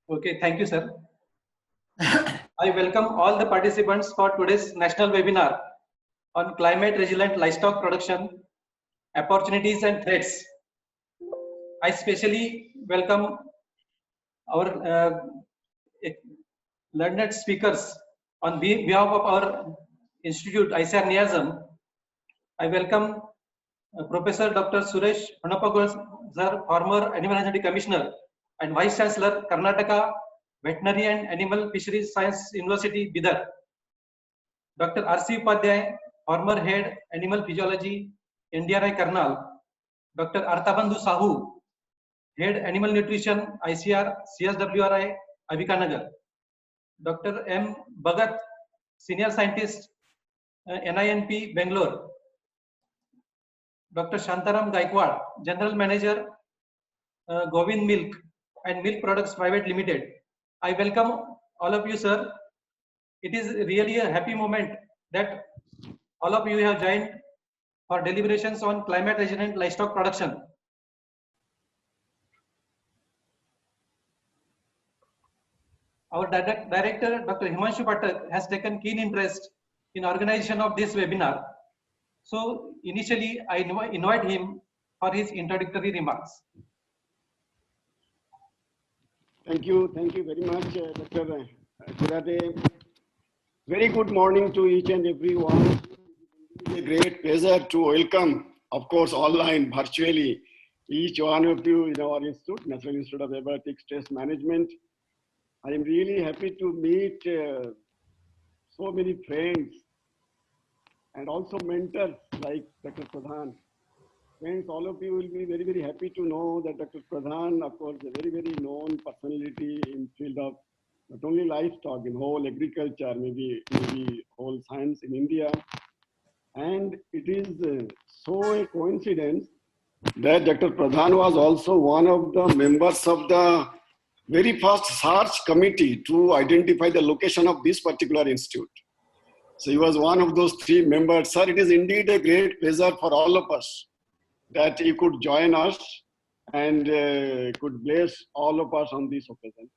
Okay, thank you, sir. I welcome all the participants for today's national webinar on climate resilient livestock production, opportunities and threats. I especially welcome our learned speakers on behalf of our institute, ICAR NIASM. I welcome Professor Dr. Suresh Honapagul, sir, former Animal Husbandry Commissioner and Vice Chancellor, Karnataka Veterinary and Animal Fisheries Science University, Bidar. Dr. R.C. Upadhyay, former Head Animal Physiology, NDRI Karnal. Dr. Artabandhu Sahu, Head Animal Nutrition, ICR, CSWRI, Abhikanagar. Dr. M. Bhagat, Senior Scientist, NINP, Bangalore. Dr. Shantaram Gaikwad, General Manager, Govind Milk and Milk Products Private Limited. I welcome all of you, sir. It is really a happy moment that all of you have joined for deliberations on climate resilient livestock production. Our director, Dr. Himanshu Pathak, has taken keen interest in organization of this webinar. So initially, I invite him for his introductory remarks. Thank you very much, Dr. Kurate. Very good morning to each and every one. It's a great pleasure to welcome, of course, online, virtually, each one of you in our institute, National Institute of Abiotic Stress Management. I am really happy to meet so many friends and also mentors like Dr. Pradhan. Friends, all of you will be very, very happy to know that Dr. Pradhan, of course, a very, very known personality in field of not only livestock, in whole agriculture, maybe whole science in India. And it is so a coincidence that Dr. Pradhan was also one of the members of the very first search committee to identify the location of this particular institute. So he was one of those three members. Sir, it is indeed a great pleasure for all of us that you could join us and could bless all of us on this occasion.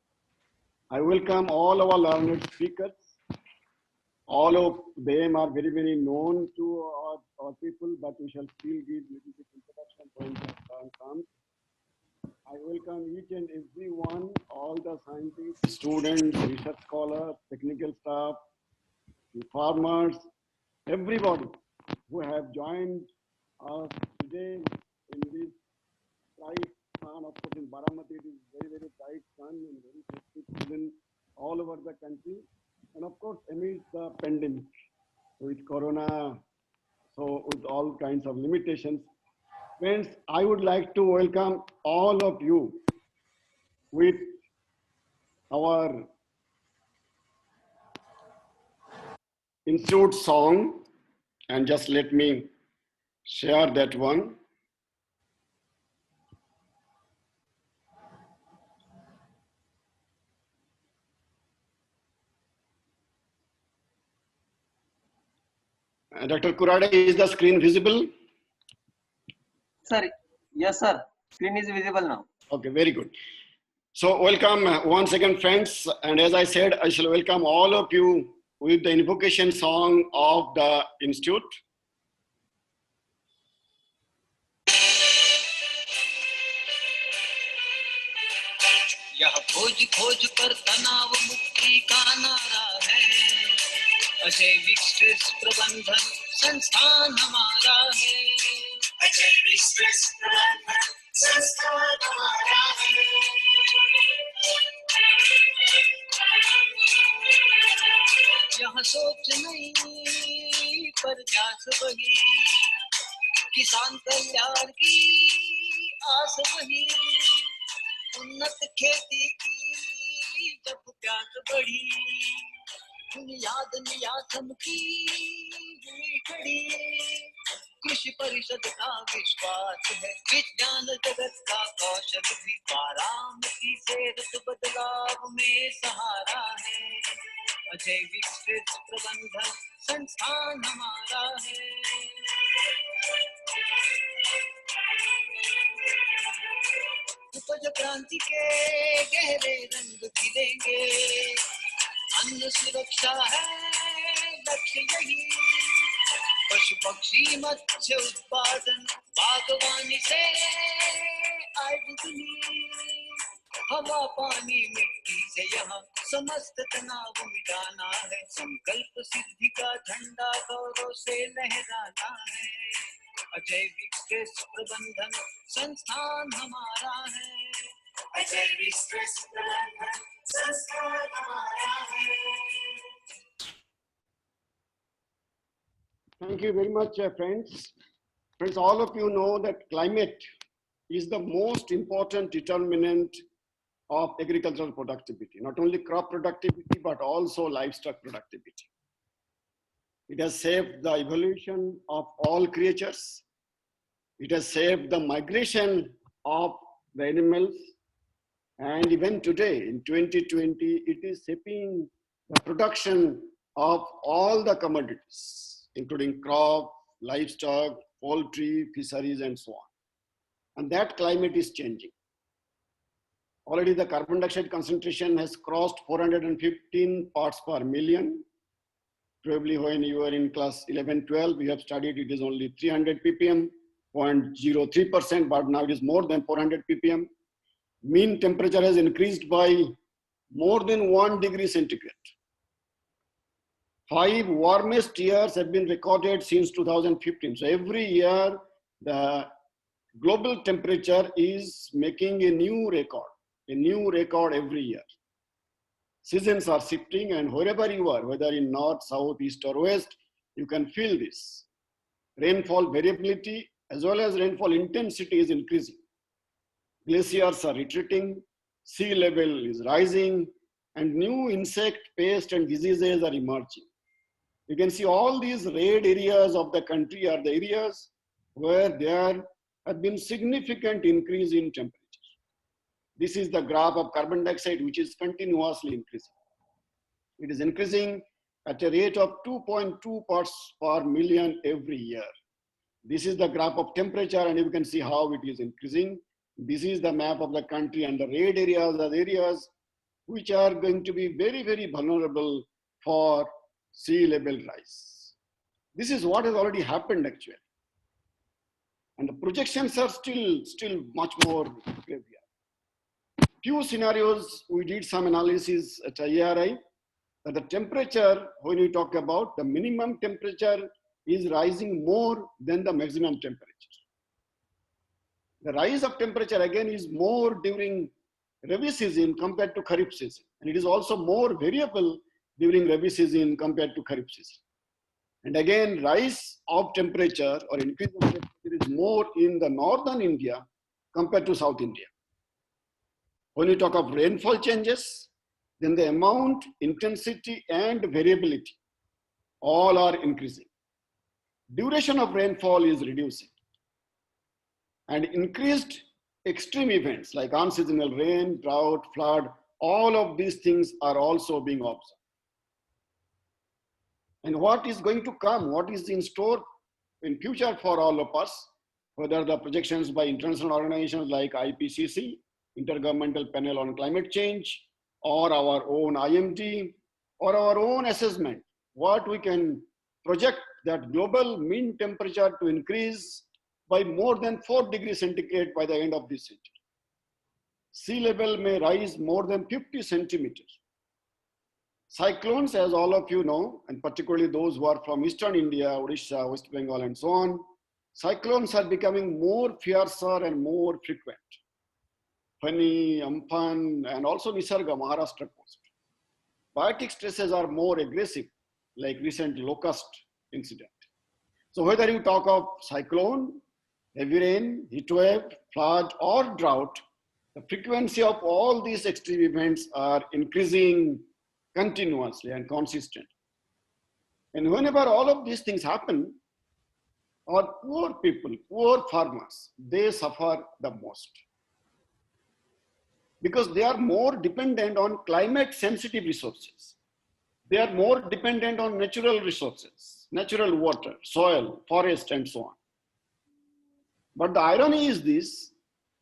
I welcome all our learned speakers. All of them are very, very known to our people, but we shall still give a little bit introduction when the time comes. I welcome each and every one, all the scientists, students, research scholars, technical staff, the farmers, everybody who have joined us today in this bright sun. Of course, in Baramati, it is very, very bright sun and very festive season all over the country. And of course, amidst the pandemic with Corona, so with all kinds of limitations. Friends, I would like to welcome all of you with our institute song, and just let me share that one. Dr. Kurade, is the screen visible? Sir, yes, sir. Screen is visible now. Okay, very good. So welcome once again, friends. And as I said, I shall welcome all of you with the invocation song of the institute. यह खोज खोज पर तनाव मुक्ति का नारा है, अजैविक स्ट्रेस प्रबंधन संस्थान हमारा है, अजैविक स्ट्रेस प्रबंधन संस्थान हमारा है। यहाँ सोच नहीं पर ध्यास वही, किसान कल्याण की आस वही, उन्नत खेती की जब प्यास बढ़ी, बुनियाद नियाथम की हुई खड़ी, कृषि परिषद का विश्वास है, विज्ञान जगत का कौशल भी बारामती से ऋतु बदलाव में सहारा है, अजैविक स्ट्रेस प्रबंधन संस्थान हमारा है। उपज क्रांति के गहरे रंग खिलेंगे। अन्न सुरक्षा है लक्ष्य यही, पशु पक्षी मत्स्य उत्पादन बागवानी से आय दुगनी। हवा पानी मिट्टी से यहाँ समस्त तनाव मिटाना है, संकल्प सिद्धि का झंडा गौरव से लहराना है। अजैविक स्ट्रेस प्रबंधन संस्थान हमारा है, अजैविक स्ट्रेस प्रबंधन संस्थान हमारा है। Thank you very much, friends. Friends, all of you know that climate is the most important determinant of agricultural productivity, not only crop productivity, but also livestock productivity. It has shaped the evolution of all creatures. It has shaped the migration of the animals. And even today, in 2020, it is shaping the production of all the commodities, including crop, livestock, poultry, fisheries, and so on. And that climate is changing. Already the carbon dioxide concentration has crossed 415 parts per million. Probably when you were in class 11, 12, we have studied it is only 300 ppm, 0.03%, but now it is more than 400 ppm. Mean temperature has increased by more than 1 degree centigrade. 5 warmest years have been recorded since 2015. So every year, the global temperature is making a new record every year. Seasons are shifting, and wherever you are, whether in north, south, east, or west, you can feel this. Rainfall variability as well as rainfall intensity is increasing. Glaciers are retreating, sea level is rising, and new insect, pest, and diseases are emerging. You can see all these red areas of the country are the areas where there have been significant increase in temperature. This is the graph of carbon dioxide, which is continuously increasing. It is increasing at a rate of 2.2 parts per million every year. This is the graph of temperature, and you can see how it is increasing. This is the map of the country, and the red areas are the areas which are going to be very, very vulnerable for sea level rise. This is what has already happened actually. And the projections are still much more graveyard. Few scenarios, we did some analysis at IRI, that the temperature, when we talk about the minimum temperature, is rising more than the maximum temperature. The rise of temperature again is more during Rabi season compared to Kharif season. And it is also more variable during Rabi season compared to Kharif season. And again, rise of temperature or increase of temperature is more in the northern India compared to South India. When we talk of rainfall changes, then the amount, intensity, and variability all are increasing. Duration of rainfall is reducing. And increased extreme events like unseasonal rain, drought, flood, all of these things are also being observed. And what is going to come, what is in store in future for all of us, whether the projections by international organizations like IPCC, Intergovernmental Panel on Climate Change, or our own IMD, or our own assessment, what we can project that global mean temperature to increase by more than 4 degrees centigrade by the end of this century. Sea level may rise more than 50 centimeters. Cyclones, as all of you know, and particularly those who are from Eastern India, Odisha, West Bengal, and so on, cyclones are becoming more fiercer and more frequent. Fani, Amphan, and also Nisarga, Maharashtra coast. Biotic stresses are more aggressive, like recent locust incident. So whether you talk of cyclone, heavy rain, heat wave, flood, or drought, the frequency of all these extreme events are increasing continuously and consistent. And whenever all of these things happen, our poor people, poor farmers, they suffer the most. Because they are more dependent on climate sensitive resources. They are more dependent on natural resources, natural water, soil, forest, and so on. But the irony is this,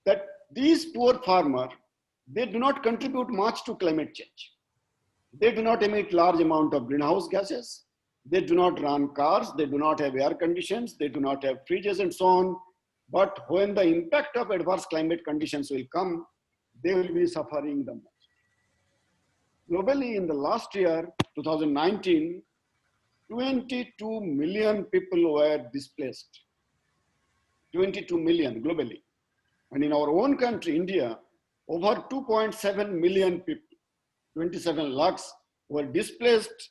that these poor farmers, they do not contribute much to climate change. They do not emit large amount of greenhouse gases. They do not run cars. They do not have air conditions. They do not have fridges and so on. But when the impact of adverse climate conditions will come, they will be suffering the most. Globally, in the last year, 2019, 22 million people were displaced. 22 million globally. And in our own country, India, over 2.7 million people, 27 lakhs, were displaced.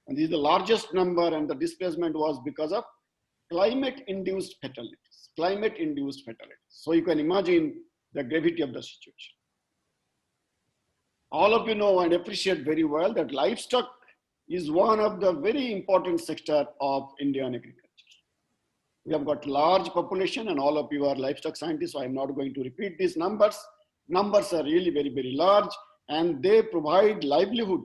And this is the largest number, and the displacement was because of climate-induced fatalities. Climate-induced fatalities. So you can imagine the gravity of the situation. All of you know and appreciate very well that livestock is one of the very important sector of Indian agriculture. We have got large population, and all of you are livestock scientists, so I'm not going to repeat these numbers. Numbers are really very, very large, and they provide livelihood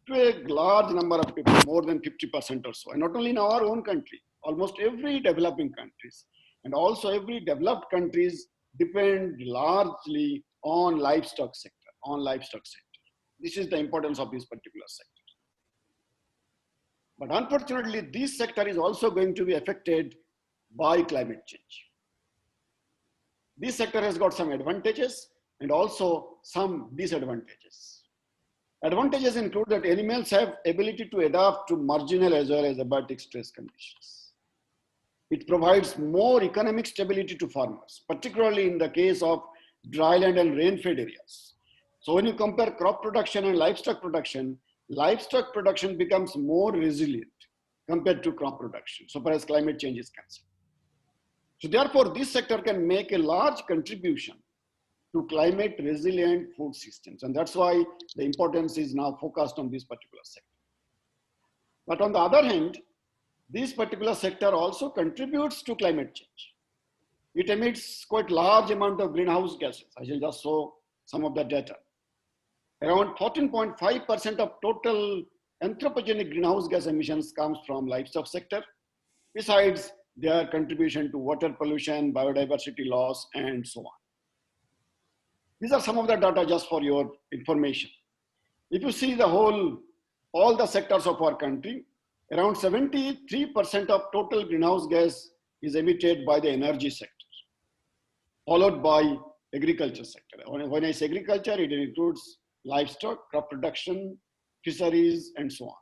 to a large number of people, more than 50% or so. And not only in our own country, almost every developing countries, and also every developed countries depend largely on livestock sector, This is the importance of this particular sector. But unfortunately, this sector is also going to be affected by climate change. This sector has got some advantages and also some disadvantages. Advantages include that animals have ability to adapt to marginal as well as abiotic stress conditions. It provides more economic stability to farmers, particularly in the case of dryland and rain-fed areas. So when you compare crop production and livestock production becomes more resilient compared to crop production, so far as climate change is concerned. So therefore, this sector can make a large contribution to climate resilient food systems. And that's why the importance is now focused on this particular sector. But on the other hand, this particular sector also contributes to climate change. It emits quite large amount of greenhouse gases. I shall just show some of the data. Around 14.5% of total anthropogenic greenhouse gas emissions comes from livestock sector, besides their contribution to water pollution, biodiversity loss, and so on. These are some of the data just for your information. If you see all the sectors of our country, around 73% of total greenhouse gas is emitted by the energy sector, followed by agriculture sector. When I say agriculture, it includes livestock, crop production, fisheries, and so on.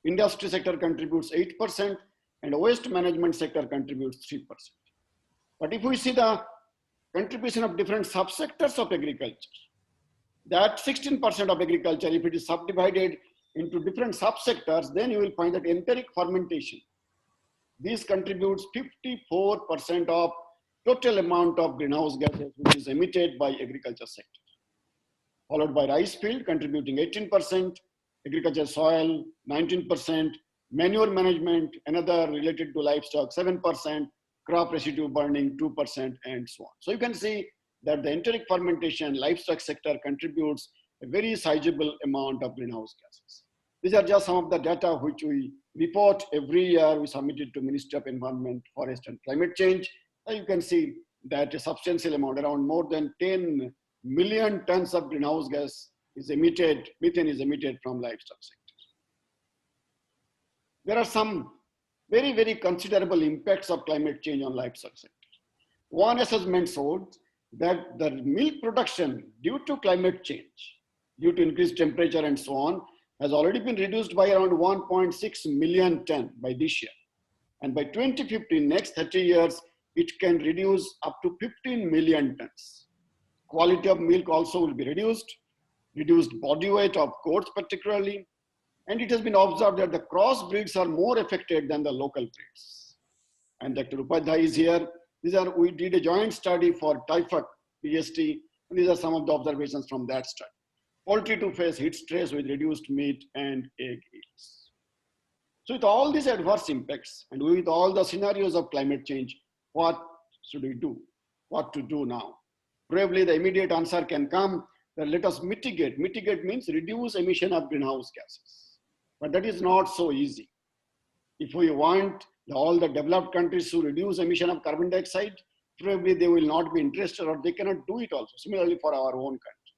Industry sector contributes 8%, and waste management sector contributes 3%. But if we see the contribution of different subsectors of agriculture, that 16% of agriculture, if it is subdivided into different subsectors, then you will find that enteric fermentation, this contributes 54% of total amount of greenhouse gases which is emitted by agriculture sector, followed by rice field contributing 18%, agriculture soil 19%, manure management, another related to livestock 7%, crop residue burning 2%, and so on. So you can see that the enteric fermentation livestock sector contributes a very sizable amount of greenhouse gases. These are just some of the data which we report every year. We submit it to Ministry of Environment, Forest and Climate Change. And you can see that a substantial amount, around more than 10 million tons of greenhouse gas is emitted, methane is emitted from livestock sector. There are some very, very considerable impacts of climate change on livestock sector. One assessment showed that the milk production due to climate change, due to increased temperature and so on, has already been reduced by around 1.6 million ton by this year. And by 2050, next 30 years, it can reduce up to 15 million tons. Quality of milk also will be reduced body weight of goats particularly, and it has been observed that the crossbreeds are more affected than the local breeds. And Dr. Upadhyay is here. We did a joint study for typhoid PST, and these are some of the observations from that study. Poultry to face heat stress with reduced meat and egg yields. So with all these adverse impacts and with all the scenarios of climate change, what should we do? What to do now? Probably the immediate answer can come that let us mitigate. Mitigate means reduce emission of greenhouse gases. But that is not so easy. If we want all the developed countries to reduce emission of carbon dioxide, probably they will not be interested or they cannot do it also. Similarly for our own country.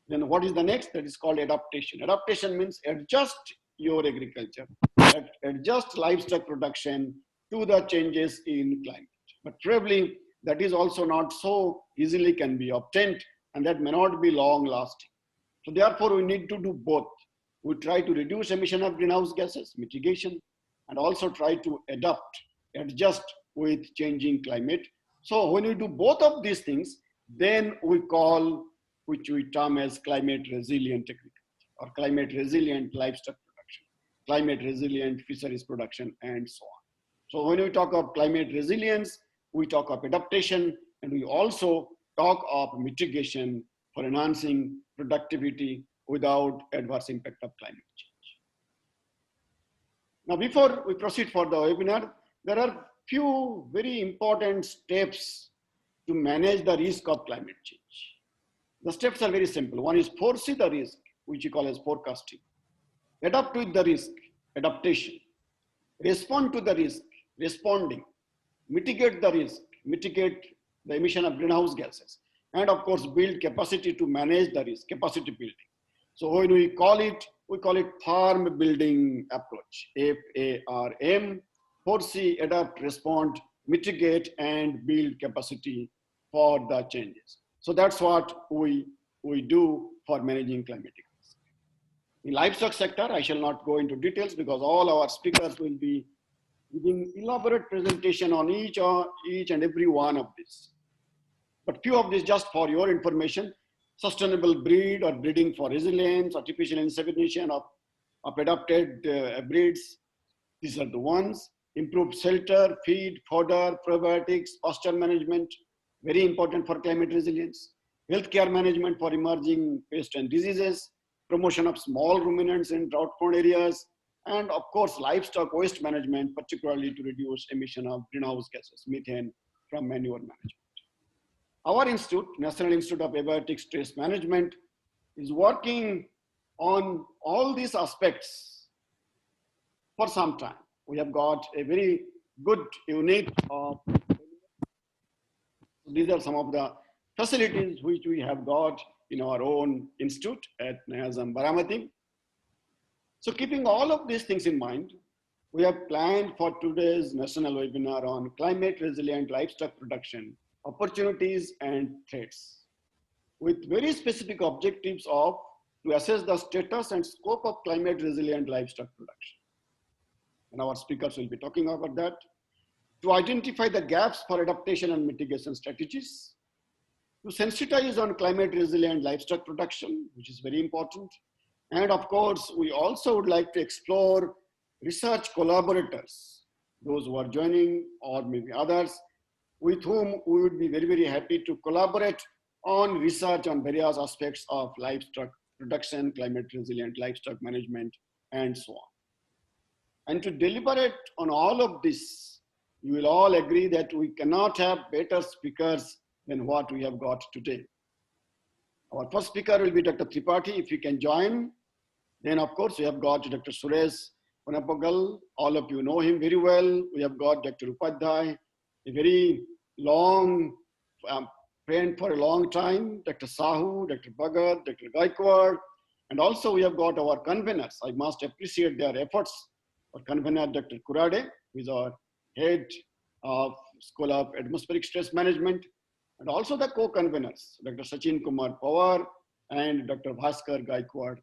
Then what is the next? That is called adaptation. Adaptation means adjust your agriculture, adjust livestock production to the changes in climate. But probably that is also not so easily can be obtained, and that may not be long lasting. So therefore we need to do both. We try to reduce emission of greenhouse gases, mitigation, and also try to adapt, adjust with changing climate. So when we do both of these things, then we call, which we term as climate resilient agriculture or climate resilient livestock production, climate resilient fisheries production, and so on. So when we talk of climate resilience, we talk of adaptation, and we also talk of mitigation for enhancing productivity without adverse impact of climate change. Now, before we proceed for the webinar, there are few very important steps to manage the risk of climate change. The steps are very simple. One is foresee the risk, which you call as forecasting. Adapt with the risk, adaptation. Respond to the risk, responding. Mitigate the risk, mitigate the emission of greenhouse gases. And of course, build capacity to manage the risk, capacity building. So when we call it farm building approach, FARM, foresee, adapt, respond, mitigate, and build capacity for the changes. So that's what we do for managing climatic risk. In livestock sector, I shall not go into details because all our speakers will be giving elaborate presentation on each and every one of these. But few of these just for your information: sustainable breed or breeding for resilience, artificial insemination of adapted breeds. These are the ones. Improved shelter, feed, fodder, probiotics, pasture management, very important for climate resilience. Healthcare management for emerging pests and diseases, promotion of small ruminants in drought-prone areas, and of course, livestock waste management, particularly to reduce emission of greenhouse gases, methane from manure management. Our institute, National Institute of Abiotic Stress Management, is working on all these aspects for some time. We have got a very good unit of, these are some of the facilities which we have got in our own institute at Nayazam Baramati. So keeping all of these things in mind, we have planned for today's national webinar on climate resilient livestock production, opportunities and threats, with very specific objectives of to assess the status and scope of climate resilient livestock production. And our speakers will be talking about that. To identify the gaps for adaptation and mitigation strategies, to sensitize on climate resilient livestock production, which is very important. And of course, we also would like to explore research collaborators, those who are joining or maybe others, with whom we would be very, very happy to collaborate on research on various aspects of livestock production, climate resilient livestock management, and so on. And to deliberate on all of this, you will all agree that we cannot have better speakers than what we have got today. Our first speaker will be Dr. Tripathi, if you can join. Then of course, we have got Dr. Suresh Panapagal. All of you know him very well. We have got Dr. Upadhyay, a very long friend for a long time, Dr. Sahu, Dr. Bhagat, Dr. Gaikwad. And also we have got our conveners. I must appreciate their efforts. Our convener, Dr. Kurade, who is our head of School of Atmospheric Stress Management, and also the co-conveners, Dr. Sachin Kumar Pawar and Dr. Bhaskar Gaikwad.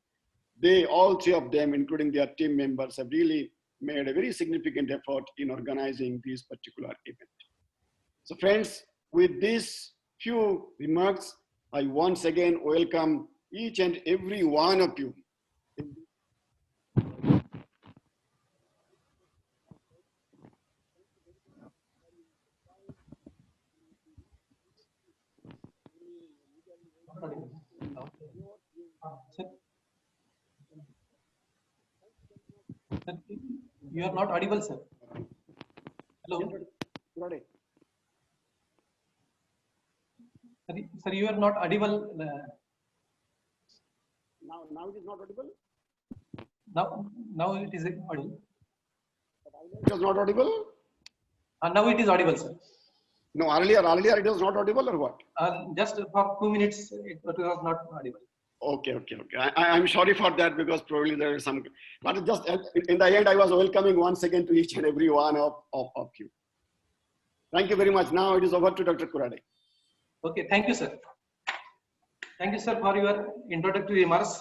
They, all three of them, including their team members, have really made a very significant effort in organizing this particular event. So friends, with these few remarks, I once again welcome each and every one of you. Sir, you are not audible, sir. Hello. Sir, you are not audible. Now it is not audible? Now it is audible. It was not audible? Now it is audible, sir. No, earlier it was not audible or what? Just for 2 minutes, it was not audible. Okay. I'm sorry for that because probably there is some, but just in the end, I was welcoming once again to each and every one of you. Thank you very much. Now it is over to Dr. Kurade. Okay, thank you, sir. Thank you, sir, for your introductory remarks.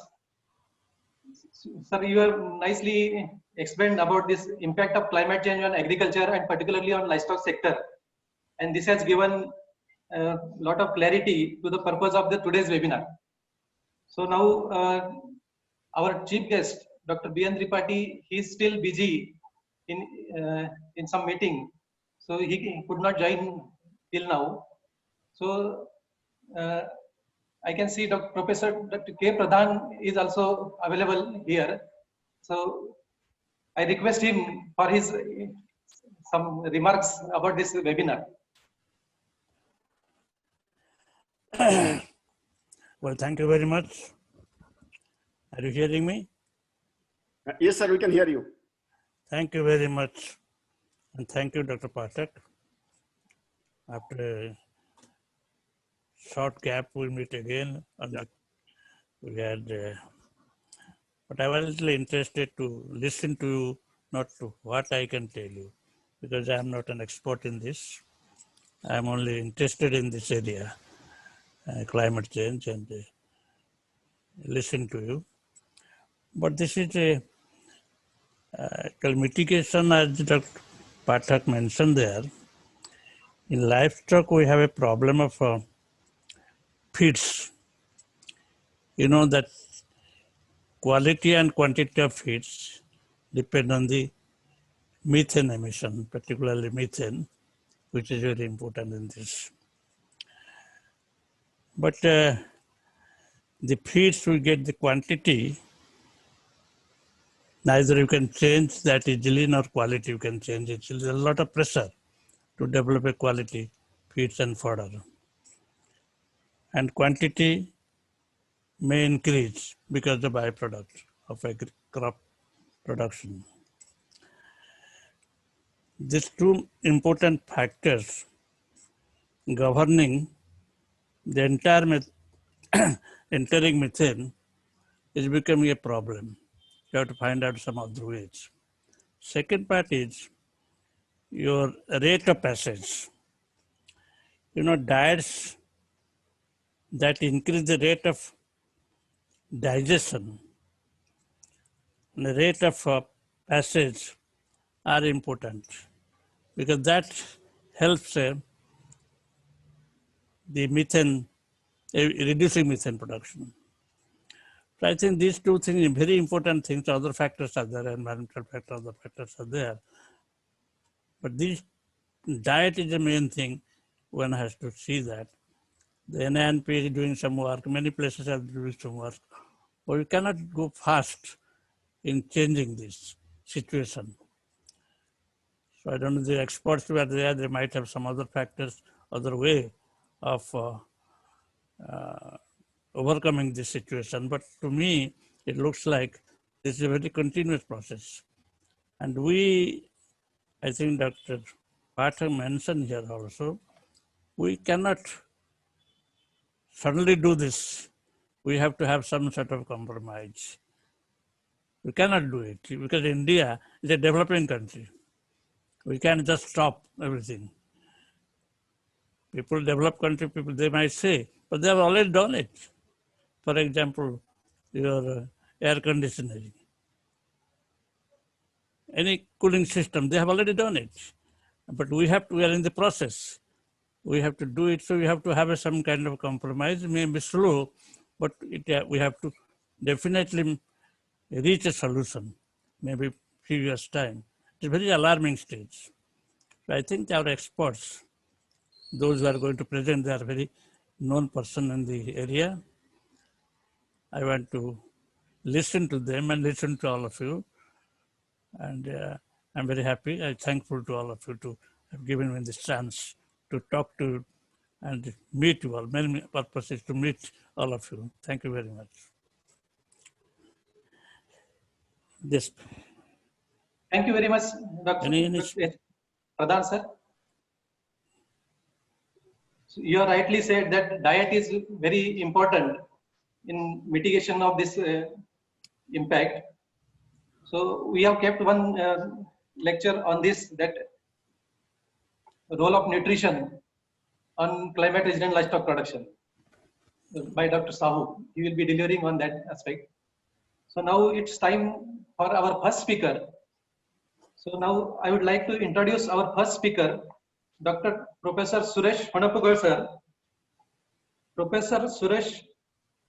Sir, you have nicely explained about this impact of climate change on agriculture and particularly on livestock sector. And this has given a lot of clarity to the purpose of the today's webinar. So now our chief guest, Dr. B.N. Tripathi, he is still busy in some meeting, so he could not join till now. So I can see Professor Dr. K. Pradhan is also available here. So I request him for his some remarks about this webinar. Well, thank you very much. Are you hearing me? Yes, sir, we can hear you. Thank you very much. And thank you, Dr. Pathak. After a short gap, we meet again. And we had, but I was a little interested to listen to you, not to what I can tell you, because I am not an expert in this. I am only interested in this area, climate change, and listen to you. But this is a mitigation, as Dr. Pathak mentioned there. In livestock, we have a problem of feeds. You know that quality and quantity of feeds depend on the methane emission, particularly methane, which is very important in this. But the feeds we get the quantity, neither you can change that easily nor quality you can change it. There's a lot of pressure to develop a quality feeds and fodder. And quantity may increase because of the byproduct of crop production. These two important factors governing the entire entering methane is becoming a problem. You have to find out some other ways. Second part is your rate of passage. You know, diets that increase the rate of digestion, the rate of passage are important because that helps the methane, reducing methane production. So I think these two things are very important things. Other factors are there, environmental factors, other factors are there. But this diet is the main thing. One has to see that. The NINP is doing some work. Many places are doing some work. But we cannot go fast in changing this situation. So I don't know, the experts who are there, they might have some other factors, other way of overcoming this situation. But to me, it looks like this is a very continuous process. And we, I think Dr. Pathak mentioned here also, we cannot suddenly do this. We have to have some sort of compromise. We cannot do it because India is a developing country. We can't just stop everything. People, developed country people, they might say, but they have already done it. For example, your air conditioning, any cooling system, they have already done it. But we are in the process. We have to do it, so we have to have some kind of compromise. It may be slow, but we have to definitely reach a solution, maybe few years' time. It's a very alarming stage. So I think our experts, those who are going to present, they are very known person in the area. I want to listen to them and listen to all of you. And I'm very happy. I'm thankful to all of you to have given me this chance to talk to you and meet you all. Many purposes to meet all of you. Thank you very much. This. Thank you very much, Dr. Any Pradhan, sir. So you have rightly said that diet is very important in mitigation of this impact. So we have kept one lecture on this, that role of nutrition on climate resilient livestock production by Dr. Sahu. He will be delivering on that aspect. So now it's time for our first speaker. So now I would like to introduce our first speaker, Dr. Professor Suresh Honapagar sir. Professor Suresh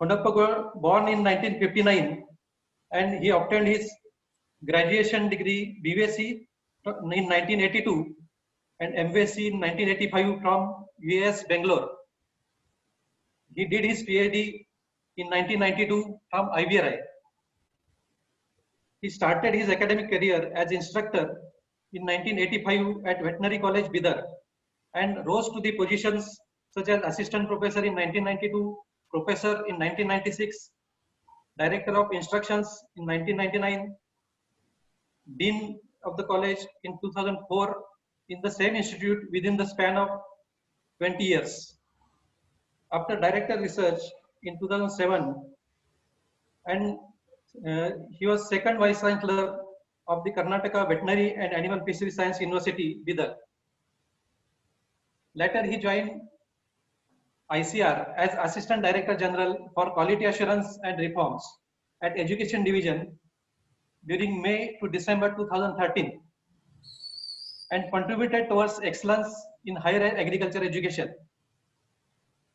Honapagar, born in 1959, and he obtained his graduation degree BSc in 1982 and MSc in 1985 from US Bangalore. He did his PhD in 1992 from IBRI. He started his academic career as instructor in 1985 at Veterinary College, Bidar, and rose to the positions such as assistant professor in 1992, professor in 1996, director of instructions in 1999, dean of the college in 2004 in the same institute within the span of 20 years. After director research in 2007, and he was second vice chancellor of the Karnataka Veterinary and Animal Fishery Science University, Bidar. Later, he joined ICR as Assistant Director General for Quality Assurance and Reforms at Education Division during May to December 2013 and contributed towards excellence in higher agriculture education.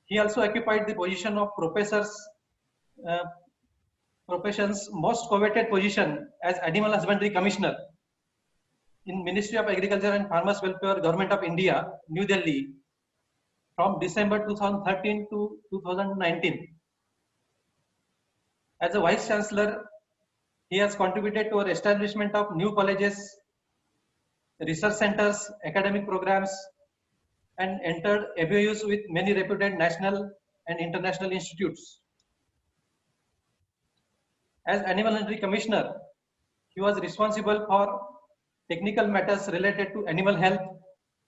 He also occupied the position of profession's most coveted position as Animal Husbandry Commissioner in Ministry of Agriculture and Farmers Welfare, Government of India, New Delhi, from December 2013 to 2019. As a Vice Chancellor, he has contributed to the establishment of new colleges, research centers, academic programs, and entered MOUs with many reputed national and international institutes. As Animal Husbandry Commissioner, he was responsible for technical matters related to animal health,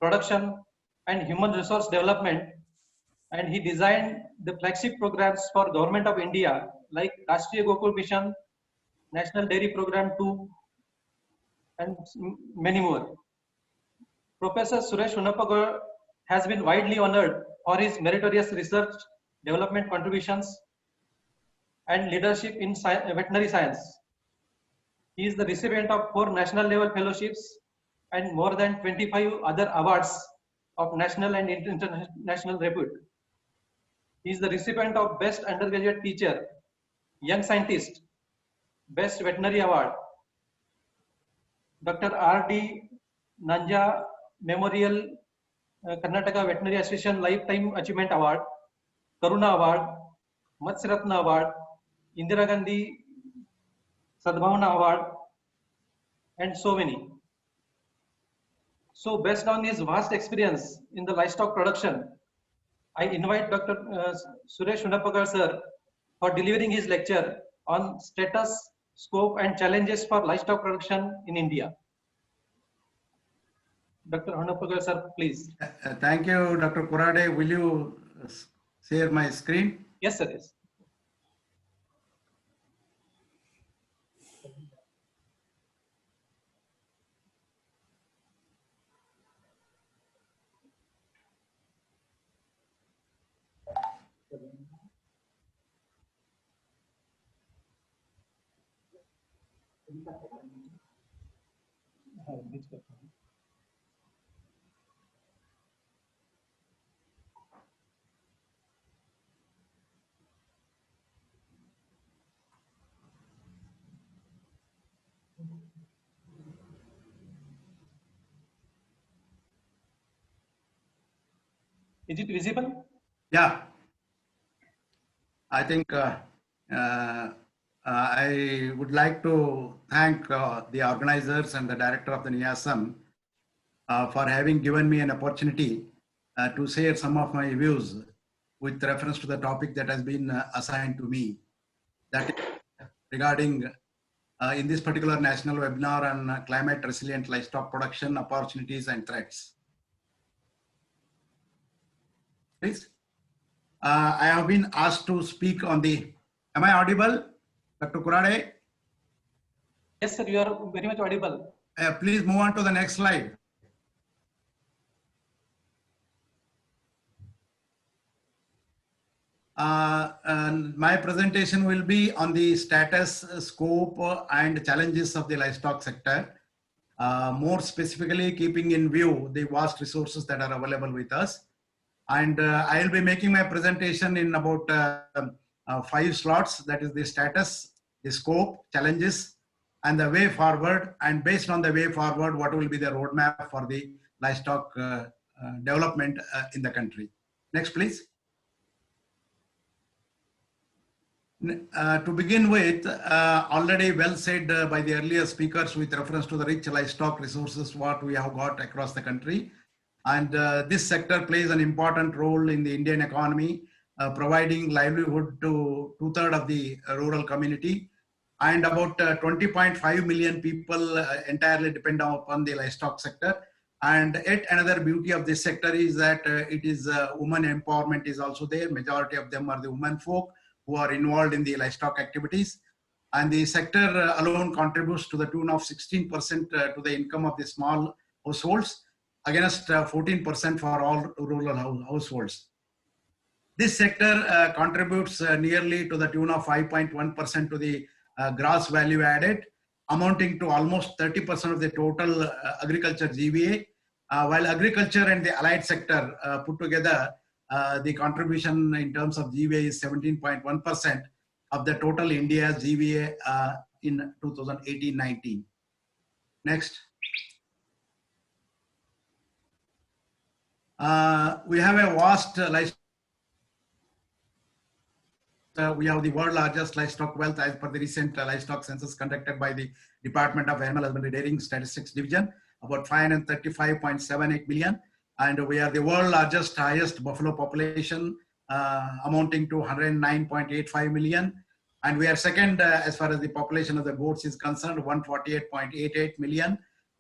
production, and human resource development, and he designed the flagship programs for Government of India like Rashtriya Gokul Mission, National Dairy Program 2, and many more. Professor Suresh Honapagar has been widely honored for his meritorious research, development contributions, and leadership in veterinary science. He is the recipient of 4 national level fellowships and more than 25 other awards of national and international repute. He is the recipient of Best Undergraduate Teacher, Young Scientist, Best Veterinary Award, Dr. R.D. Nanja Memorial Karnataka Veterinary Association Lifetime Achievement Award, Karuna Award, Matsya Ratna Award, Indira Gandhi Sadbhavana Award, and so many. So based on his vast experience in the livestock production, I invite Dr. Suresh Honapagar sir for delivering his lecture on status, scope, and challenges for livestock production in India. Dr. Honapagar sir, please. Thank you, Dr. Kurade. Will you share my screen? Yes, sir. Yes. Is it visible? Yeah. I think I would like to thank the organizers and the director of the NIASM for having given me an opportunity to share some of my views with reference to the topic that has been assigned to me. That is regarding in this particular national webinar on climate resilient livestock production opportunities and threats. please. I have been asked to speak on the, am I audible, Dr. Kurade? Yes, sir, you are very much audible. Please move on to the next slide. And my presentation will be on the status, scope, and challenges of the livestock sector. More specifically, keeping in view the vast resources that are available with us. And I will be making my presentation in about 5 slots. That is the status, the scope, challenges, and the way forward. And based on the way forward, what will be the roadmap for the livestock development in the country. Next, please. To begin with, already well said by the earlier speakers with reference to the rich livestock resources what we have got across the country. And this sector plays an important role in the Indian economy, providing livelihood to 2/3 of the rural community. And about 20.5 million people entirely depend upon the livestock sector. And yet another beauty of this sector is that it is women empowerment is also there. Majority of them are the women folk who are involved in the livestock activities. And the sector alone contributes to the tune of 16% to the income of the small households, against 14% for all rural households. This sector contributes nearly to the tune of 5.1% to the gross value added, amounting to almost 30% of the total agriculture GVA, while agriculture and the allied sector put together, the contribution in terms of GVA is 17.1% of the total India's GVA in 2018-19. Next. We have a vast livestock. We have the world largest livestock wealth as per the recent livestock census conducted by the Department of Animal Husbandry Dairying Statistics Division, about 535.78 million. And we are the world largest, highest buffalo population, amounting to 109.85 million. And we are second as far as the population of the goats is concerned, 148.88 million.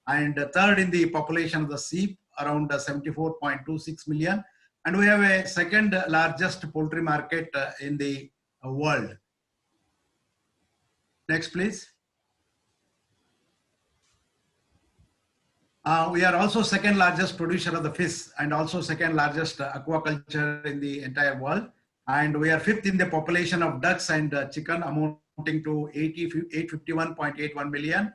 And third in the population of the sheep, around 74.26 million. And we have a second largest poultry market in the world. Next, please. We are also second largest producer of the fish and also second largest aquaculture in the entire world. And we are fifth in the population of ducks and chicken, amounting to 851.81 million.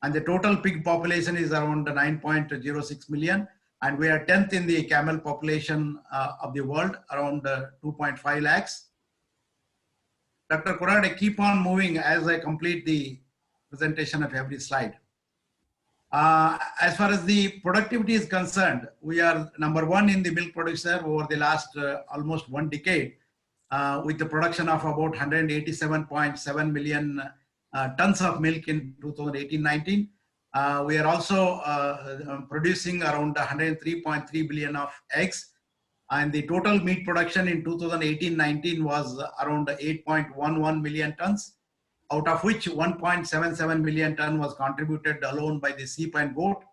And the total pig population is around 9.06 million. And we are 10th in the camel population of the world, around 2.5 lakhs. Dr. Kurade, keep on moving as I complete the presentation of every slide. As far as the productivity is concerned, we are number 1 in the milk producer over the last almost 1 decade, with the production of about 187.7 million tons of milk in 2018-19. We are also producing around 103.3 billion of eggs. And the total meat production in 2018-19 was around 8.11 million tons, out of which 1.77 million ton was contributed alone by the sheep and goat.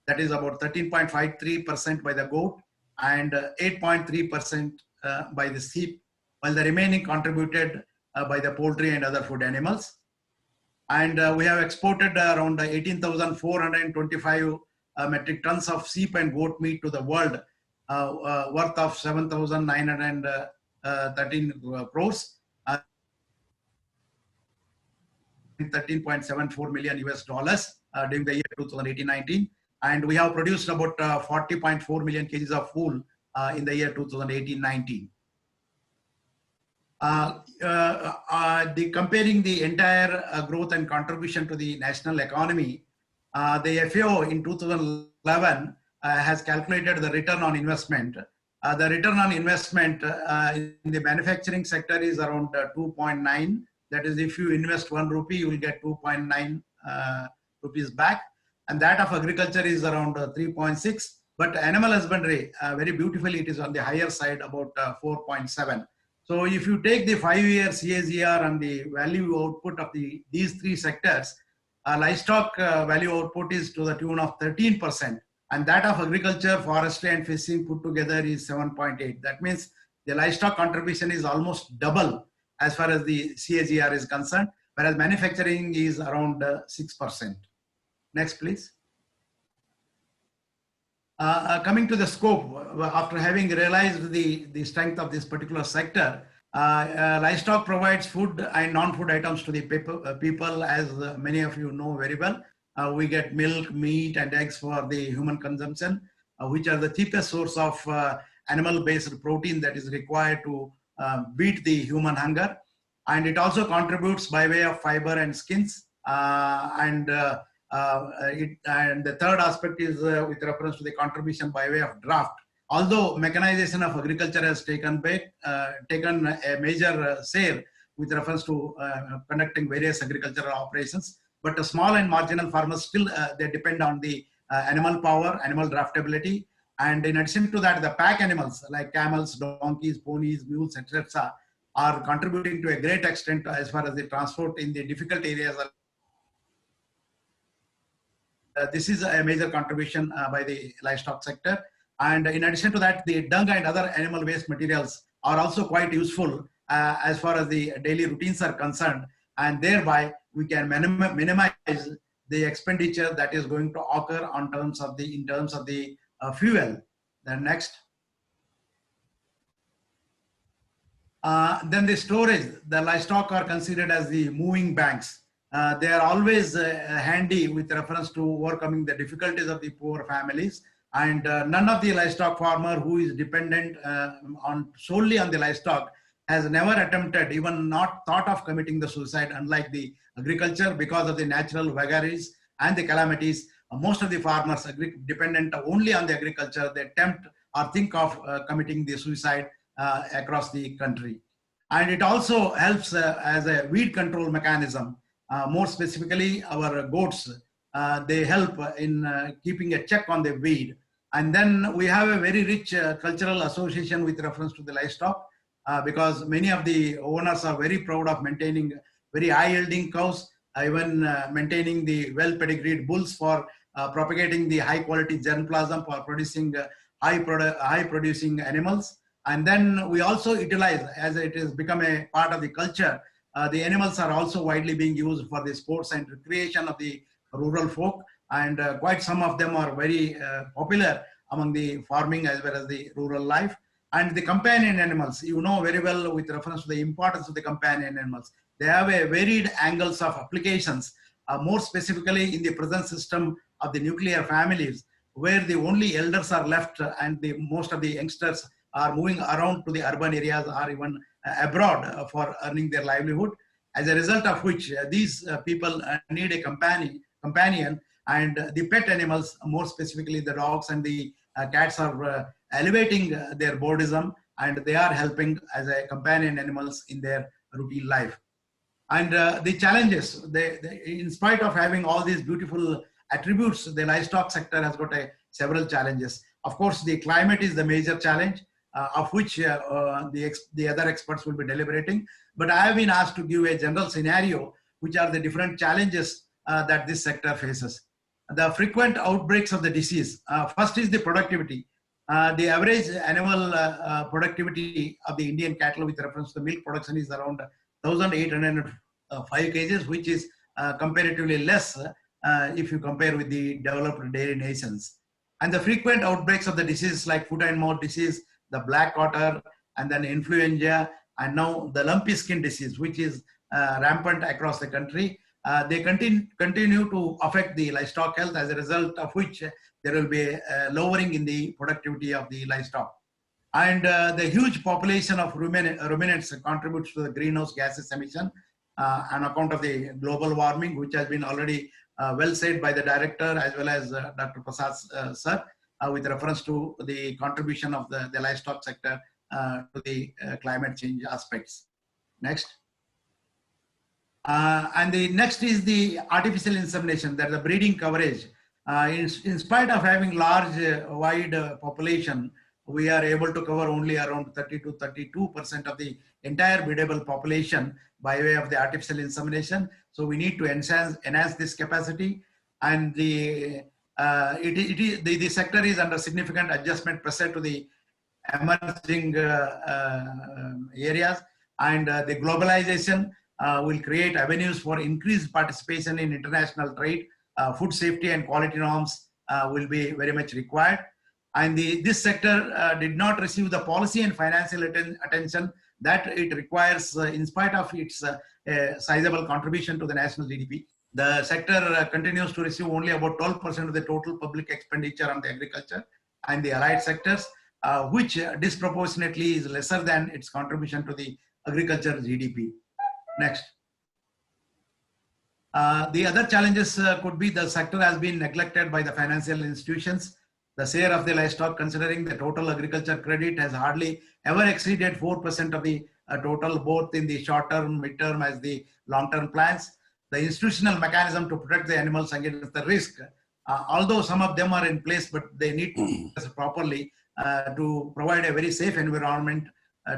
That is about 13.53% by the goat and 8.3% by the sheep, while the remaining contributed by the poultry and other food animals. And we have exported around 18,425 metric tons of sheep and goat meat to the world, worth of 7,913 crores, 13.74 million US dollars during the year 2018-19. And we have produced about 40.4 million kgs of wool in the year 2018-19. Comparing the entire growth and contribution to the national economy, the FAO in 2011 has calculated the return on investment. The return on investment in the manufacturing sector is around 2.9. That is, if you invest 1 rupee, you will get 2.9 rupees back. And that of agriculture is around 3.6. But animal husbandry, very beautifully, it is on the higher side, about 4.7. So if you take the 5-year CAGR and the value output of these 3 sectors, livestock value output is to the tune of 13%, and that of agriculture, forestry, and fishing put together is 7.8. That means the livestock contribution is almost double as far as the CAGR is concerned, whereas manufacturing is around 6%. Next, please. Coming to the scope, after having realized the strength of this particular sector, livestock provides food and non-food items to the people, as many of you know very well. We get milk, meat, and eggs for the human consumption, which are the cheapest source of animal-based protein that is required to beat the human hunger. And it also contributes by way of fiber and skins. And the third aspect is with reference to the contribution by way of draft. Although mechanization of agriculture has taken a major share with reference to conducting various agricultural operations, but the small and marginal farmers still they depend on the animal power, animal draftability, and in addition to that, the pack animals like camels, donkeys, ponies, mules, etc., are contributing to a great extent as far as the transport in the difficult areas are. This is a major contribution by the livestock sector. And in addition to that, the dung and other animal waste materials are also quite useful as far as the daily routines are concerned. And thereby, we can minimize the expenditure that is going to occur in terms of the fuel. Then next. Then the storage, the livestock are considered as the moving banks. They are always handy with reference to overcoming the difficulties of the poor families. And none of the livestock farmer who is dependent solely on the livestock has never attempted, even not thought of committing the suicide, unlike the agriculture, because of the natural vagaries and the calamities. Most of the farmers dependent only on the agriculture, they attempt or think of committing the suicide across the country. And it also helps as a weed control mechanism. More specifically, our goats, they help in keeping a check on the weed. And then we have a very rich cultural association with reference to the livestock, because many of the owners are very proud of maintaining very high yielding cows, even maintaining the well pedigreed bulls for propagating the high quality germplasm for producing high producing animals. And then we also utilize, as it has become a part of the culture, the animals are also widely being used for the sports and recreation of the rural folk, and quite some of them are very popular among the farming as well as the rural life. And the companion animals, you know very well with reference to the importance of the companion animals. They have a varied angles of applications, more specifically in the present system of the nuclear families, where the only elders are left and most of the youngsters are moving around to the urban areas or even abroad for earning their livelihood. As a result of which, these people need a companion, and the pet animals, more specifically the dogs and the cats, are elevating their boredom, and they are helping as a companion animals in their routine life. And the challenges, in spite of having all these beautiful attributes, the livestock sector has got several challenges. Of course, the climate is the major challenge, of which the other experts will be deliberating. But I have been asked to give a general scenario, which are the different challenges that this sector faces. The frequent outbreaks of the disease. First is the productivity. The average annual productivity of the Indian cattle with reference to milk production is around 1,805 kgs, which is comparatively less if you compare with the developed dairy nations. And the frequent outbreaks of the diseases like foot and mouth disease, the black otter, and then influenza, and now the lumpy skin disease, which is rampant across the country. They continue to affect the livestock health, as a result of which there will be a lowering in the productivity of the livestock. And the huge population of ruminants contributes to the greenhouse gases emission on account of the global warming, which has been already well said by the director as well as Dr. Prasad sir, with reference to the contribution of the livestock sector to the climate change aspects. Next. And the next is the artificial insemination, that the breeding coverage. In spite of having large, wide population, we are able to cover only around 30 to 32% of the entire breedable population by way of the artificial insemination. So we need to enhance this capacity. And the the sector is under significant adjustment pressure to the emerging areas, and the globalization will create avenues for increased participation in international trade. Food safety and quality norms will be very much required. And this sector did not receive the policy and financial attention that it requires in spite of its sizable contribution to the national GDP. The sector continues to receive only about 12% of the total public expenditure on the agriculture and the allied sectors, which disproportionately is lesser than its contribution to the agriculture GDP. Next. The other challenges could be the sector has been neglected by the financial institutions. The share of the livestock, considering the total agriculture credit, has hardly ever exceeded 4% of the total, both in the short term, mid term, as the long term plans. The institutional mechanism to protect the animals against the risk, although some of them are in place, but they need to be properly to provide a very safe environment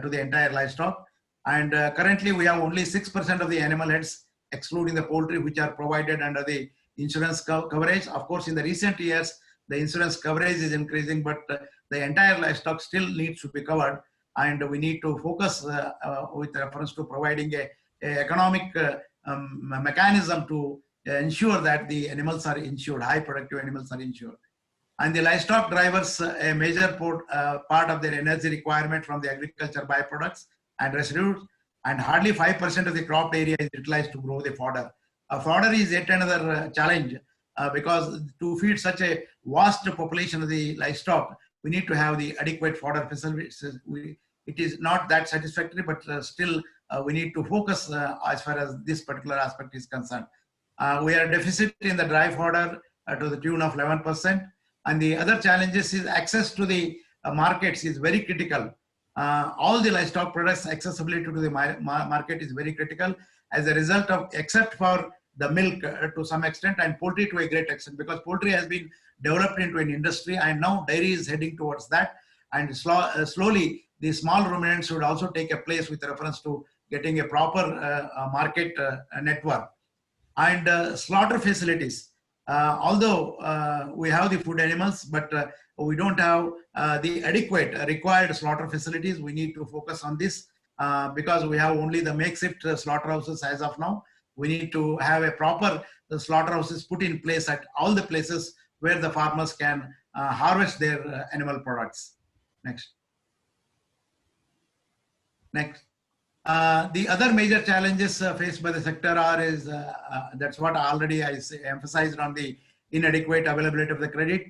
to the entire livestock. And currently we have only 6% of the animal heads, excluding the poultry, which are provided under the insurance coverage. Of course, in the recent years, the insurance coverage is increasing, but the entire livestock still needs to be covered. And we need to focus with reference to providing a economic mechanism to ensure that the animals are insured, high productive animals are insured. And the livestock drivers a major part of their energy requirement from the agriculture byproducts and residues, and hardly 5% of the cropped area is utilized to grow the fodder. Fodder is yet another challenge because to feed such a vast population of the livestock, we need to have the adequate fodder facilities. It is not that satisfactory, but still we need to focus as far as this particular aspect is concerned. We are deficit in the dry fodder to the tune of 11%. And the other challenges is access to the markets is very critical. All the livestock products accessibility to the market is very critical as a result of, except for the milk to some extent and poultry to a great extent, because poultry has been developed into an industry and now dairy is heading towards that. And slowly the small ruminants should also take a place with reference to getting a proper market network. And slaughter facilities. Although we have the food animals, but we don't have the adequate required slaughter facilities. We need to focus on this because we have only the makeshift slaughterhouses as of now. We need to have a proper slaughterhouses put in place at all the places where the farmers can harvest their animal products. Next. Next. The other major challenges faced by the sector is that's what already I emphasized on the inadequate availability of the credit,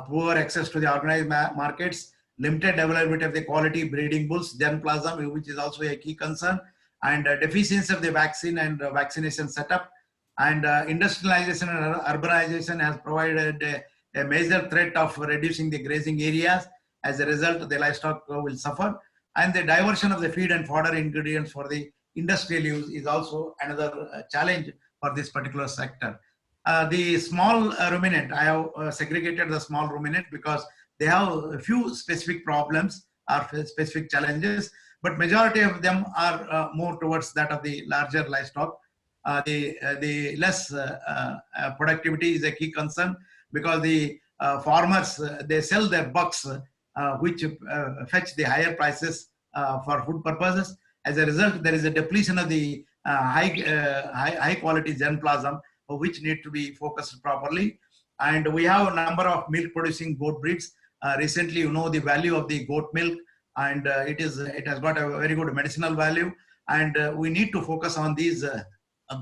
poor access to the organized markets, limited availability of the quality breeding bulls, germplasm, which is also a key concern, and deficiency of the vaccine and vaccination setup, and industrialization and urbanization has provided a major threat of reducing the grazing areas. As a result, the livestock will suffer. And the diversion of the feed and fodder ingredients for the industrial use is also another challenge for this particular sector. The small ruminant, I have segregated the small ruminant because they have a few specific problems or specific challenges, but majority of them are more towards that of the larger livestock. The less productivity is a key concern because the farmers, they sell their bucks which fetch the higher prices for food purposes. As a result, there is a depletion of the high quality germplasm, which need to be focused properly. And we have a number of milk producing goat breeds. Recently, you know the value of the goat milk, and it has got a very good medicinal value. And we need to focus on these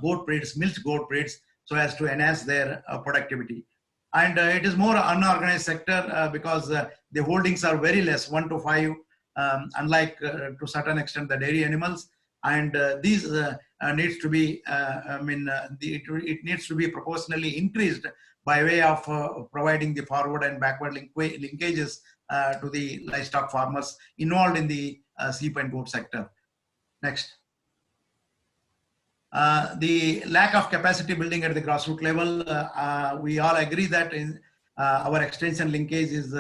goat breeds, milk goat breeds, so as to enhance their productivity. And it is more unorganized sector because the holdings are very less, 1 to 5, unlike to certain extent the dairy animals. And these needs to be, it needs to be proportionally increased by way of providing the forward and backward linkages to the livestock farmers involved in the sheep and goat sector. Next. The lack of capacity building at the grassroots level, we all agree that our extension linkage is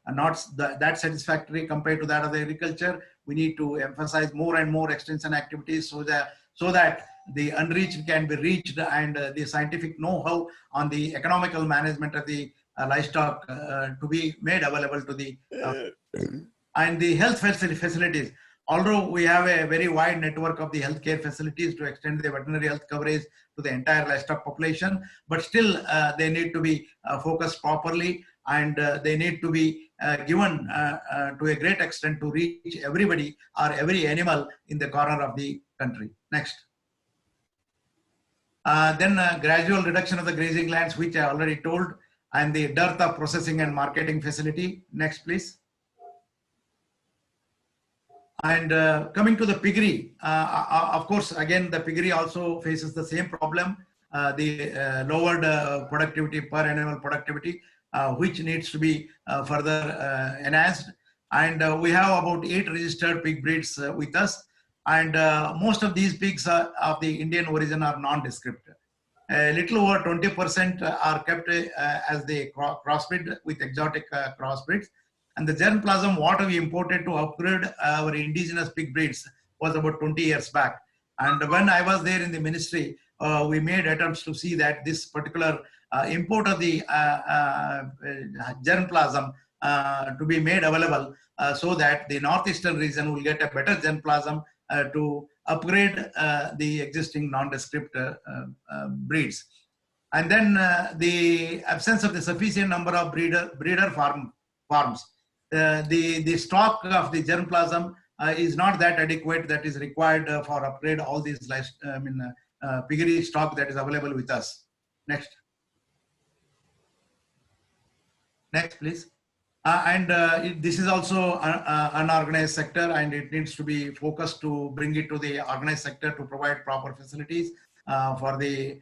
not that satisfactory compared to that of the agriculture. We need to emphasize more and more extension activities so that the unreached can be reached, and the scientific know-how on the economical management of the livestock to be made available to the and the health facilities. Although we have a very wide network of the healthcare facilities to extend the veterinary health coverage to the entire livestock population, but still they need to be focused properly, and they need to be given to a great extent to reach everybody or every animal in the corner of the country. Next. Then gradual reduction of the grazing lands, which I already told, and the dearth of processing and marketing facility. Next, please. And coming to the piggery, of course, again, the piggery also faces the same problem, the lowered productivity per animal productivity, which needs to be further enhanced. And we have about 8 registered pig breeds with us. And most of these pigs of the Indian origin are non-descript. A little over 20% are kept as the crossbreed with exotic crossbreeds. And the germplasm, what we imported to upgrade our indigenous pig breeds was about 20 years back. And when I was there in the ministry, we made attempts to see that this particular import of the germplasm to be made available so that the northeastern region will get a better germplasm to upgrade the existing nondescript breeds. And then the absence of the sufficient number of breeder farms. The stock of the germplasm is not that adequate that is required for upgrade all these piggery stock that is available with us. Next. Next, please. This is also an unorganized sector, and it needs to be focused to bring it to the organized sector to provide proper facilities for the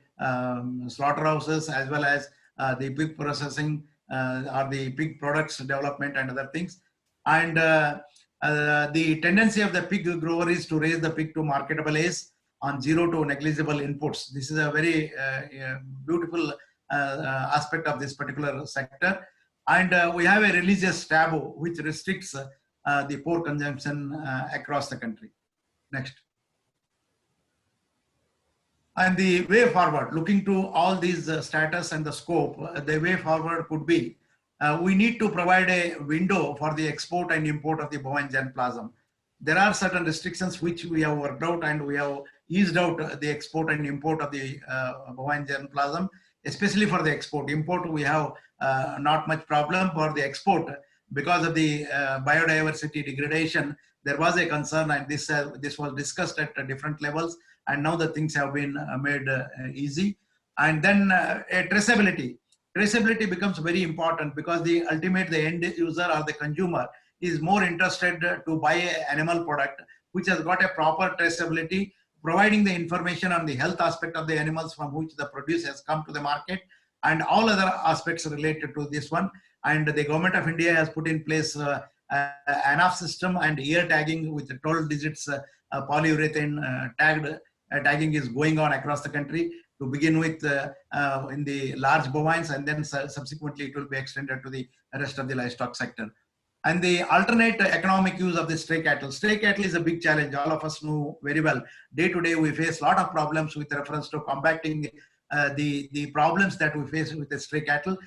slaughterhouses, as well as the pig processing or the pig products development and other things. And the tendency of the pig grower is to raise the pig to marketable age on zero to negligible inputs. This is a very beautiful aspect of this particular sector. And we have a religious taboo which restricts the pork consumption across the country. Next. And the way forward, looking to all these status and the scope, the way forward could be, we need to provide a window for the export and import of the bovine germplasm. There are certain restrictions which we have worked out, and we have eased out the export and import of the bovine germplasm, especially for the export. Import, we have not much problem. For the export, because of the biodiversity degradation, there was a concern, and this was discussed at different levels, and now the things have been made easy. And then traceability. Traceability becomes very important, because the end user or the consumer is more interested to buy an animal product which has got a proper traceability, providing the information on the health aspect of the animals from which the produce has come to the market, and all other aspects related to this one. And the government of India has put in place ANAF system and ear tagging with 12 digits polyurethane tagging is going on across the country, to begin with in the large bovines, and then subsequently it will be extended to the rest of the livestock sector. And the alternate economic use of the stray cattle. Stray cattle is a big challenge. All of us know very well. Day to day, we face a lot of problems with reference to combating the problems that we face with the stray cattle.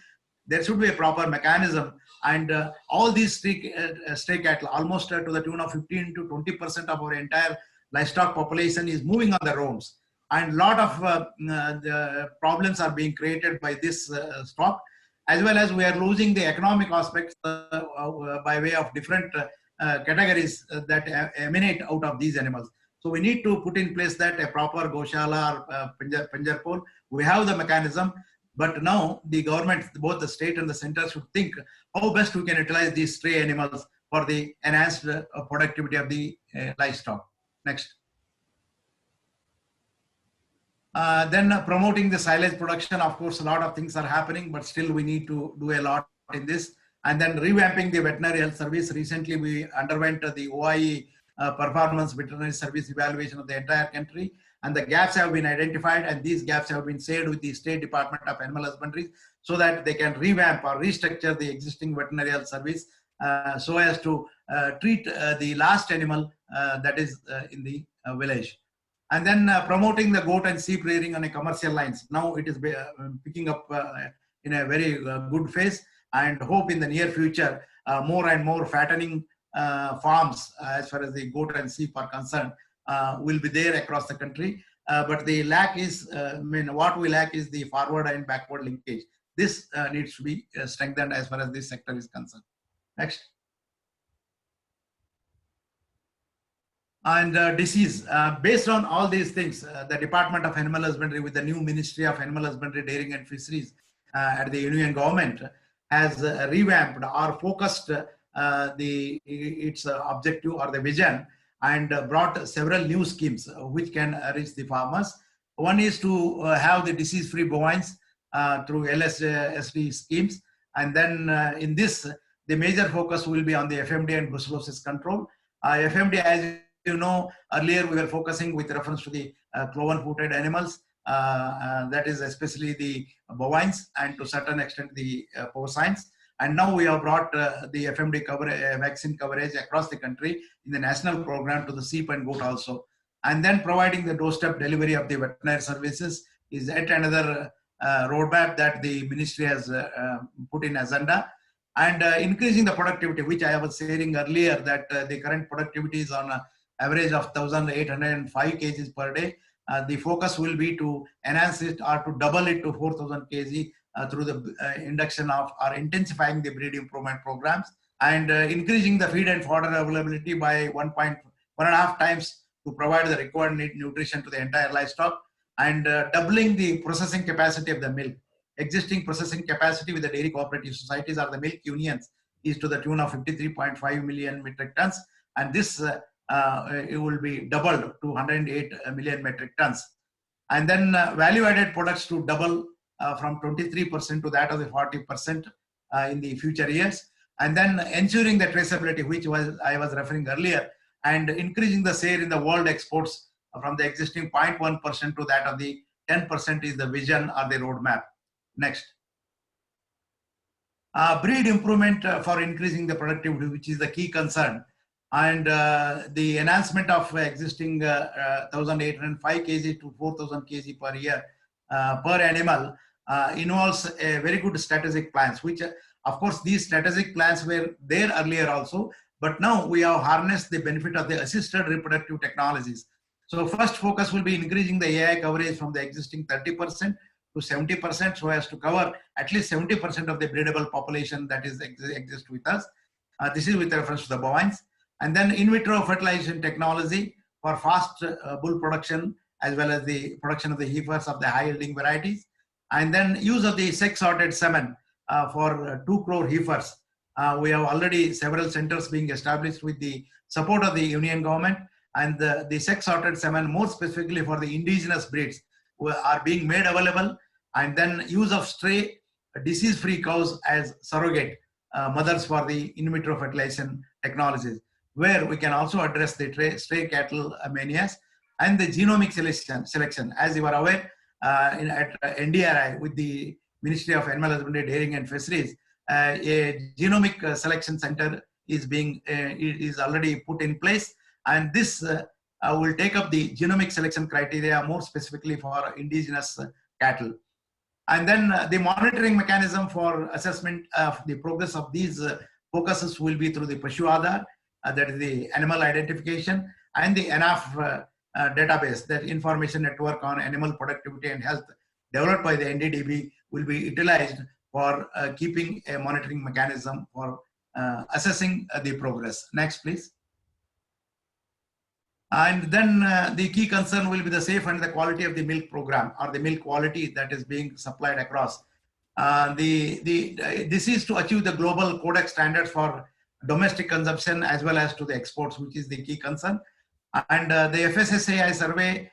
There should be a proper mechanism, and all these stray cattle, almost to the tune of 15 to 20% of our entire livestock population, is moving on the roads. And a lot of the problems are being created by this stock, as well as we are losing the economic aspects by way of different categories that emanate out of these animals. So we need to put in place that a proper Goshala or Panjarpol. We have the mechanism, but now the government, both the state and the center, should think how best we can utilize these stray animals for the enhanced productivity of the livestock. Next. Then promoting the silage production. Of course, a lot of things are happening, but still we need to do a lot in this. And then revamping the veterinary health service. Recently, we underwent the OIE performance veterinary service evaluation of the entire country, and the gaps have been identified, and these gaps have been shared with the State Department of Animal Husbandry so that they can revamp or restructure the existing veterinary health service so as to treat the last animal that is in the village. And then promoting the goat and sheep rearing on a commercial lines. Now it is picking up in a very good phase, and hope in the near future more and more fattening farms as far as the goat and sheep are concerned will be there across the country. But the lack is, what we lack is the forward and backward linkage. This needs to be strengthened as far as this sector is concerned. Next. And disease. Based on all these things, the Department of Animal Husbandry with the new Ministry of Animal Husbandry, Dairying and Fisheries at the Union Government has revamped or focused its objective or the vision, and brought several new schemes which can reach the farmers. One is to have the disease-free bovines through LSD schemes. And then in this, the major focus will be on the FMD and brucellosis control. FMD, as you know, earlier we were focusing with reference to the cloven-footed animals, that is especially the bovines and to a certain extent the porcines. And now we have brought the FMD vaccine coverage across the country in the national program to the sheep and goat also. And then providing the doorstep delivery of the veterinary services is yet another roadmap that the ministry has put in agenda. And increasing the productivity, which I was saying earlier, that the current productivity is on an average of 1,805 kgs per day. The focus will be to enhance it or to double it to 4,000 kg through the induction of or intensifying the breed improvement programs, and increasing the feed and fodder availability by 1.5 times to provide the required nutrition to the entire livestock, and doubling the processing capacity of the milk. Existing processing capacity with the dairy cooperative societies or the milk unions is to the tune of 53.5 million metric tons, and this it will be doubled to 108 million metric tons. And then value-added products to double from 23% to that of the 40% in the future years. And then ensuring the traceability, which I was referring earlier, and increasing the share in the world exports from the existing 0.1% to that of the 10% is the vision or the roadmap. Next. Breed improvement for increasing the productivity, which is the key concern. And the enhancement of existing 1,805 kg to 4,000 kg per year per animal involves a very good strategic plans, which of course these strategic plans were there earlier also, but now we have harnessed the benefit of the assisted reproductive technologies. So first focus will be increasing the AI coverage from the existing 30% to 70%, so as to cover at least 70% of the breedable population that is exists with us. This is with reference to the bovines. And then in vitro fertilization technology for fast bull production, as well as the production of the heifers of the high yielding varieties. And then use of the sex sorted semen for 2 crore heifers. We have already several centers being established with the support of the Union government, and the sex sorted semen more specifically for the indigenous breeds are being made available. And then use of stray disease-free cows as surrogate mothers for the in vitro fertilization technologies, where we can also address the stray cattle manias. And the genomic selection, as you are aware, at NDRI with the Ministry of Animal Husbandry, Dairying and Fisheries, a genomic selection center is already put in place, and this will take up the genomic selection criteria more specifically for indigenous cattle. And then the monitoring mechanism for assessment of the progress of these focuses will be through the Pashu Aadhaar, that is the animal identification, and the ENAF database, that information network on animal productivity and health developed by the NDDB will be utilized for keeping a monitoring mechanism for assessing the progress. Next, please. And then the key concern will be the safe and the quality of the milk program, or the milk quality that is being supplied across. This is to achieve the global codex standards for domestic consumption as well as to the exports, which is the key concern. And the FSSAI survey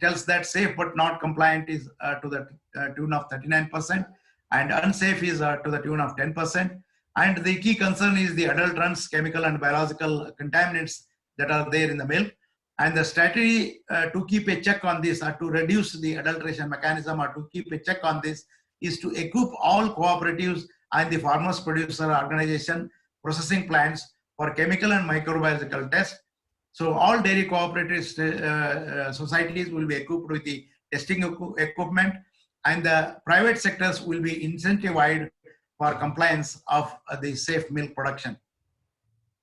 tells that safe but not compliant is to the tune of 39%, and unsafe is to the tune of 10%. And the key concern is the adulterants, chemical and biological contaminants that are there in the milk. And the strategy to keep a check on this, or to reduce the adulteration mechanism, or to keep a check on this, is to equip all cooperatives and the farmers producer organization processing plants for chemical and microbiological tests. So all dairy cooperative societies will be equipped with the testing equipment, and the private sectors will be incentivized for compliance of the safe milk production.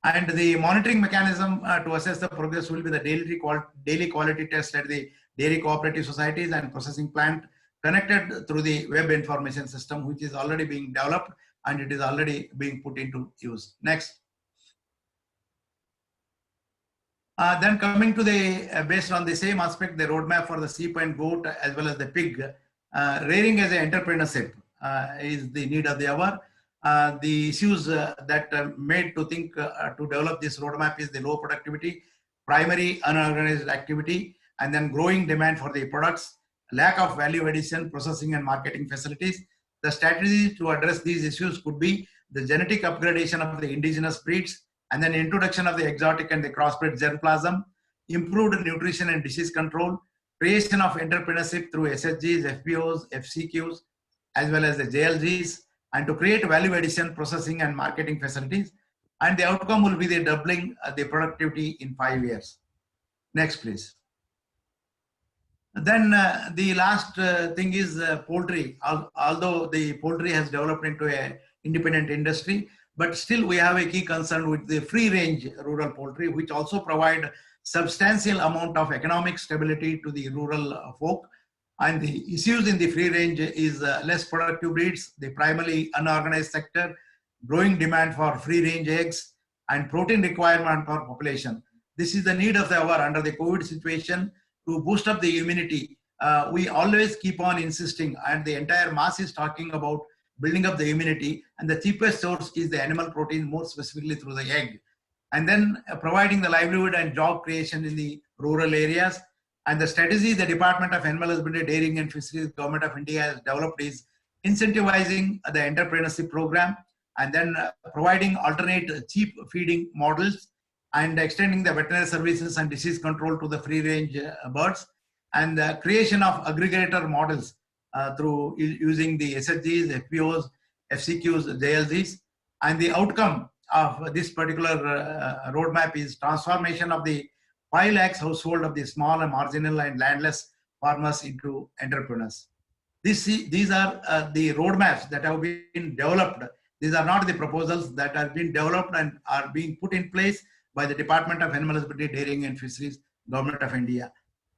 And the monitoring mechanism to assess the progress will be the daily quality test at the dairy cooperative societies and processing plant connected through the web information system, which is already being developed and it is already being put into use. Next. Then coming to the, based on the same aspect, the roadmap for the sheep and goat as well as the pig, rearing as an entrepreneurship is the need of the hour. The issues that made to think to develop this roadmap is the low productivity, primary unorganized activity, and then growing demand for the products, lack of value addition, processing and marketing facilities. The strategy to address these issues could be the genetic upgradation of the indigenous breeds, and then introduction of the exotic and the crossbred germplasm, improved nutrition and disease control, creation of entrepreneurship through SHGs, FPOs, FCQs, as well as the JLGs, and to create value addition, processing and marketing facilities. And the outcome will be the doubling the productivity in 5 years. Next, please. Then the last thing is poultry. Although the poultry has developed into an independent industry, but still we have a key concern with the free range rural poultry, which also provide substantial amount of economic stability to the rural folk. And the issues in the free range is less productive breeds, the primarily unorganized sector, growing demand for free range eggs, and protein requirement for population. This is the need of the hour under the COVID situation to boost up the immunity. We always keep on insisting, and the entire mass is talking about building up the immunity, and the cheapest source is the animal protein, more specifically through the egg. And then providing the livelihood and job creation in the rural areas. And the strategy the Department of Animal Husbandry, Dairying and Fisheries, Government of India has developed is incentivizing the entrepreneurship program, and then providing alternate cheap feeding models, and extending the veterinary services and disease control to the free range birds, and the creation of aggregator models through using the SHGs, FPOs, FCQs, JLGs. And the outcome of this particular roadmap is transformation of the 5 lakhs household of the small and marginal and landless farmers into entrepreneurs. These are the roadmaps that have been developed. These are not the proposals that have been developed and are being put in place by the Department of Animal Husbandry, Dairying and Fisheries, Government of India.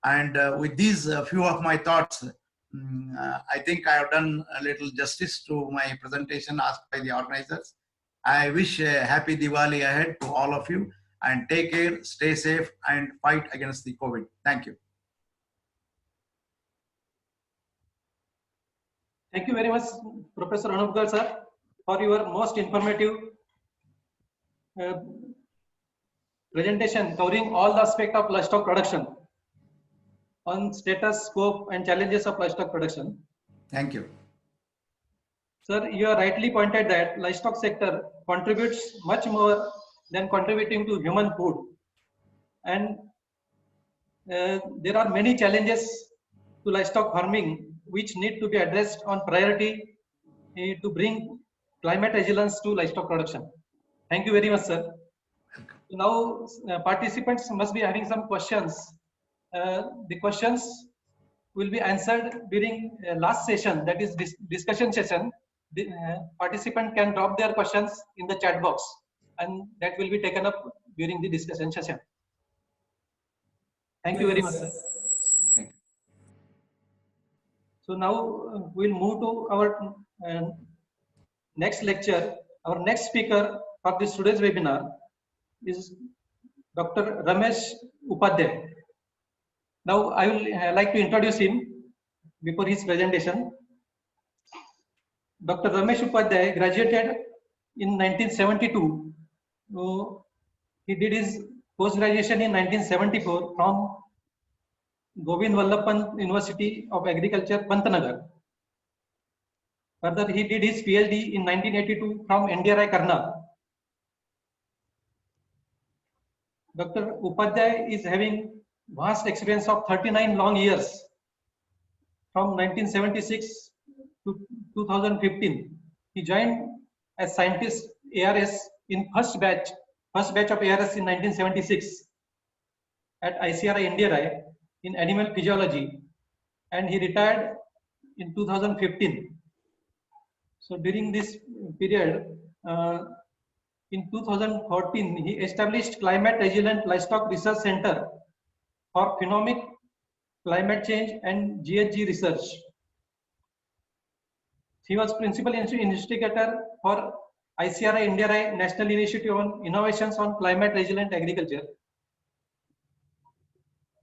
And with these few of my thoughts, I think I have done a little justice to my presentation asked by the organizers. I wish a happy Diwali ahead to all of you, and take care, stay safe, and fight against the COVID. Thank you. Thank you very much, Professor Anupgal sir, for your most informative presentation covering all the aspects of livestock production on status, scope, and challenges of livestock production. Thank you. Sir, you have rightly pointed that livestock sector contributes much more than contributing to human food, and there are many challenges to livestock farming which need to be addressed on priority to bring climate resilience to livestock production. Thank you very much, sir. Now participants must be having some questions. The questions will be answered during last session, that is discussion session. The participant can drop their questions in the chat box, and that will be taken up during the discussion session. Thank you very much, sir. Thank you. So now we'll move to our next lecture. Our next speaker of this today's webinar is Dr. Ramesh Upadhyay. Now I will like to introduce him before his presentation. Dr. Ramesh Upadhyay graduated in 1972. He did his post-graduation in 1974 from Govind Vallabh Pant University of Agriculture, Pantnagar. Further, he did his PhD in 1982 from NDRI, Karnal. Dr. Upadhyay is having vast experience of 39 long years from 1976 to 2015. He joined as scientist ARS in first batch of ARS in 1976 at ICRI NDRI in animal physiology, and he retired in 2015. So during this period, in 2014, he established Climate Resilient Livestock Research Center for Phenomic Climate Change and GHG research. He was principal investigator for ICRI India National Initiative on Innovations on Climate Resilient Agriculture.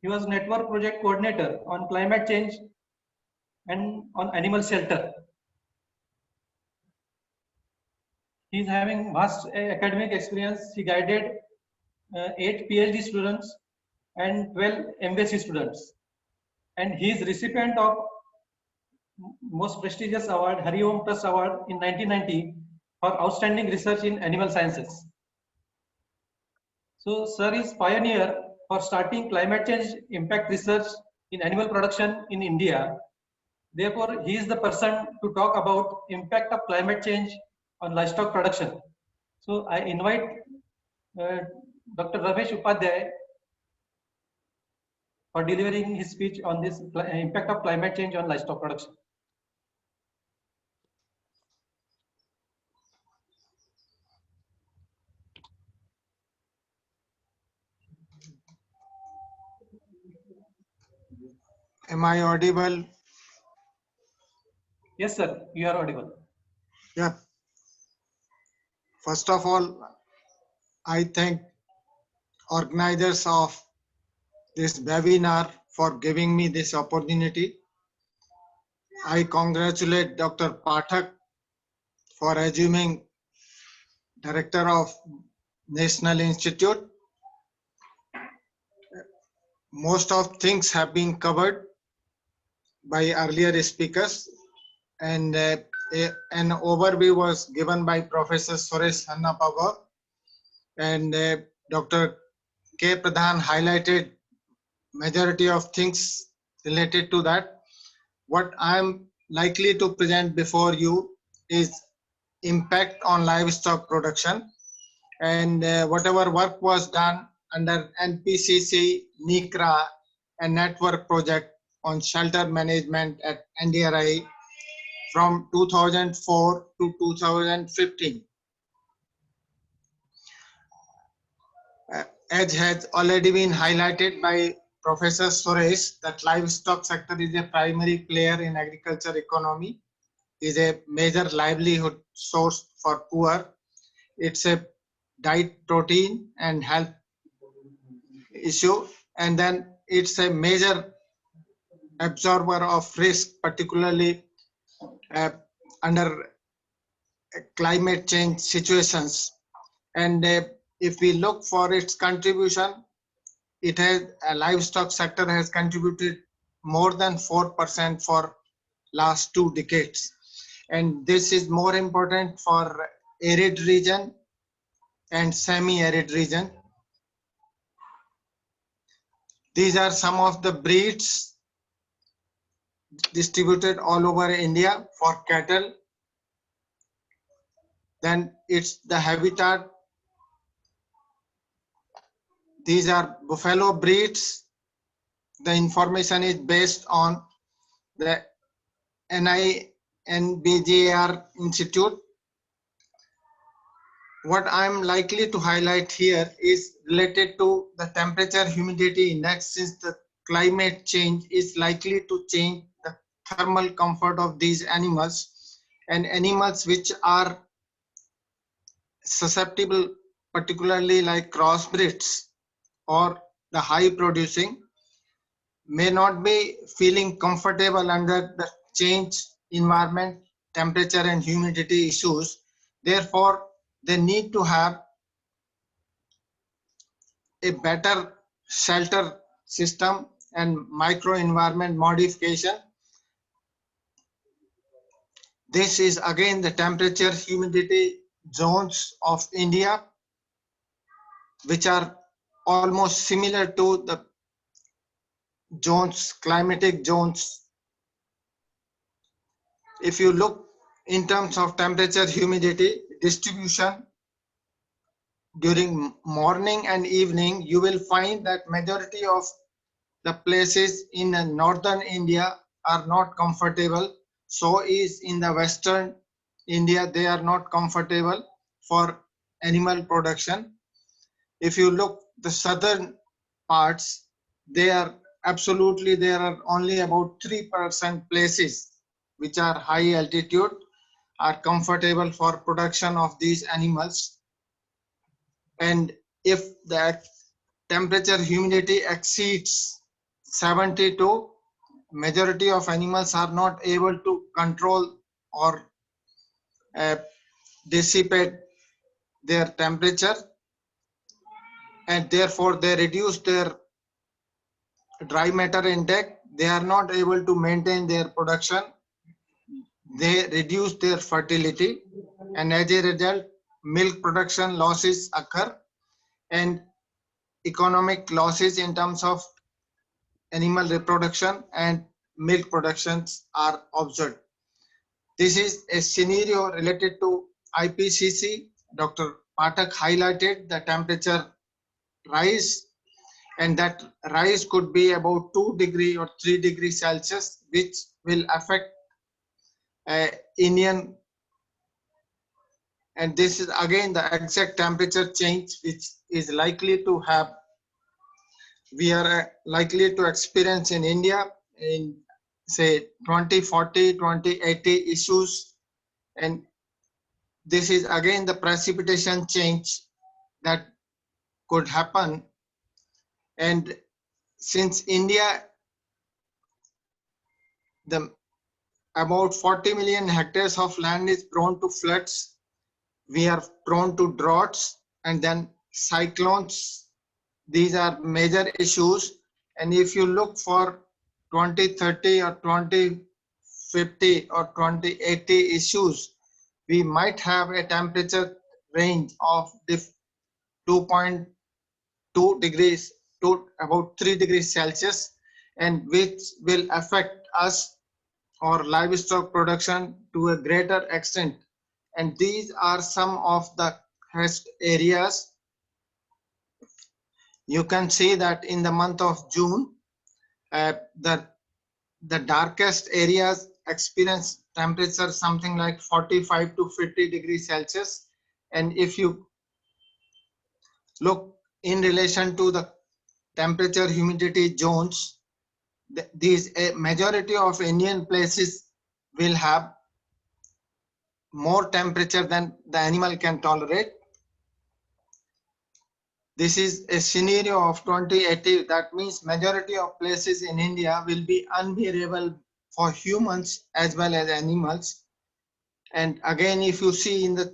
He was network project coordinator on climate change and on animal shelter. He is having vast academic experience. He guided 8 PhD students and 12 MSc students. And he is recipient of most prestigious award, Hari Om Trust Award in 1990 for outstanding research in animal sciences. So, sir is pioneer for starting climate change impact research in animal production in India. Therefore, he is the person to talk about impact of climate change on livestock production. So, I invite Dr. Ramesh Upadhyay for delivering his speech on this impact of climate change on livestock production. Am I audible? Yes, sir, you are audible. Yeah. First of all, I thank organizers of this webinar for giving me this opportunity. I congratulate Dr. Pathak for assuming Director of National Institute. Most of things have been covered by earlier speakers, and an overview was given by Professor Suresh Hannapagor, and Dr. K. Pradhan highlighted majority of things related to that. What I am likely to present before you is impact on livestock production, and whatever work was done under NPCC, NICRA, and network project on shelter management at NDRI from 2004 to 2015. As has already been highlighted by Professor Suresh, that livestock sector is a primary player in agriculture economy, is a major livelihood source for poor. It's a diet, protein, and health issue, and then it's a major absorber of risk, particularly under climate change situations. And if we look for its contribution, it has livestock sector has contributed more than 4% for last 2 decades, and this is more important for arid region and semi-arid region. These are some of the breeds distributed all over India for cattle. Then it's the habitat. These are buffalo breeds. The information is based on the NINBJR Institute. What I'm likely to highlight here is related to the temperature humidity index, since the climate change is likely to change the thermal comfort of these animals, and animals which are susceptible, particularly like crossbreeds or the high producing, may not be feeling comfortable under the change environment, temperature and humidity issues. Therefore, they need to have a better shelter system and microenvironment modification. This is again the temperature humidity zones of India, which are almost similar to the zones, climatic zones. If you look in terms of temperature humidity distribution during morning and evening, you will find that majority of the places in northern India are not comfortable, So is in the Western India, they are not comfortable for animal production. If you look the southern parts, they are absolutely, there are only about 3% places which are high altitude are comfortable for production of these animals. And if the temperature humidity exceeds 72, majority of animals are not able to control or uh, dissipate their temperature, and therefore they reduce their dry matter intake. They are not able to maintain their production. They reduce their fertility, and as a result, milk production losses occur and economic losses in terms of animal reproduction and milk productions are observed. This is a scenario related to IPCC. Dr. Patak highlighted the temperature rise, and that rise could be about 2 degree or 3 degrees Celsius, which will affect Indian, and this is again the exact temperature change which is likely to have, we are likely to experience in India in say 2040, 2080 issues. And this is again the precipitation change that could happen. And since India, the about 40 million hectares of land is prone to floods, we are prone to droughts and then cyclones. These are major issues. And if you look for 2030 or 2050 or 2080 issues, we might have a temperature range of 2.2 degrees to about 3 degrees Celsius, and which will affect us or livestock production to a greater extent. And these are some of the best areas. You can see that in the month of June, the darkest areas experience temperature something like 45 to 50 degrees Celsius. And if you look in relation to the temperature humidity zones, these a majority of Indian places will have more temperature than the animal can tolerate. This is a scenario of 2080. That means majority of places in India will be unbearable for humans as well as animals. And again, if you see in the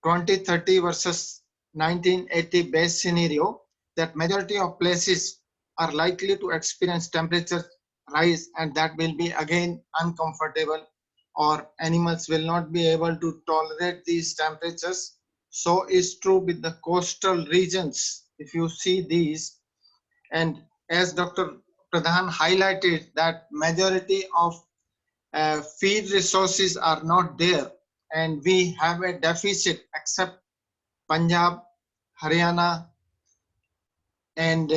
2030 versus 1980 base scenario, that majority of places are likely to experience temperature rise, and that will be again uncomfortable, or animals will not be able to tolerate these temperatures. So is true with the coastal regions. If you see these, and as Dr. Pradhan highlighted, that majority of feed resources are not there, and we have a deficit except Punjab, Haryana, and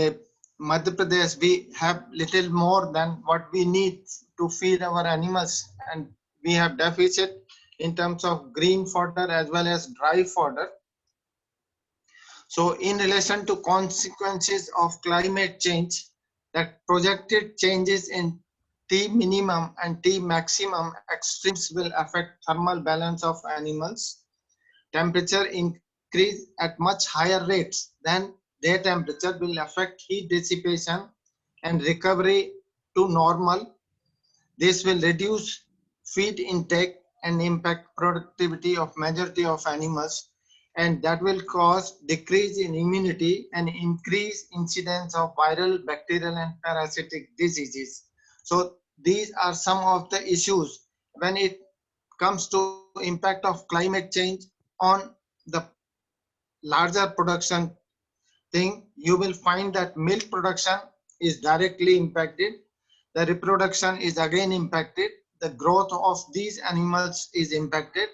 Madhya Pradesh. We have little more than what we need to feed our animals, and we have deficit in terms of green fodder as well as dry fodder. So in relation to consequences of climate change, that projected changes in T minimum and T maximum extremes will affect thermal balance of animals. Temperature increase at much higher rates than their temperature will affect heat dissipation and recovery to normal. This will reduce feed intake and impact productivity of majority of animals, and that will cause decrease in immunity and increase incidence of viral, bacterial and parasitic diseases. So these are some of the issues when it comes to impact of climate change on the larger production thing. You will find that milk production is directly impacted. The reproduction is again impacted. The growth of these animals is impacted.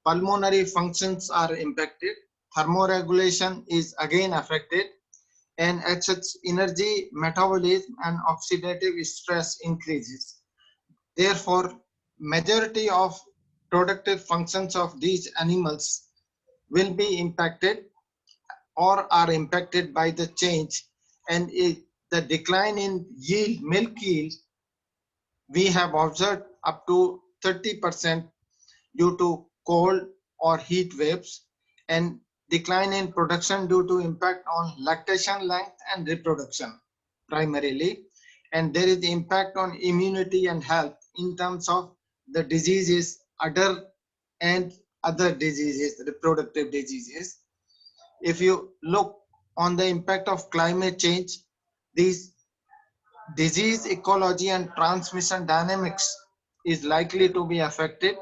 Pulmonary functions are impacted. Thermoregulation is again affected. And as such, energy metabolism and oxidative stress increases. Therefore, majority of productive functions of these animals will be impacted or are impacted by the change, and the decline in yield, milk yield, we have observed up to 30% due to cold or heat waves, and decline in production due to impact on lactation length and reproduction primarily. And there is the impact on immunity and health in terms of the diseases, other diseases, reproductive diseases. If you look on the impact of climate change, these disease ecology and transmission dynamics is likely to be affected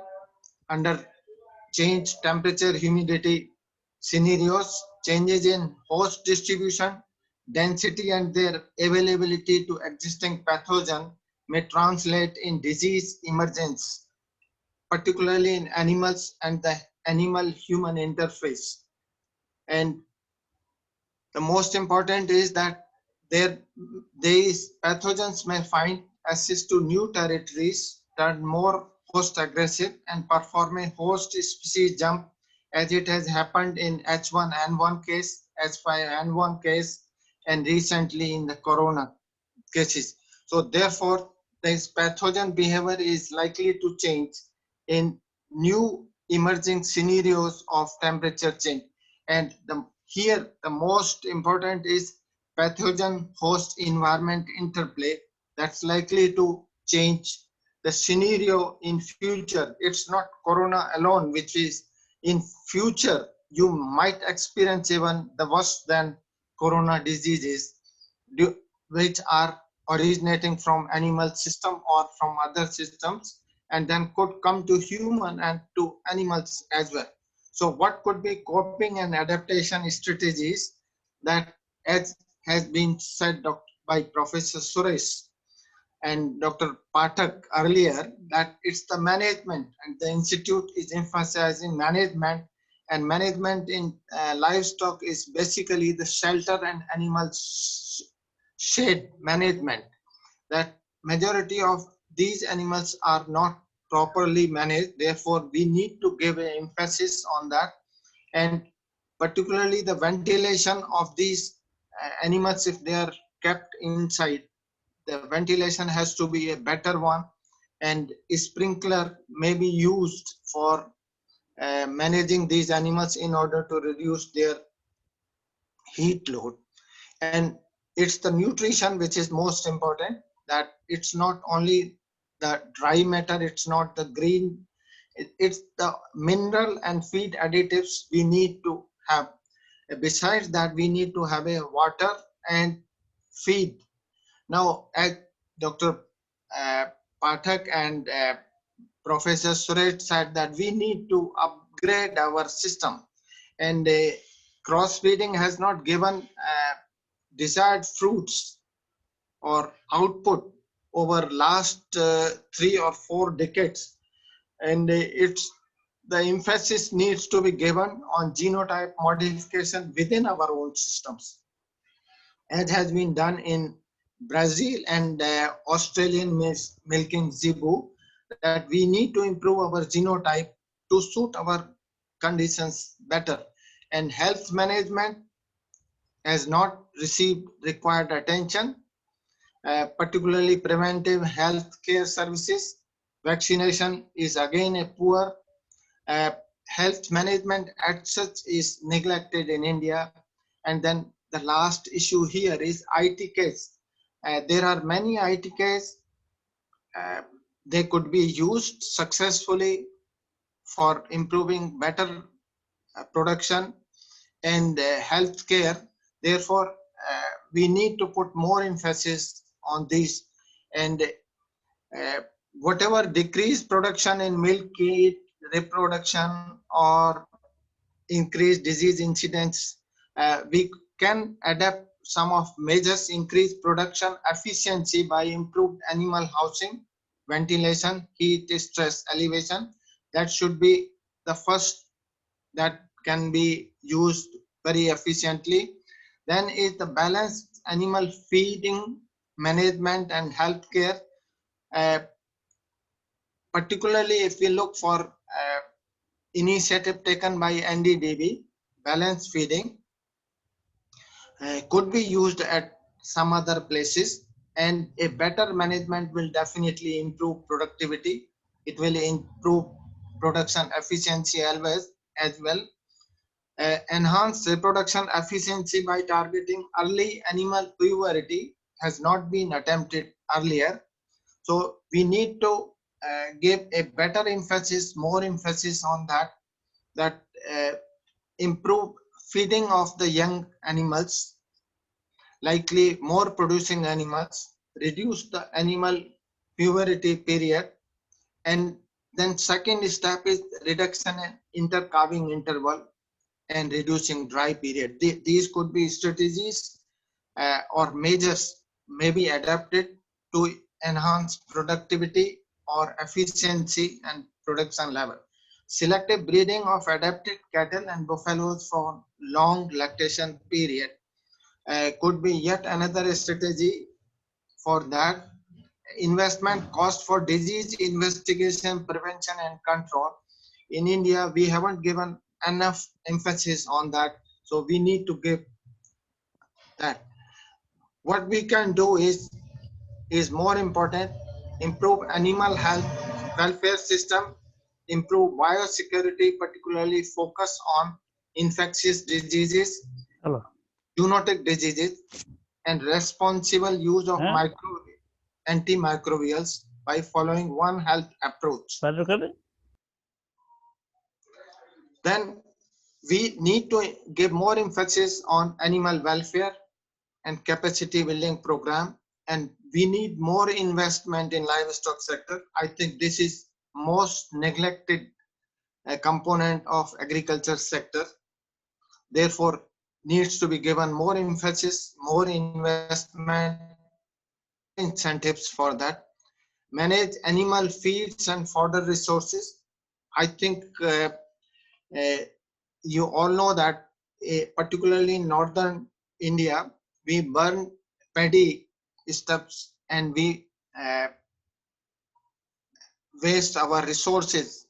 under change temperature, humidity scenarios, changes in host distribution, density, and their availability to existing pathogen may translate in disease emergence, particularly in animals and the animal-human interface. And the most important is that these pathogens may find access to new territories, turn more host aggressive, and perform a host species jump, as it has happened in H1N1 case, H5N1 case, and recently in the corona cases. So therefore, this pathogen behavior is likely to change in new emerging scenarios of temperature change. And here the most important is pathogen host environment interplay that's likely to change the scenario in future. It's not corona alone, which is in future you might experience even the worse than corona diseases, which are originating from animal system or from other systems, and then could come to human and to animals as well. So what could be coping and adaptation strategies that, as has been said by Professor Suresh and Dr. Pathak earlier, that it's the management, and the institute is emphasizing management, and management in livestock is basically the shelter and animal shade management. That majority of these animals are not properly managed, therefore we need to give an emphasis on that, and particularly the ventilation of these animals. If they are kept inside, the ventilation has to be a better one, and a sprinkler may be used for managing these animals in order to reduce their heat load. And it's the nutrition which is most important, that it's not only the dry matter, it's not the green, it's the mineral and feed additives we need to have. Besides that, we need to have a water and feed. Now, as Dr. Pathak and Professor Suresh said, that we need to upgrade our system, and crossbreeding has not given desired fruits or output over last 3 or 4 decades, and the emphasis needs to be given on genotype modification within our own systems, as has been done in Brazil and Australian milking zebu, that we need to improve our genotype to suit our conditions better. And health management has not received required attention, particularly preventive health care services. Vaccination is again a poor. Health management as such is neglected in India. And then the last issue here is ITKs. There are many ITKs. They could be used successfully for improving better production and health care. Therefore, we need to put more emphasis on this, and whatever decreased production in milk kit, reproduction, or increased disease incidence, we can adapt some of measures, increase production efficiency by improved animal housing, ventilation, heat stress elevation. That should be the first that can be used very efficiently. Then is the balanced animal feeding management and healthcare, particularly if we look for initiative taken by NDDB, balance feeding, could be used at some other places, and a better management will definitely improve productivity. It will improve production efficiency as well. Enhance reproduction efficiency by targeting early animal puberty has not been attempted earlier. So we need to give a better emphasis, more emphasis on that improve feeding of the young animals, likely more producing animals, reduce the animal puberty period, and then second step is reduction in intercalving interval and reducing dry period. These could be strategies or measures may be adapted to enhance productivity or efficiency and production level. Selective breeding of adapted cattle and buffaloes for long lactation period could be yet another strategy for that. Investment cost for disease investigation, prevention and control. In India, we haven't given enough emphasis on that. So we need to give that. What we can do is more important: improve animal health welfare system, improve biosecurity, particularly focus on infectious diseases, Hello. zoonotic diseases, and responsible use of Huh? antimicrobials by following One Health approach. Then we need to give more emphasis on animal welfare and capacity building program, and we need more investment in livestock sector. I think this is most neglected component of agriculture sector. Therefore, needs to be given more emphasis, more investment, more incentives for that. Manage animal feeds and fodder resources. I think you all know that particularly in northern India, we burn paddy stubs and we waste our resources.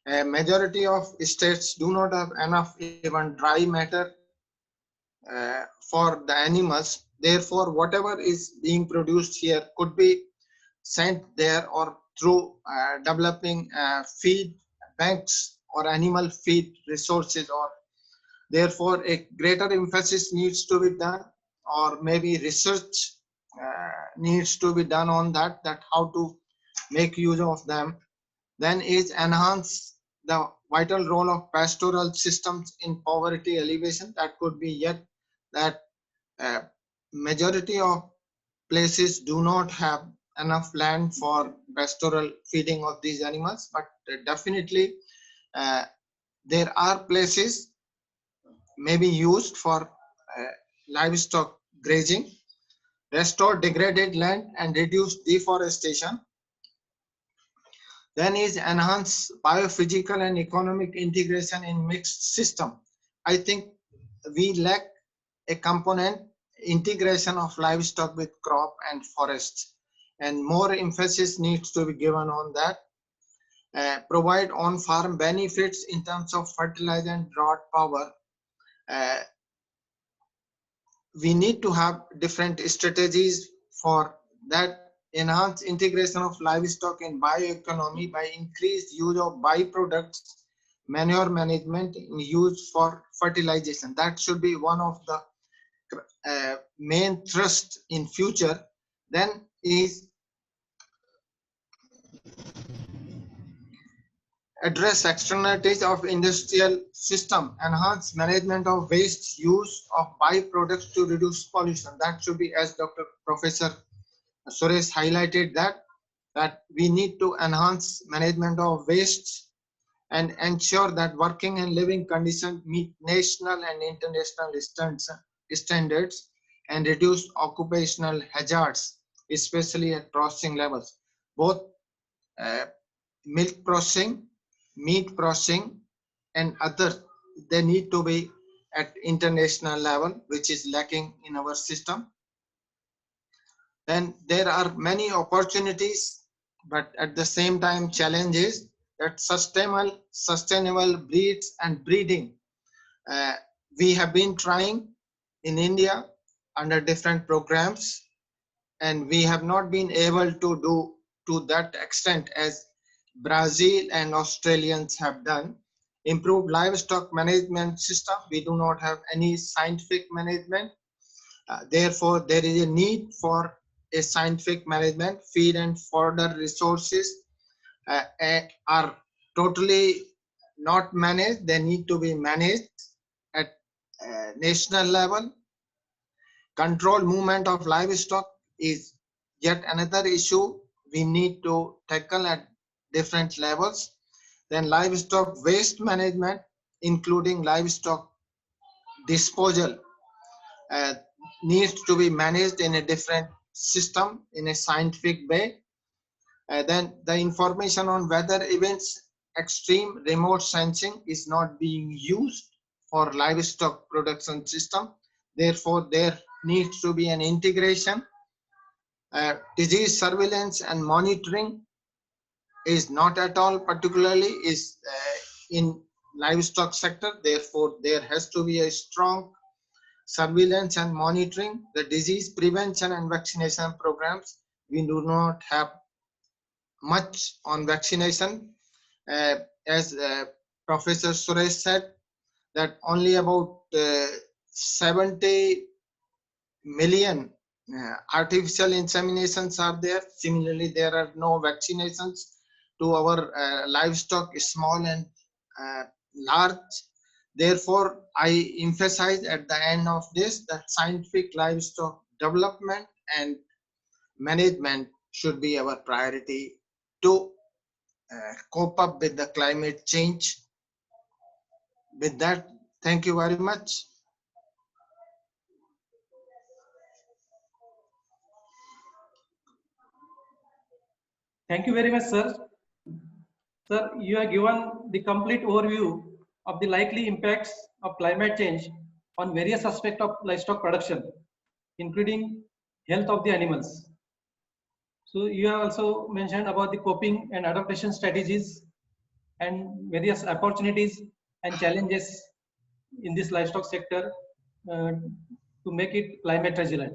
Majority of states do not have enough even dry matter for the animals. Therefore, whatever is being produced here could be sent there or through developing feed banks or animal feed resources, or therefore a greater emphasis needs to be done, or maybe research needs to be done on that how to make use of them. Then is enhance the vital role of pastoral systems in poverty alleviation. That could be yet that majority of places do not have enough land for pastoral feeding of these animals, but definitely there are places may be used for livestock grazing. Restore degraded land and reduce deforestation. Then is enhance biophysical and economic integration in mixed system. I think we lack a component integration of livestock with crop and forests, and more emphasis needs to be given on that. Provide on-farm benefits in terms of fertilizer and drought power. We need to have different strategies for that. Enhance integration of livestock in bioeconomy by increased use of byproducts, manure management, use for fertilization. That should be one of the main thrust in future. Then is address externalities of industrial system, enhance management of waste, use of byproducts to reduce pollution. That should be, as Dr. Professor Suresh highlighted, that we need to enhance management of waste and ensure that working and living conditions meet national and international standards and reduce occupational hazards, especially at processing levels. Both milk processing, meat processing, and other, they need to be at international level, which is lacking in our system. Then there are many opportunities but at the same time challenge is that sustainable breeds and breeding. Uh, we have been trying in India under different programs, and we have not been able to do to that extent as Brazil and Australians have done. Improved livestock management system. We do not have any scientific management. Therefore, there is a need for a scientific management. Feed and fodder resources are totally not managed. They need to be managed at national level. Controlled movement of livestock is yet another issue we need to tackle at different levels. Then livestock waste management, including livestock disposal, uh, needs to be managed in a different system in a scientific way. Then the information on weather events, extreme remote sensing is not being used for livestock production system. Therefore, there needs to be an integration. Disease surveillance and monitoring is not at all particularly is in livestock sector. Therefore, there has to be a strong surveillance and monitoring. The disease prevention and vaccination programs, we do not have much on vaccination. Uh, as Professor Suresh said, that only about 70 million artificial inseminations are there. Similarly, there are no vaccinations to our livestock, small and large. Therefore, I emphasize at the end of this that scientific livestock development and management should be our priority to cope up with the climate change. With that, thank you very much. Thank you very much, sir. Sir, you have given the complete overview of the likely impacts of climate change on various aspects of livestock production, including health of the animals. So you have also mentioned about the coping and adaptation strategies and various opportunities and challenges in this livestock sector to make it climate resilient.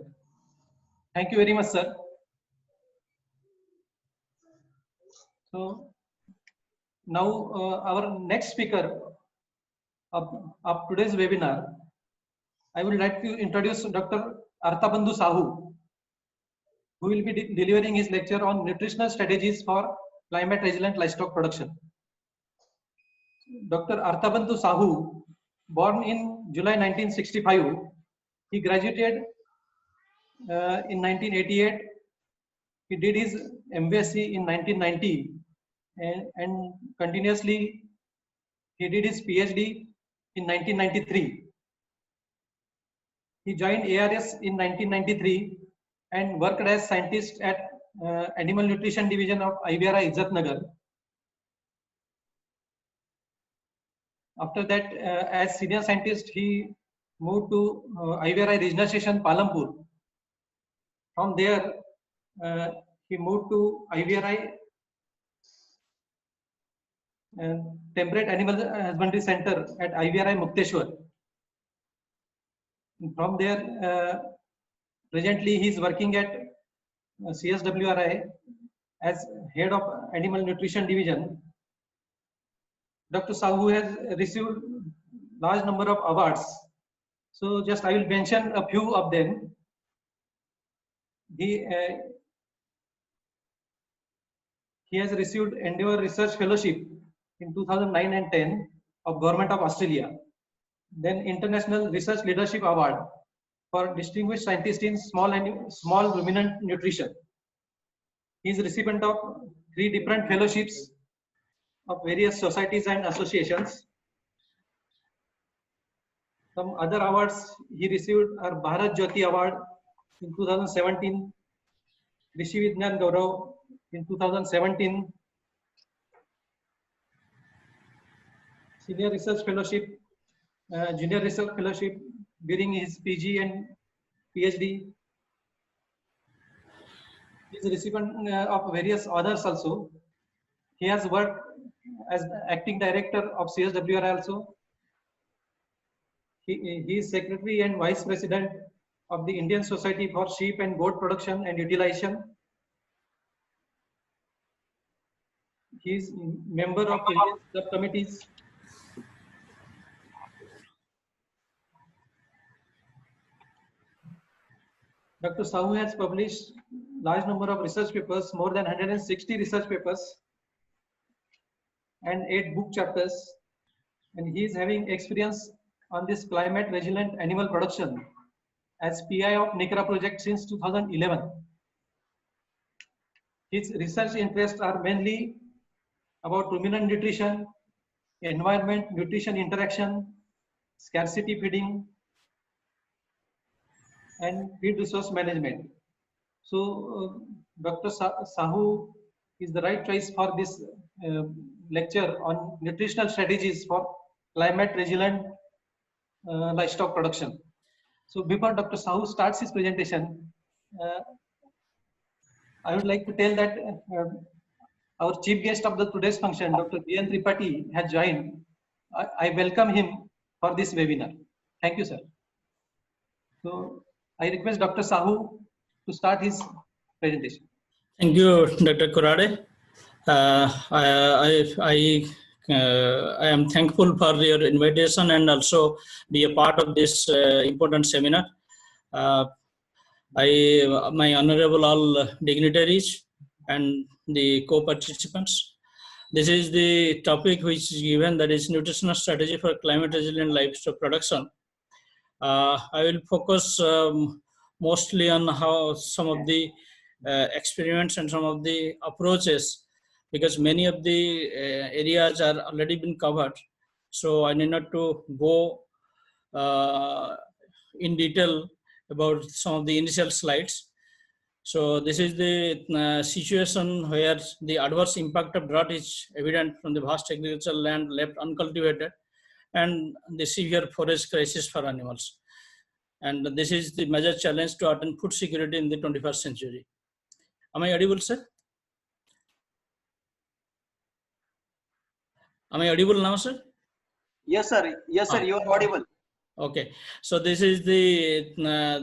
Thank you very much, sir. So now our next speaker of today's webinar, I would like to introduce Dr. Arthabandhu Sahu, who will be delivering his lecture on nutritional strategies for climate resilient livestock production. Dr. Arthabandhu Sahu, born in July 1965, he graduated in 1988. He did his MSc in 1990 and continuously he did his PhD in 1993. He joined ARS in 1993 and worked as scientist at Animal Nutrition Division of IVRI Izzatnagar. After that, as senior scientist, he moved to IVRI Regional Station Palampur. From there, he moved to IVRI Temperate Animal Husbandry Center at IVRI Mukteshwar. From there, presently he is working at CSWRI as head of Animal Nutrition Division. Dr. Sahu has received large number of awards. So just I will mention a few of them. He has received Endeavour Research Fellowship in 2009 and 10 of Government of Australia. Then International Research Leadership Award for Distinguished Scientist in Small Ruminant Nutrition. He is recipient of 3 different fellowships of various societies and associations. Some other awards he received are Bharat Jyoti Award in 2017, Krishi Vignan Gaurav in 2017, Senior Research Fellowship, Junior Research Fellowship during his PG and PhD. He is a recipient of various honors also. He has worked as acting director of CSWR also. He is secretary and vice president of the Indian Society for Sheep and Goat Production and Utilization. He is member of various subcommittees. Dr. Sahu has published large number of research papers, more than 160 research papers and 8 book chapters. And he is having experience on this climate resilient animal production as PI of NICRA project since 2011. His research interests are mainly about ruminant nutrition, environment, nutrition interaction, scarcity feeding, and feed resource management. So, Dr. Sahu is the right choice for this lecture on nutritional strategies for climate resilient livestock production. So, before Dr. Sahu starts his presentation, I would like to tell that our chief guest of the today's function, Dr. B.N. Tripathi, has joined. I welcome him for this webinar. Thank you, sir. So I request Dr. Sahu to start his presentation. Thank you, Dr. Kurade. I am thankful for your invitation and also be a part of this important seminar. My honorable all dignitaries and the co-participants. This is the topic which is given, that is nutritional strategy for climate resilient livestock production. I will focus mostly on how some of the experiments and some of the approaches, because many of the areas are already been covered. So I need not to go in detail about some of the initial slides. So this is the situation where the adverse impact of drought is evident from the vast agricultural land left uncultivated and the severe forest crisis for animals. And this is the major challenge to attain food security in the 21st century. Am I audible, sir? Am I audible now, sir? Yes, sir. Yes, sir. You are audible. Okay, so this is the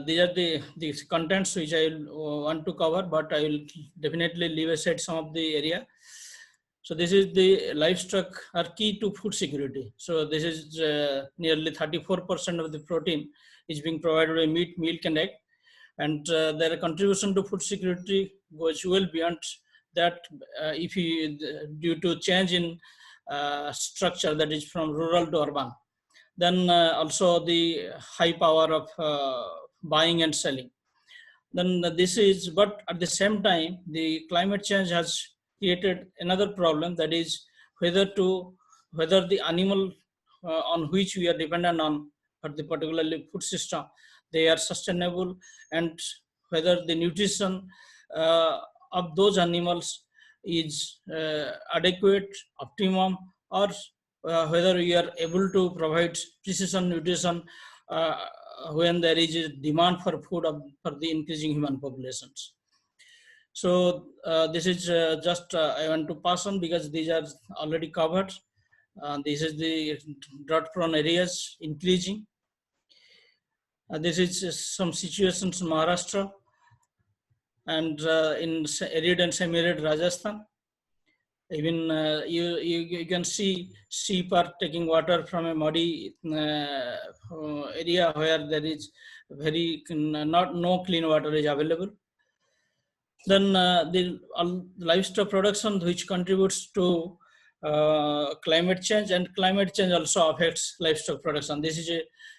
these are the contents which I want to cover, but I will definitely leave aside some of the area. So this is the livestock are key to food security. So this is nearly 34% of the protein is being provided by meat, milk, and egg, and their contribution to food security goes well beyond that. If you due to change in structure, that is from rural to urban. Then also the high power of buying and selling. Then this is, but at the same time, the climate change has created another problem, that is whether the animal on which we are dependent on for the particularly food system, they are sustainable, and whether the nutrition of those animals is adequate, optimum, or whether we are able to provide precision nutrition when there is a demand for food for the increasing human populations. So this is just I want to pass on because these are already covered. This is the drought-prone areas increasing. This is some situations in Maharashtra and in arid and semi-arid Rajasthan. Even you can see sheep are taking water from a muddy area where there is no clean water is available. Then the livestock production, which contributes to climate change, and climate change also affects livestock production. This is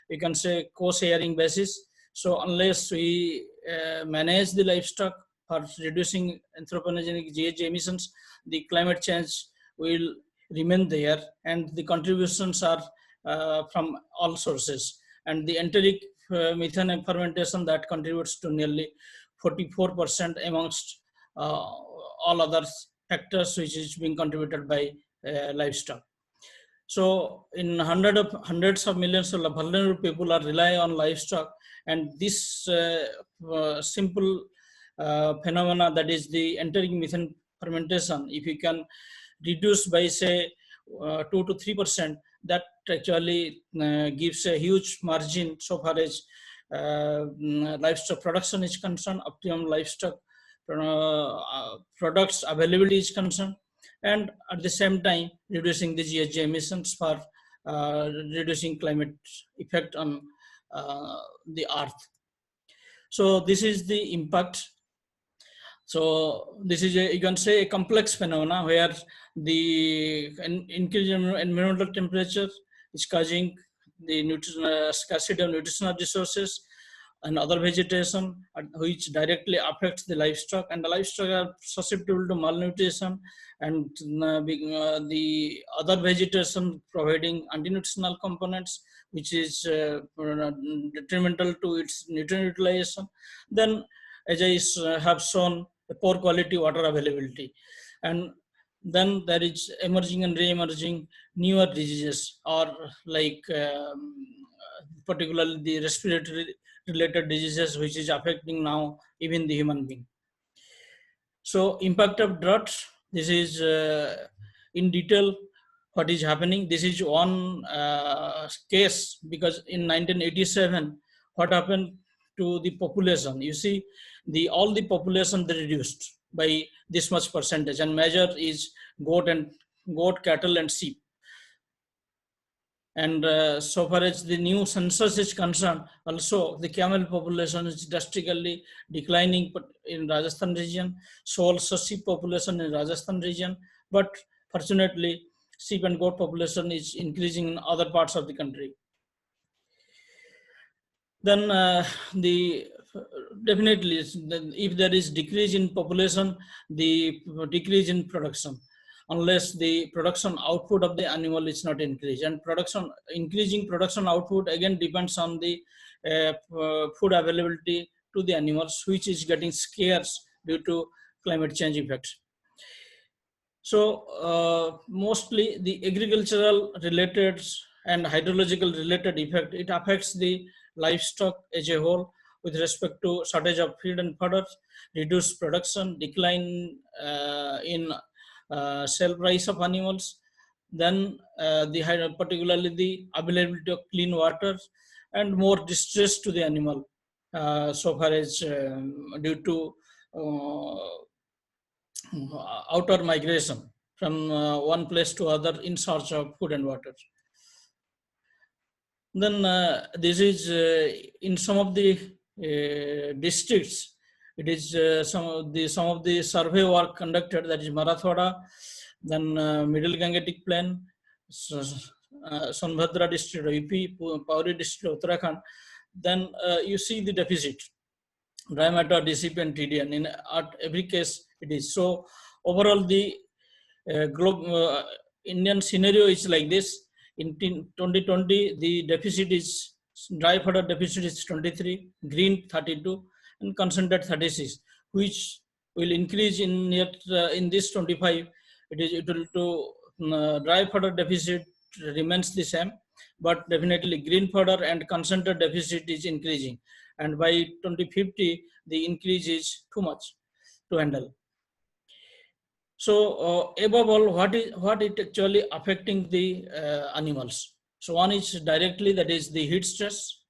you can say co-sharing basis. So unless we manage the livestock for reducing anthropogenic GHG emissions, the climate change will remain there, and the contributions are from all sources. And the enteric methane fermentation that contributes to nearly 44% amongst all other factors which is being contributed by livestock. So in hundreds of millions of vulnerable people are relying on livestock, and this simple phenomena, that is the enteric methane fermentation, if you can reduce by say 2 to 3%, that actually gives a huge margin so far as livestock production is concerned, optimum livestock products availability is concerned, and at the same time reducing the GHG emissions for reducing climate effect on the earth. So this is the impact. So this is you can say a complex phenomena where the increase in environmental temperature is causing the scarcity of nutritional resources and other vegetation, which directly affects the livestock, and the livestock are susceptible to malnutrition, and the other vegetation providing anti-nutritional components, which is detrimental to its nutrient utilization. Then, as I have shown, the poor quality water availability, and then there is emerging and re-emerging newer diseases, or like particularly the respiratory related diseases, which is affecting now even the human being. So impact of drought, this is in detail what is happening. This is one case, because in 1987, what happened to the population? You see, all the population they reduced by this much percentage, and major is goat, cattle, and sheep. And so far as the new census is concerned, also the camel population is drastically declining in Rajasthan region, so also sheep population in Rajasthan region, but fortunately sheep and goat population is increasing in other parts of the country. Then definitely if there is decrease in population, the decrease in production, unless the production output of the animal is not increased. And increasing production output again depends on the food availability to the animals, which is getting scarce due to climate change effects. So mostly the agricultural related and hydrological related effect, it affects the livestock as a whole with respect to shortage of feed and fodder, reduced production, decline in sale price of animals, then particularly the availability of clean water, and more distress to the animal so far as due to outer migration from one place to other in search of food and water. Then this is in some of the districts. It is some of the survey work conducted, that is Marathwada, then Middle Gangetic Plain, Sonbhadra district of UP, Pauri district of Uttarakhand. Then you see the deficit, dry matter, DCP, and TDN. In at every case, it is so. Overall, the Indian scenario is like this. In 2020, the deficit is dry fodder deficit is 23, green 32, and concentrate 36, which will increase in this 25. It will to dry fodder deficit remains the same, but definitely green fodder and concentrate deficit is increasing, and by 2050 the increase is too much to handle. So above all, what it actually affecting the animals? So one is directly, that is the heat stress.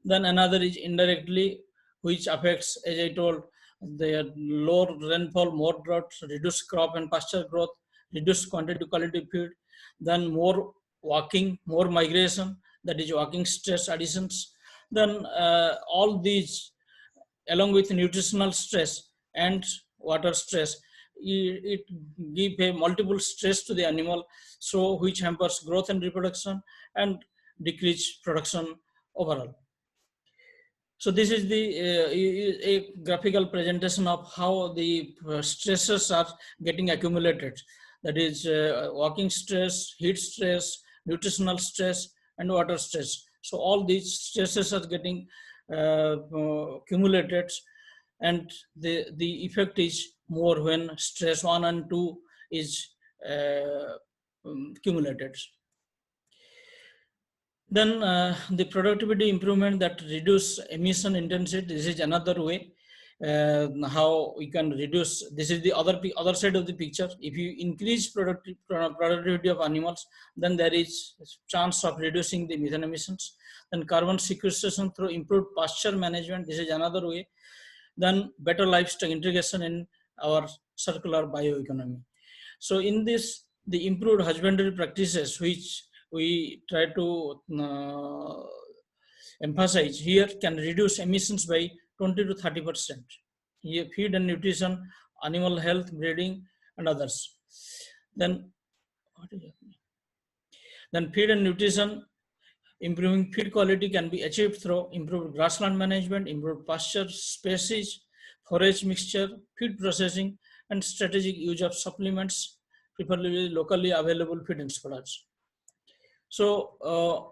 Then another is indirectly, which affects, as I told, the low rainfall, more drought, reduced crop and pasture growth, reduced quantity quality feed. Then more walking, more migration, that is walking stress additions. Then all these, along with nutritional stress and water stress, it give a multiple stress to the animal, so which hampers growth and reproduction and decrease production overall. So this is the a graphical presentation of how the stresses are getting accumulated. That is walking stress, heat stress, nutritional stress, and water stress. So all these stresses are getting accumulated, and the effect is more when stress 1 and 2 is accumulated. Then the productivity improvement, that reduce emission intensity, this is another way. how we can reduce. This is the other side of the picture. If you increase productivity of animals, then there is chance of reducing the methane emissions. Then carbon sequestration through improved pasture management. This is another way. Then better livestock integration in our circular bioeconomy. So in this, the improved husbandry practices which we try to emphasize here can reduce emissions by 20 to 30%. Here, feed and nutrition, animal health, breeding, and others. Then, what is happening? Then feed and nutrition, improving feed quality can be achieved through improved grassland management, improved pasture species, forage mixture, feed processing, and strategic use of supplements, preferably locally available feed and products. So,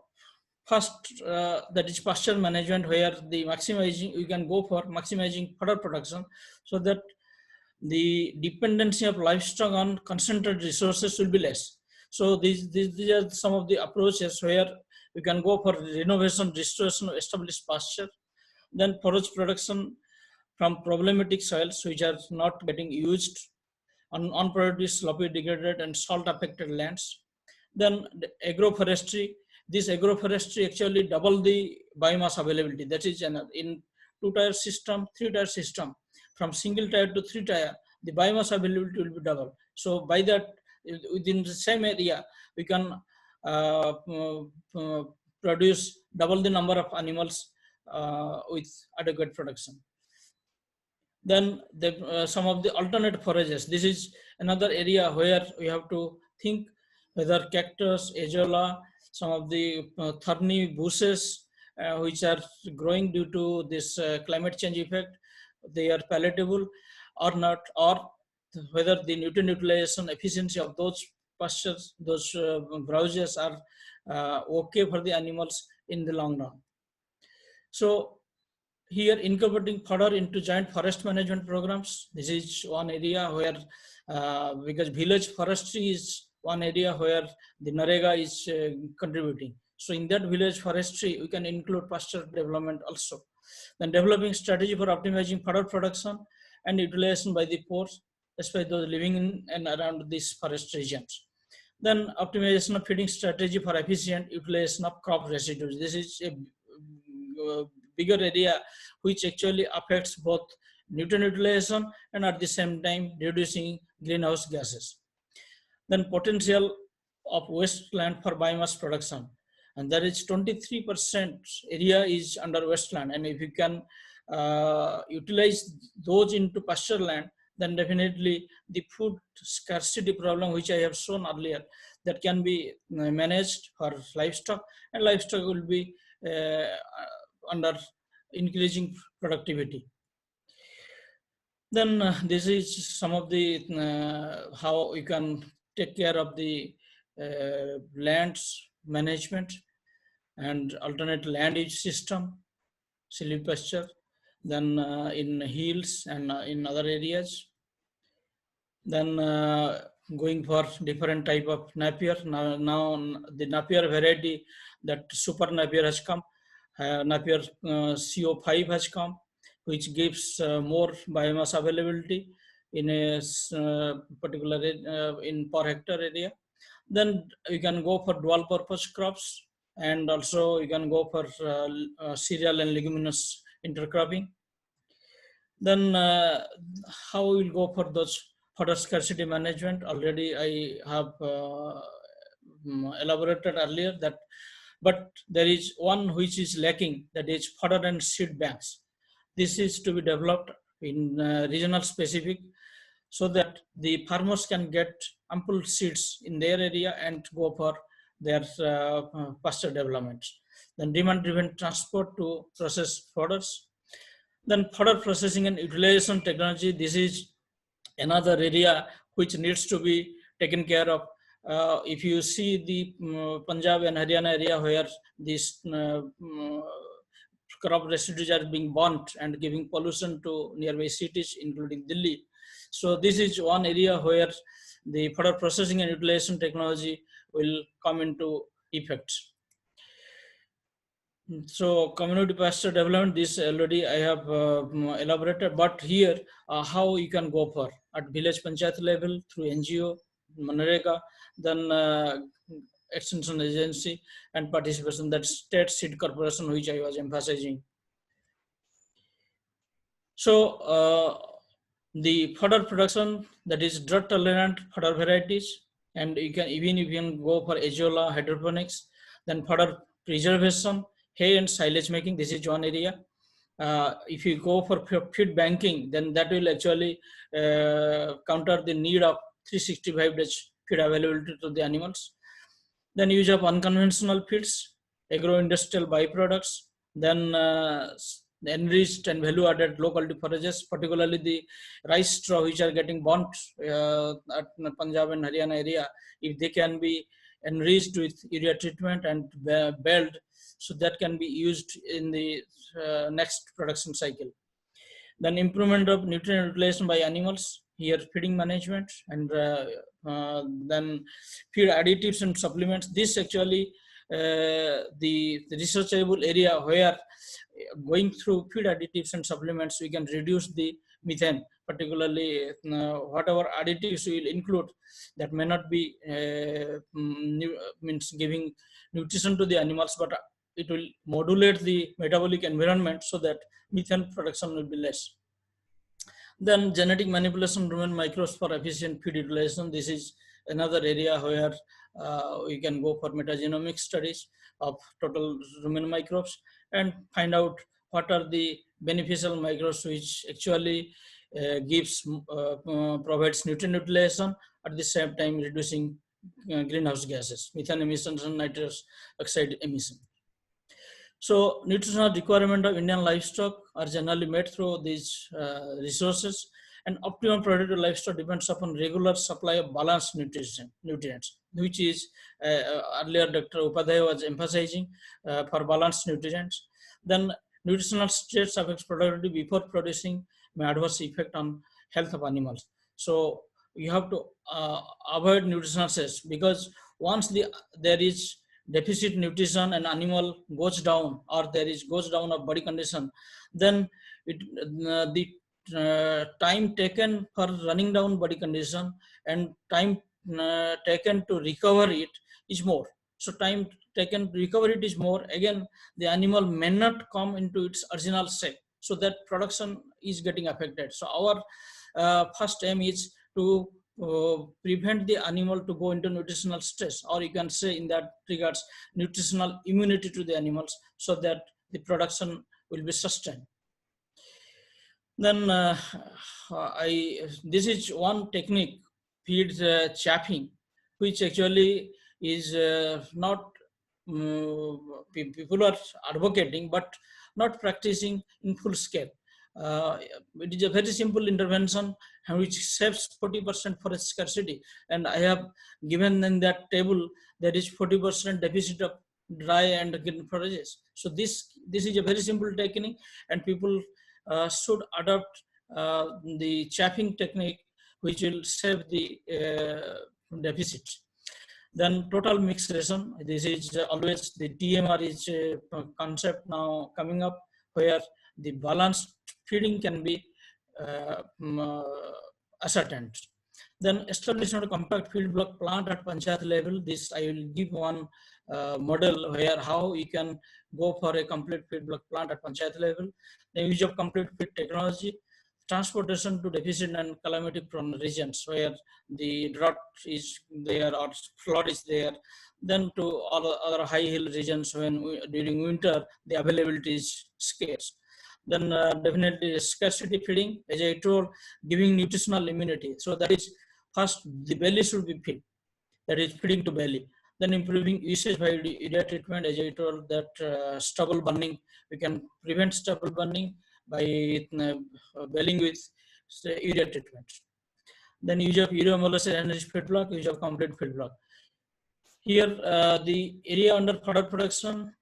first, that is pasture management, where the maximizing, we can go for maximizing fodder production, so that the dependency of livestock on concentrated resources will be less. So these are some of the approaches where we can go for renovation, restoration of established pasture. Then forage production from problematic soils which are not getting used, unproductive, sloppy, degraded, and salt affected lands. Then the agroforestry. This agroforestry actually double the biomass availability. That is in 2-tier system, 3-tier system. From single tier to 3-tier, the biomass availability will be double. So by that, within the same area, we can produce double the number of animals with adequate production. Then some of the alternate forages. This is another area where we have to think whether cactus, azolla, some of the thorny bushes which are growing due to this climate change effect, they are palatable or not, or whether the nutrient utilization efficiency of those pastures, those browses are okay for the animals in the long run. So here, incorporating fodder into joint forest management programs. This is one area where, because village forestry is one area where the NREGA is contributing. So in that village forestry, we can include pasture development also. Then developing strategy for optimizing fodder production and utilization by the poor, especially those living in and around these forest regions. Then optimization of feeding strategy for efficient utilization of crop residues. This is a bigger area which actually affects both nutrient utilization and at the same time reducing greenhouse gases. Then potential of wasteland for biomass production, and there is 23% area is under wasteland, and if you can utilize those into pasture land, then definitely the food scarcity problem which I have shown earlier, that can be managed for livestock, and livestock will be under increasing productivity. Then this is some of the how you can take care of the lands management and alternate land use system, silvopasture, then in hills and in other areas. Then going for different type of napier. Now the napier variety, that super napier has come. Napier CO5 has come, which gives more biomass availability in a particular in per hectare area. Then you can go for dual purpose crops, and also you can go for cereal and leguminous intercropping. Then how we will go for those fodder scarcity management? Already I have elaborated earlier that, but there is one which is lacking, that is fodder and seed banks. This is to be developed in regional specific, so that the farmers can get ample seeds in their area and go for their pasture development. Then demand-driven transport to process fodders. Then fodder processing and utilization technology. This is another area which needs to be taken care of. If you see the Punjab and Haryana area where these crop residues are being burnt and giving pollution to nearby cities, including Delhi. So this is one area where the fodder processing and utilization technology will come into effect. So community pasture development, this already I have elaborated, but here how you can go for at village panchayat level through NGO, Manrega, then extension agency and participation, that state seed corporation which I was emphasizing. So the fodder production, that is drought tolerant fodder varieties, and you can go for azola hydroponics, then fodder preservation, hay and silage making. This is one area. If you go for feed banking, then that will actually counter the need of 365 days feed availability to the animals. Then use of unconventional feeds, agro-industrial byproducts, then enriched and value-added low-quality forages, particularly the rice straw which are getting burnt at Punjab and Haryana area. If they can be enriched with urea treatment and baled, so that can be used in the next production cycle. Then improvement of nutrient utilization by animals, here feeding management, and then feed additives and supplements. This actually the researchable area where going through feed additives and supplements, we can reduce the methane, particularly whatever additives we will include that may not be means giving nutrition to the animals, but it will modulate the metabolic environment so that methane production will be less. Then genetic manipulation rumen microbes for efficient feed utilization. This is another area where we can go for metagenomic studies of total rumen microbes and find out what are the beneficial microbes which actually provides nutrient utilization, at the same time reducing greenhouse gases, methane emissions and nitrous oxide emission. So nutritional requirement of Indian livestock are generally met through these resources, and optimum productive livestock depends upon regular supply of balanced nutrients, which is earlier Dr. Upadhyay was emphasizing for balanced nutrients. Then nutritional states affects productivity before producing may adverse effect on health of animals. So you have to avoid nutritional states, because once there is deficit nutrition and animal goes down, or goes down of body condition, then the time taken for running down body condition and time taken to recover it is more. So time taken to recover it is more. Again, the animal may not come into its original state, so that production is getting affected. So our first aim is to prevent the animal to go into nutritional stress, or you can say in that regards nutritional immunity to the animals, so that the production will be sustained. Then this is one technique, feed chaffing, which actually is not people are advocating but not practicing in full scale. It is a very simple intervention which saves 40% forest scarcity, and I have given in that table there is 40% deficit of dry and green forages. So this is a very simple technique, and people should adopt the chaffing technique, which will save the deficit. Then total mix ration, this is always the TMR is a concept now coming up, where the balanced feeding can be ascertained. Then establishment of compact feed block plant at panchayat level. This I will give one model where how you can go for a complete feed block plant at panchayat level. The use of complete feed technology, transportation to deficit and calamity prone regions where the drought is there or flood is there, then to all other high hill regions when during winter the availability is scarce. Then definitely scarcity feeding, as I told, giving nutritional immunity. So that is first the belly should be fed, that is feeding to belly. Then improving usage by urea treatment, as I told that stubble burning, we can prevent stubble burning by belling with urea treatment. Then use of urea molasses enriched feed block, use of complete feed block. Here the area under fodder production,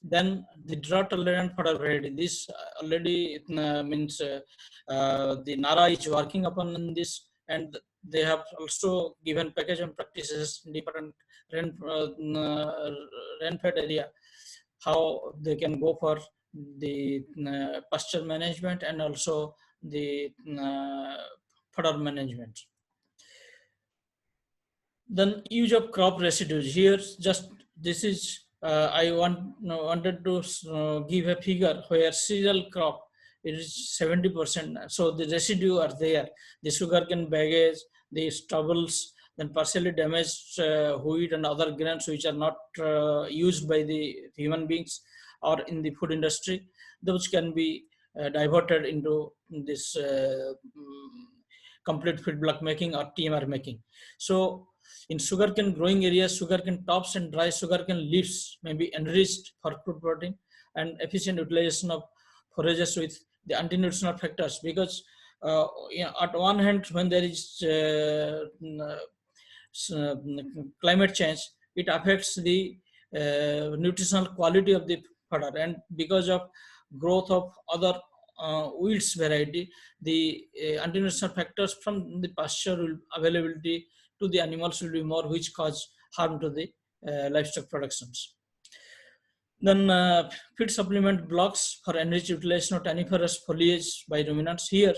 then the drought tolerant fodder variety. This already means the NARA is working upon this, and they have also given package and practices in different rain-fed area, how they can go for the pasture management and also the fodder management. Then use of crop residues. Here, just this is I wanted to give a figure where cereal crop it is 70%. So the residue are there. The sugarcane baggage, the stubbles, then partially damaged wheat and other grains which are not used by the human beings or in the food industry. Those can be diverted into this complete feed block making or TMR making. So in sugarcane growing areas, sugarcane tops and dry sugarcane leaves may be enriched for food protein and efficient utilization of forages with the anti-nutritional factors. Because at one hand, when there is climate change, it affects the nutritional quality of the fodder, and because of growth of other weeds variety, the anti-nutritional factors from the pasture will availability to the animals will be more, which cause harm to the livestock productions. Then feed supplement blocks for enriched utilization of taniferous foliage by ruminants. Here,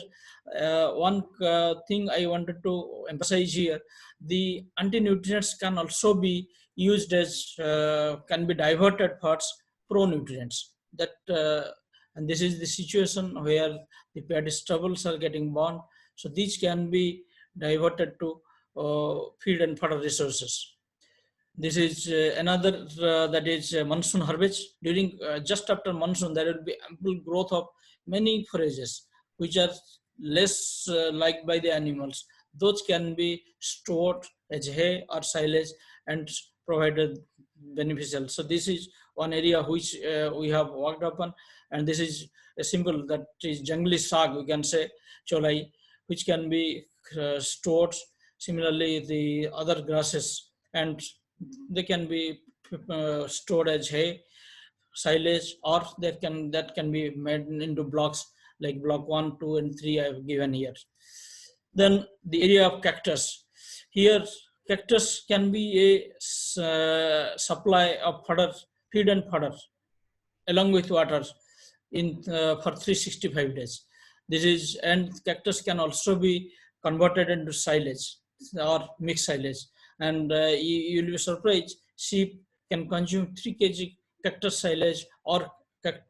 one thing I wanted to emphasize here, the anti-nutrients can also be used as, can be diverted for pro-nutrients. That and this is the situation where the paddy stubbles are getting burned. So these can be diverted to feed and fodder resources. This is another that is monsoon harvest. During just after monsoon, there will be ample growth of many forages which are less liked by the animals. Those can be stored as hay or silage and provided beneficial. So this is one area which we have worked upon, and this is a symbol that is jungly sag, we can say cholai, which can be stored. Similarly, the other grasses, and they can be stored as hay, silage, or that can be made into blocks like block 1, 2, and 3 I have given here. Then the area of cactus. Here, cactus can be a supply of fodder, feed and fodder, along with water in for 365 days. This is, and cactus can also be converted into silage or mixed silage. And you will be surprised, sheep can consume 3 kg cactus silage or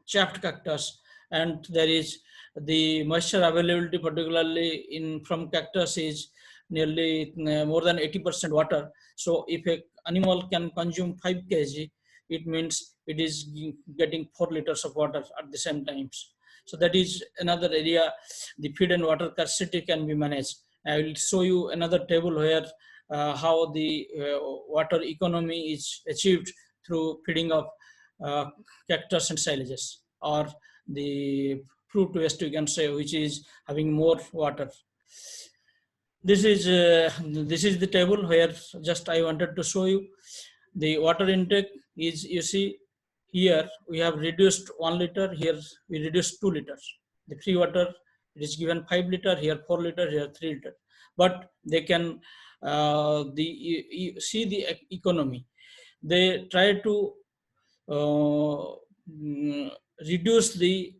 chaffed cactus, and there is the moisture availability, particularly in from cactus, is nearly more than 80% water. So if a animal can consume 5 kg, it means it is getting 4 liters of water at the same times. So that is another area. The feed and water scarcity can be managed. I will show you another table where how the water economy is achieved through feeding of cactus and silages, or the fruit waste, you can say, which is having more water. This is the table where just I wanted to show you the water intake is, you see here we have reduced 1 liter, here we reduced 2 liters. The free water, it is given 5 liter, here 4 liter, here 3 liter. But they can, you see the economy. They try to reduce the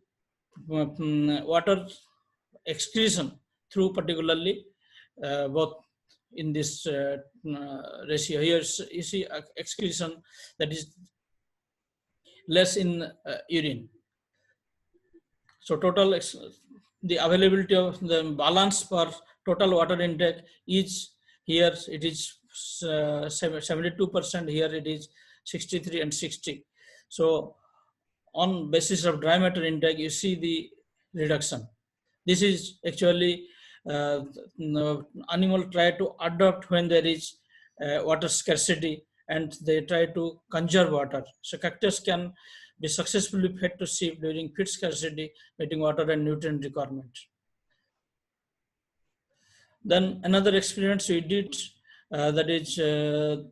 water excretion through particularly both in this ratio. Here you see excretion that is less in urine. So total the availability of the balance for total water intake is, here it is 72%, here it is 63 and 60. So on basis of dry matter intake, you see the reduction. This is actually animal try to adopt when there is water scarcity, and they try to conserve water. So cactus can be successfully fed to sheep during feed scarcity, meeting water and nutrient requirements. Then another experiment we did, that is,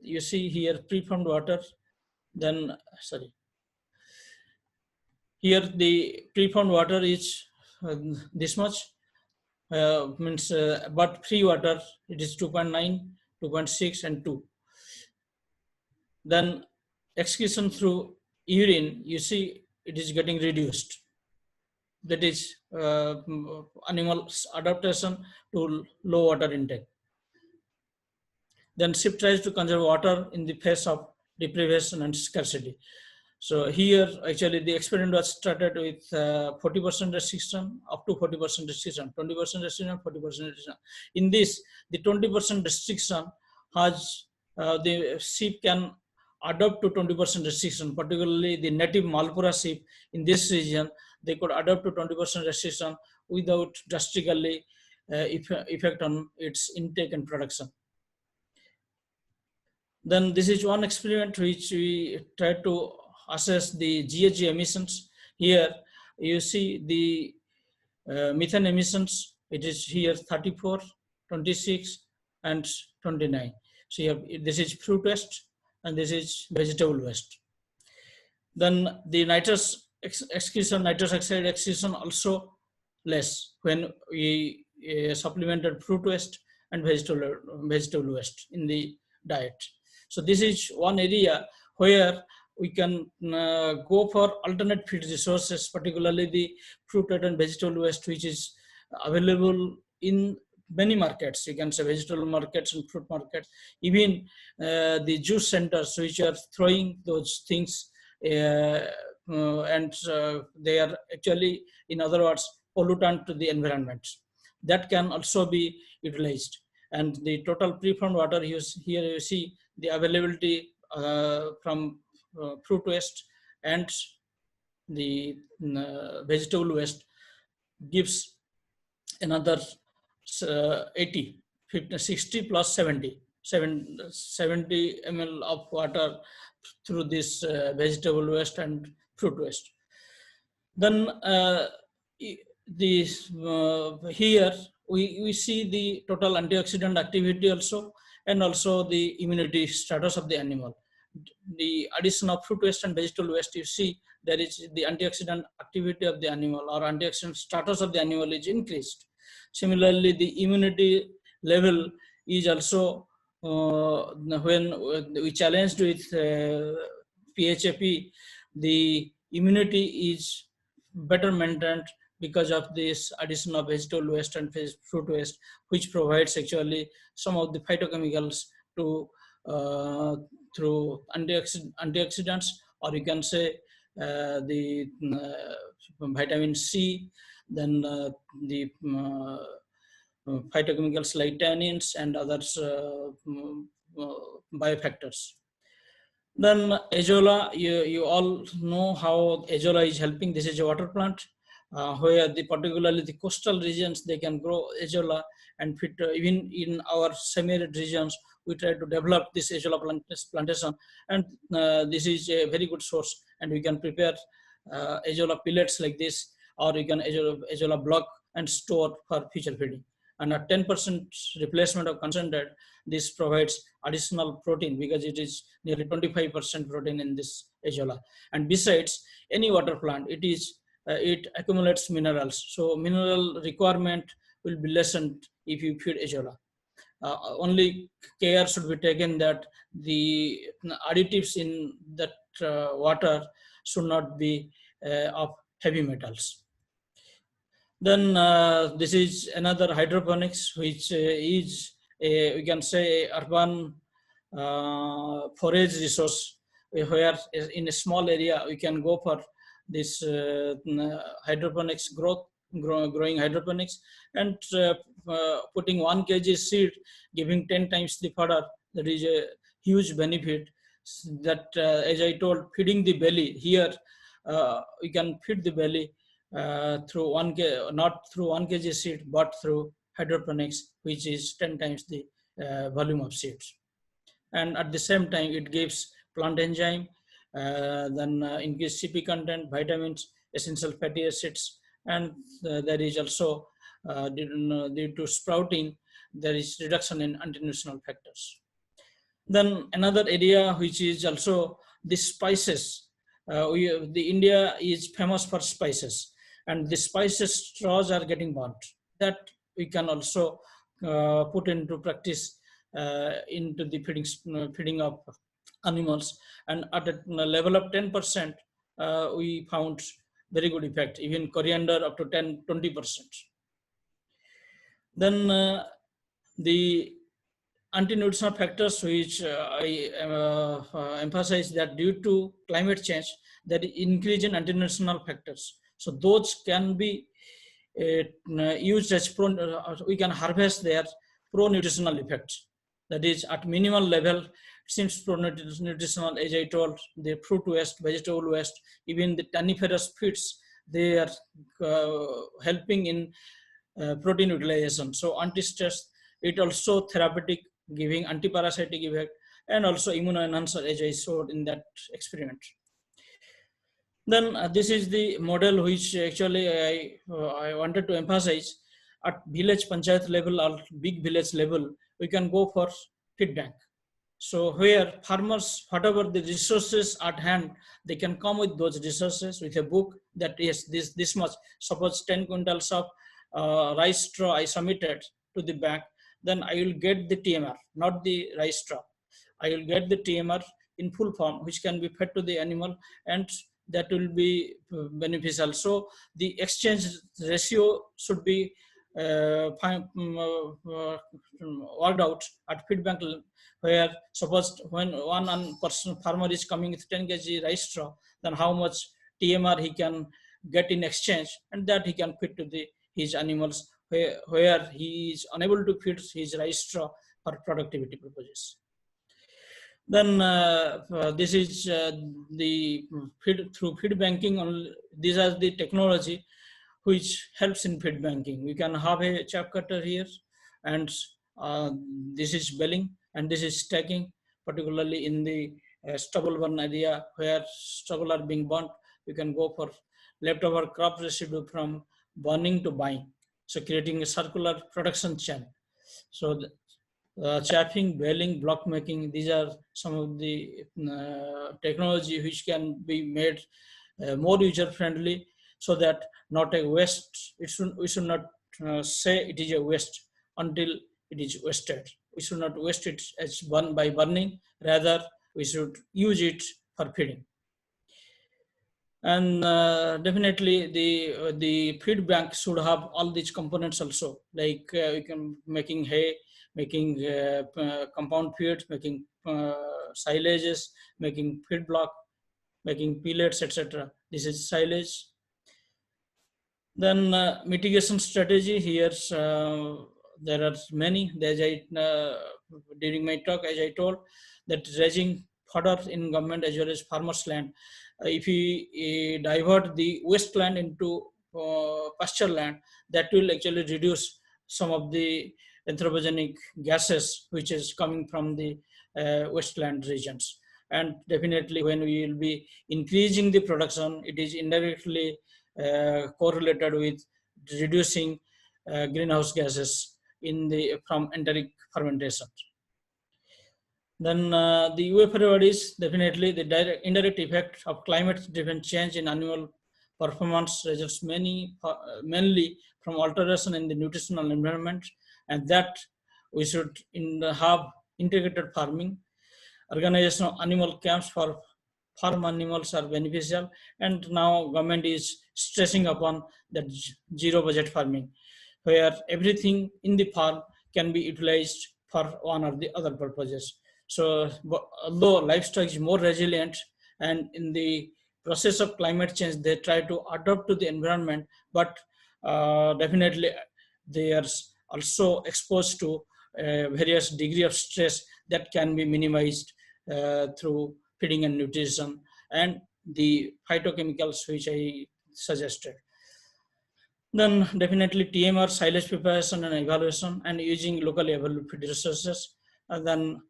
you see here preformed water. Then, sorry, here the preformed water is this much, means, but free water, it is 2.9, 2.6, and 2. Then excretion through urine, you see it is getting reduced. That is animals' adaptation to low water intake. Then sheep tries to conserve water in the face of deprivation and scarcity. So here, actually, the experiment was started with 40% restriction, up to 40% restriction, 20% restriction, 40% restriction. In this, the 20% restriction has the sheep can adopt to 20% restriction, particularly the native Malpura sheep in this region, they could adopt to 20% restriction without drastically effect on its intake and production. Then this is one experiment which we try to assess the GHG emissions. Here you see the methane emissions. It is here 34, 26, and 29. So you have, this is fruit waste and this is vegetable waste. Then the nitrous excretion, nitrous oxide excretion also less when we supplemented fruit waste and vegetable waste in the diet. So this is one area where we can go for alternate feed resources, particularly the fruit and vegetable waste, which is available in many markets. You can say vegetable markets and fruit markets, even the juice centers which are throwing those things and they are actually, in other words, pollutant to the environment. That can also be utilized. And the total preformed water use, here you see the availability from fruit waste and the vegetable waste gives another 80, 50, 60 plus 70, 70 ml of water through this vegetable waste and fruit waste. Then here we see the total antioxidant activity also, and also the immunity status of the animal. The addition of fruit waste and vegetable waste, you see there is the antioxidant activity of the animal or antioxidant status of the animal is increased. Similarly, the immunity level is also when we challenged with PHAP, the immunity is better maintained because of this addition of vegetable waste and fruit waste, which provides actually some of the phytochemicals to through antioxidants, or you can say the vitamin C, then the phytochemicals like tannins and others biofactors. Then azolla, you all know how azolla is helping. This is a water plant where particularly the coastal regions, they can grow azolla and fit even in our semi-arid regions. We try to develop this azolla plantation, and this is a very good source, and we can prepare azolla pellets like this, or you can azolla block and store for future feeding. And a 10% replacement of concentrate, this provides additional protein because it is nearly 25% protein in this azolla. And besides, any water plant, it accumulates minerals. So mineral requirement will be lessened if you feed azolla. Only care should be taken that the additives in that water should not be of heavy metals. Then this is another hydroponics, which is we can say urban forage resource, where in a small area we can go for this hydroponics growing hydroponics, and putting 1 kg seed, giving 10 times the fodder. That is a huge benefit. That as I told, feeding the belly, here we can feed the belly through not through 1 kg seed, but through hydroponics, which is 10 times the volume of seeds. And at the same time, it gives plant enzyme, then increase CP content, vitamins, essential fatty acids, and there is also due to sprouting, there is reduction in anti-nutritional factors. Then another area which is also the spices. The India is famous for spices, and the spices straws are getting burnt. That we can also put into practice into the feeding of animals, and at a level of 10%, we found very good effect, even coriander up to 10-20%. Then the anti-nutritional factors which I emphasize that due to climate change, there is increase in anti-nutritional factors. So those can be used as we can harvest their pro-nutritional effects. That is, at minimal level, since pro-nutritional, as I told, the fruit waste, vegetable waste, even the tanniferous feeds, they are helping in protein utilization. So anti-stress, it also therapeutic, giving anti-parasitic effect, and also immunoenhancer, as I showed in that experiment. Then this is the model which actually I wanted to emphasize. At village panchayat level or big village level, we can go for feed bank. So where farmers, whatever the resources at hand, they can come with those resources with a book that yes, this much, suppose 10 quintals of rice straw I submitted to the bank, then I will get the TMR, not the rice straw. I will get the TMR in full form, which can be fed to the animal, and that will be beneficial. So the exchange ratio should be worked out at feed bank, where suppose when one person farmer is coming with 10 kg rice straw, then how much TMR he can get in exchange, and that he can feed to his animals where he is unable to feed his rice straw for productivity purposes. Then this is the feed through feed banking. These are the technology which helps in feed banking. We can have a chaff cutter here, and this is baling, and this is stacking, particularly in the stubble burn area where stubble are being burnt. We can go for leftover crop residue from burning to buying, so creating a circular production chain. So chaffing, baling, block making, these are some of the technology which can be made more user friendly, so that not a waste. We should not say it is a waste until it is wasted. We should not waste it as by burning. Rather, we should use it for feeding. And definitely the feed bank should have all these components also, like we can making hay, making compound feeds, making silages, making feed block, making pellets, etc. This is silage. Then mitigation strategy here. There are many. As during my talk, as I told, that raising fodder in government as well as farmers' land. If we divert the wasteland into pasture land, that will actually reduce some of the anthropogenic gases which is coming from the wasteland regions. And definitely when we will be increasing the production, it is indirectly correlated with reducing greenhouse gases from enteric fermentation. Then the way forward is definitely the indirect effect of climate-driven change in animal performance results mainly from alteration in the nutritional environment, and that we should have integrated farming. Organization of animal camps for farm animals are beneficial, and now government is stressing upon that zero budget farming, where everything in the farm can be utilized for one or the other purposes. So although livestock is more resilient, and in the process of climate change, they try to adapt to the environment, but definitely they are also exposed to various degree of stress that can be minimized through feeding and nutrition and the phytochemicals which I suggested. Then definitely TMR, silage preparation and evaluation, and using locally available feed resources, and then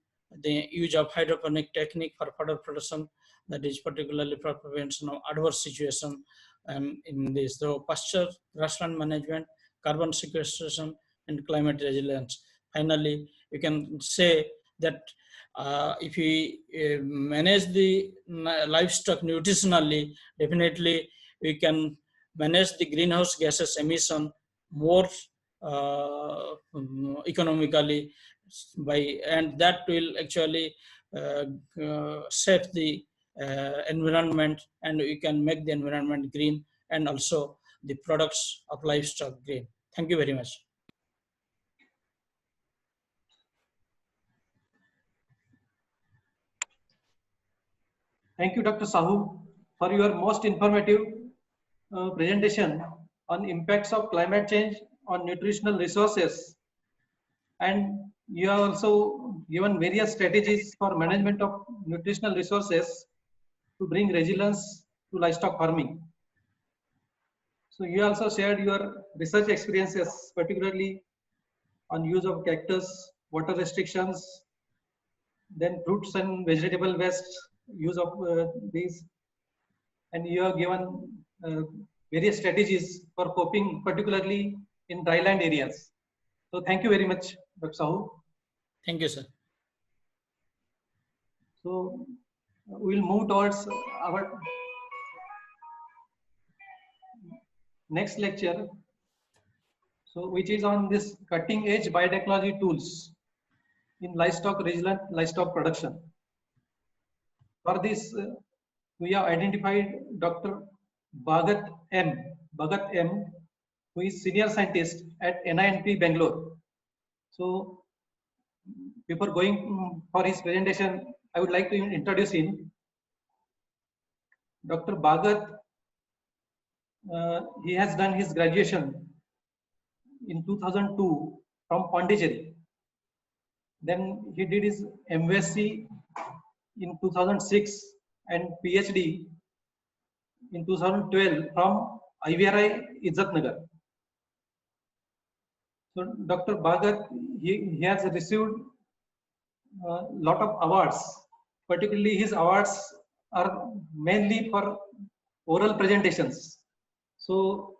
the use of hydroponic technique for fodder production, that is particularly for prevention of adverse situation in this. So pasture, grassland management, carbon sequestration, and climate resilience. Finally, you can say that if we manage the livestock nutritionally, definitely we can manage the greenhouse gases emission more economically and that will actually save the environment, and we can make the environment green, and also the products of livestock green. Thank you very much. Thank you, Dr. Sahu, for your most informative presentation on impacts of climate change on nutritional resources. And you have also given various strategies for management of nutritional resources to bring resilience to livestock farming. So you also shared your research experiences, particularly on use of cactus, water restrictions, then fruits and vegetable waste, use of these, and you have given various strategies for coping, particularly in dryland areas. So thank you very much, Dr. Sahu. Thank you, sir. So we'll move towards our next lecture, so which is on this cutting edge biotechnology tools in livestock resilient livestock production. For this, we have identified Dr. Bhagat M, who is senior scientist at NINP Bangalore. So before going for his presentation, I would like to introduce him. Dr. Bhagat, he has done his graduation in 2002 from Pondicherry. Then he did his MSc in 2006 and PhD in 2012 from IVRI Izzatnagar. So Dr. Bhagat, he has received a lot of awards. Particularly his awards are mainly for oral presentations. So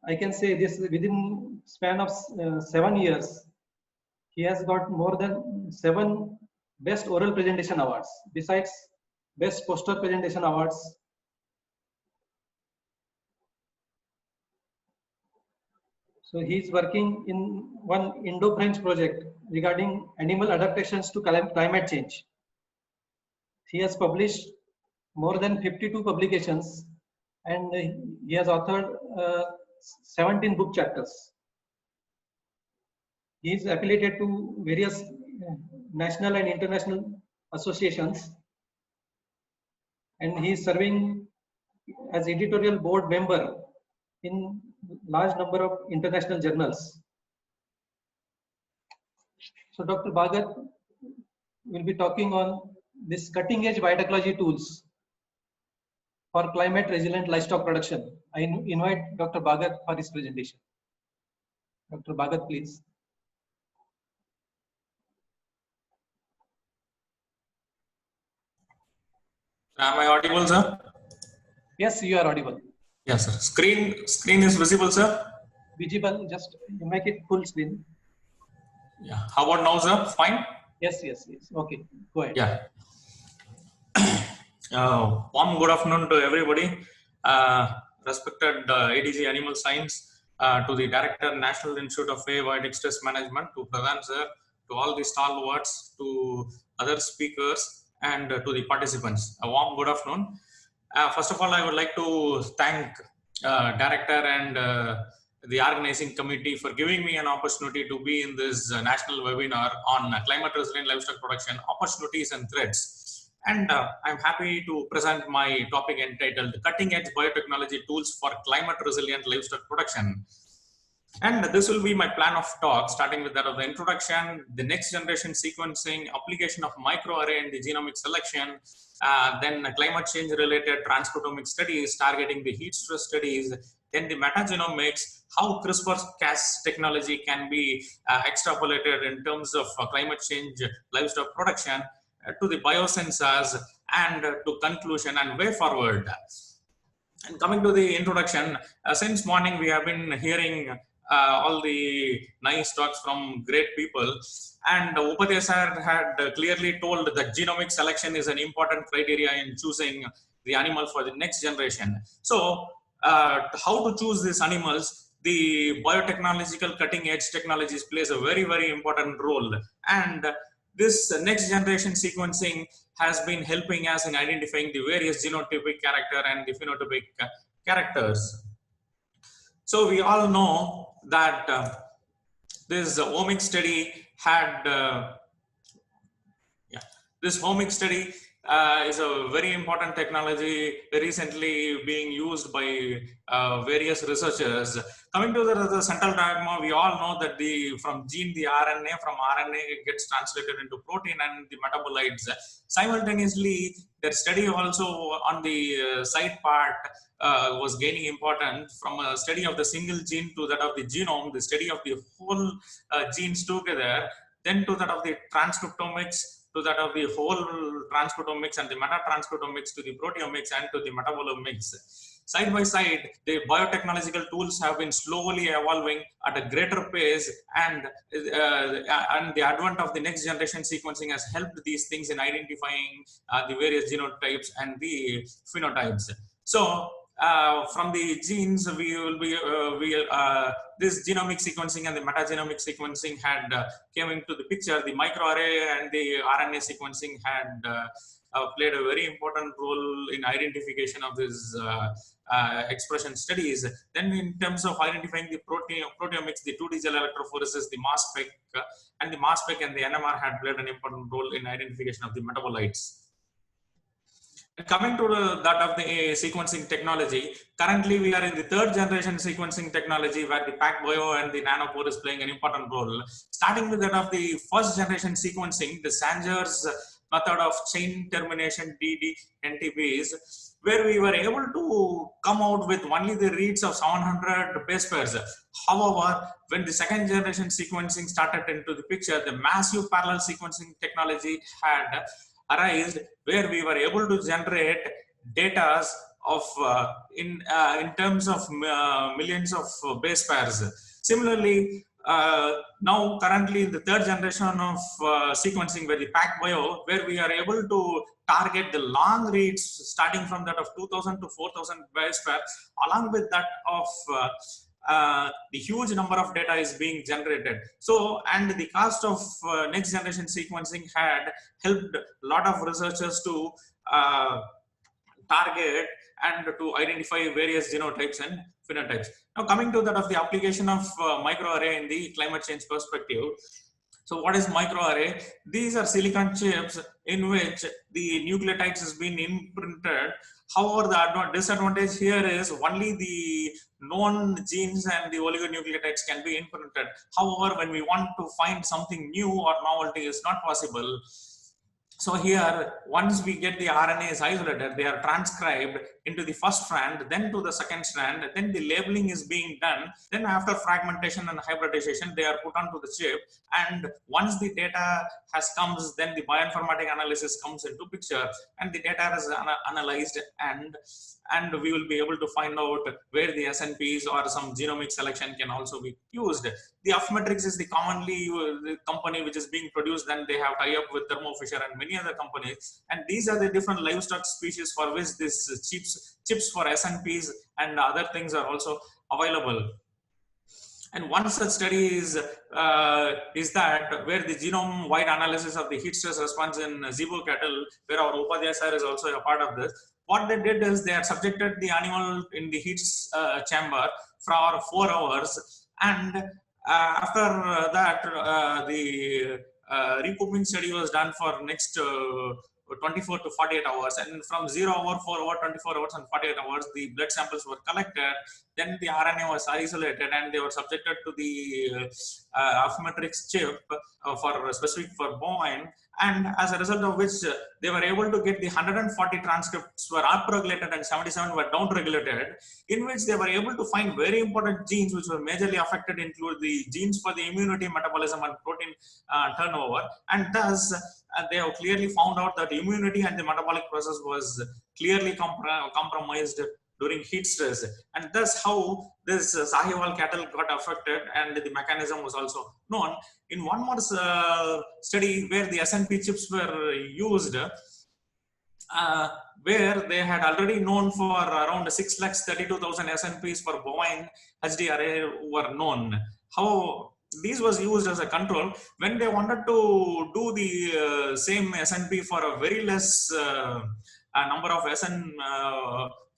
I can say this within span of 7 years, he has got more than 7 best oral presentation awards, besides best poster presentation awards. So he is working in one Indo-French project regarding animal adaptations to climate change. He has published more than 52 publications, and he has authored 17 book chapters. He is affiliated to various national and international associations, and he is serving as editorial board member in large number of international journals. So Dr. Bhagat will be talking on this cutting edge biotechnology tools for climate resilient livestock production. I invite Dr. Bhagat for his presentation. Dr. Bhagat, please. Am I audible, sir? Yes, you are audible. Yes, sir. Screen is visible, sir? Visible, just you make it full screen. Yeah. How about now, sir? Fine? Yes. Okay, go ahead. Yeah. Warm good afternoon to everybody. Respected ADG Animal Science, to the Director, National Institute of Abiotic Stress Management, to Pradhan sir, to all the stalwarts, to other speakers, and to the participants. A warm good afternoon. First of all, I would like to thank Director and the organizing committee for giving me an opportunity to be in this national webinar on climate resilient livestock production, opportunities and threats. And I'm happy to present my topic entitled Cutting Edge Biotechnology Tools for Climate Resilient Livestock Production. And this will be my plan of talk, starting with that of the introduction, the next generation sequencing, application of microarray in the genomic selection, then climate change related transcriptomic studies targeting the heat stress studies, then the metagenomics, how CRISPR-Cas technology can be extrapolated in terms of climate change livestock production, to the biosensors, and to conclusion and way forward. And coming to the introduction, since morning we have been hearing all the nice talks from great people, and Upadhyay sir had clearly told that genomic selection is an important criteria in choosing the animal for the next generation. So how to choose these animals? The biotechnological cutting edge technologies plays a very, very important role. And this next generation sequencing has been helping us in identifying the various genotypic character and the phenotypic characters. So we all know that this omics study had this omics study is a very important technology recently being used by various researchers. Coming to the central diagram, we all know that from gene the RNA, from RNA it gets translated into protein and the metabolites. Simultaneously, their study also on the side part was gaining importance from a study of the single gene to that of the genome, the study of the whole genes together, then to that of the transcriptomics, to that of the whole transcriptomics and the metatranscriptomics, to the proteomics and to the metabolomics. Side by side, the biotechnological tools have been slowly evolving at a greater pace, and the advent of the next generation sequencing has helped these things in identifying the various genotypes and the phenotypes. So from the genes, we will be this genomic sequencing and the metagenomic sequencing had came into the picture. The microarray and the RNA sequencing had played a very important role in identification of these expression studies. Then in terms of identifying the proteomics, the 2D gel electrophoresis, the mass spec and the mass spec and the NMR had played an important role in identification of the metabolites. Coming to that of the sequencing technology, currently we are in the third generation sequencing technology where the PacBio and the nanopore is playing an important role. Starting with that of the first generation sequencing, the Sanger's method of chain termination DDNTPs, where we were able to come out with only the reads of 700 base pairs. However, when the second generation sequencing started into the picture, the massive parallel sequencing technology had arised, where we were able to generate data of in terms of millions of base pairs. Similarly, now currently in the third generation of sequencing, where the PacBio, where we are able to target the long reads starting from that of 2000 to 4000 base pairs, along with that of the huge number of data is being generated. So, and the cost of next generation sequencing had helped a lot of researchers to target and to identify various genotypes and phenotypes. Now, coming to that of the application of microarray in the climate change perspective. So what is microarray? These are silicon chips in which the nucleotides has been imprinted. However, the disadvantage here is only the known genes and the oligonucleotides can be imprinted. However, when we want to find something new or novelty, is not possible. So here, once we get the RNA is isolated, they are transcribed into the first strand, then to the second strand, then the labeling is being done. Then after fragmentation and hybridization, they are put onto the chip. And once the data has comes, then the bioinformatic analysis comes into picture, and the data is analyzed, and we will be able to find out where the SNPs or some genomic selection can also be used. The Affmetrix is the commonly the company which is being produced, then they have tie up with Thermo Fisher and many other companies. And these are the different livestock species for which this chips for SNPs and other things are also available. And one such study is that where the genome-wide analysis of the heat stress response in zebu cattle, where our Upadhyay sir is also a part of this. What they did is they had subjected the animal in the heat chamber for 4 hours, and after that the recouping study was done for next 24 to 48 hours, and from 0 hour, 4 hour, 24 hours and 48 hours, the blood samples were collected. Then the RNA was isolated and they were subjected to the Affmetrix chip for specific for bovine. And as a result of which they were able to get the 140 transcripts were upregulated and 77 were downregulated, in which they were able to find very important genes which were majorly affected, include the genes for the immunity, metabolism and protein turnover. And thus they have clearly found out that immunity and the metabolic process was clearly compromised during heat stress, and thus how this Sahiwal cattle got affected, and the mechanism was also known. In one more study where the SNP chips were used, where they had already known for around 6,32,000 SNPs for bovine HD array were known. How These was used as a control when they wanted to do the same SNP for a very less number of SN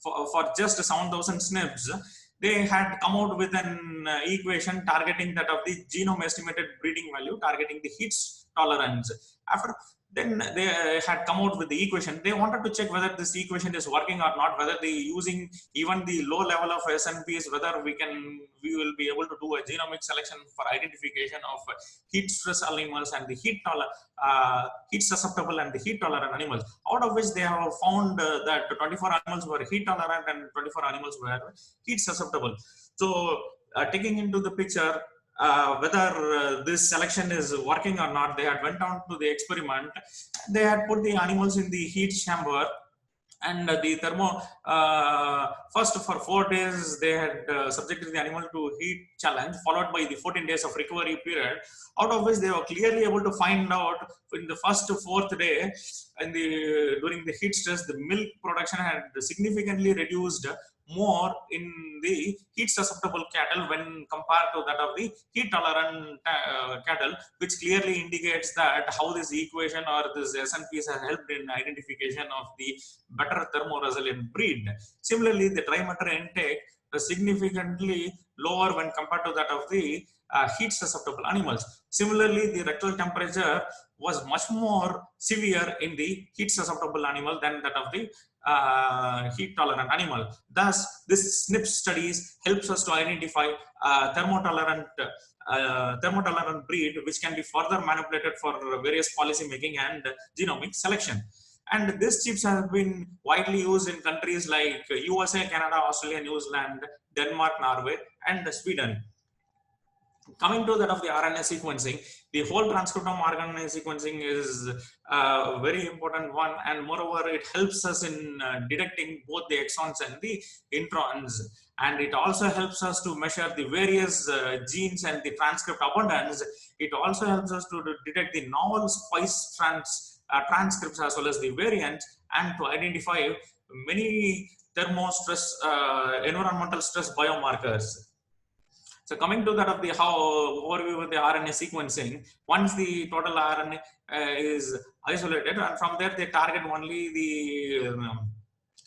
for just 7,000 SNPs. They had come out with an equation targeting that of the genome estimated breeding value, targeting the heat tolerance. After then they had come out with the equation. They wanted to check whether this equation is working or not, whether they using even the low level of SNPs, whether we will be able to do a genomic selection for identification of heat stress animals and the heat susceptible and the heat tolerant animals, out of which they have found that 24 animals were heat tolerant and 24 animals were heat susceptible. So taking into the picture whether this selection is working or not, they had went on to the experiment. They had put the animals in the heat chamber, and the first for 4 days they had subjected the animal to heat challenge, followed by the 14 days of recovery period, out of which they were clearly able to find out in the first 4th day during the heat stress, the milk production had significantly reduced more in the heat susceptible cattle when compared to that of the heat tolerant cattle, which clearly indicates that how this equation or this SNPs has helped in identification of the better thermoresilient breed. Similarly, the dry matter intake is significantly lower when compared to that of the heat susceptible animals. Similarly, the rectal temperature was much more severe in the heat susceptible animal than that of the heat tolerant animal. Thus, this SNP studies helps us to identify thermotolerant breed, which can be further manipulated for various policy making and genomic selection. And these chips have been widely used in countries like USA, Canada, Australia, New Zealand, Denmark, Norway, and Sweden. Coming to that of the RNA sequencing, the whole transcriptome RNA sequencing is a very important one, and moreover, it helps us in detecting both the exons and the introns, and it also helps us to measure the various genes and the transcript abundance. It also helps us to detect the novel splice transcripts as well as the variants, and to identify many thermostress environmental stress biomarkers. So coming to that of the overview of the RNA sequencing, once the total RNA is isolated, and from there they target only the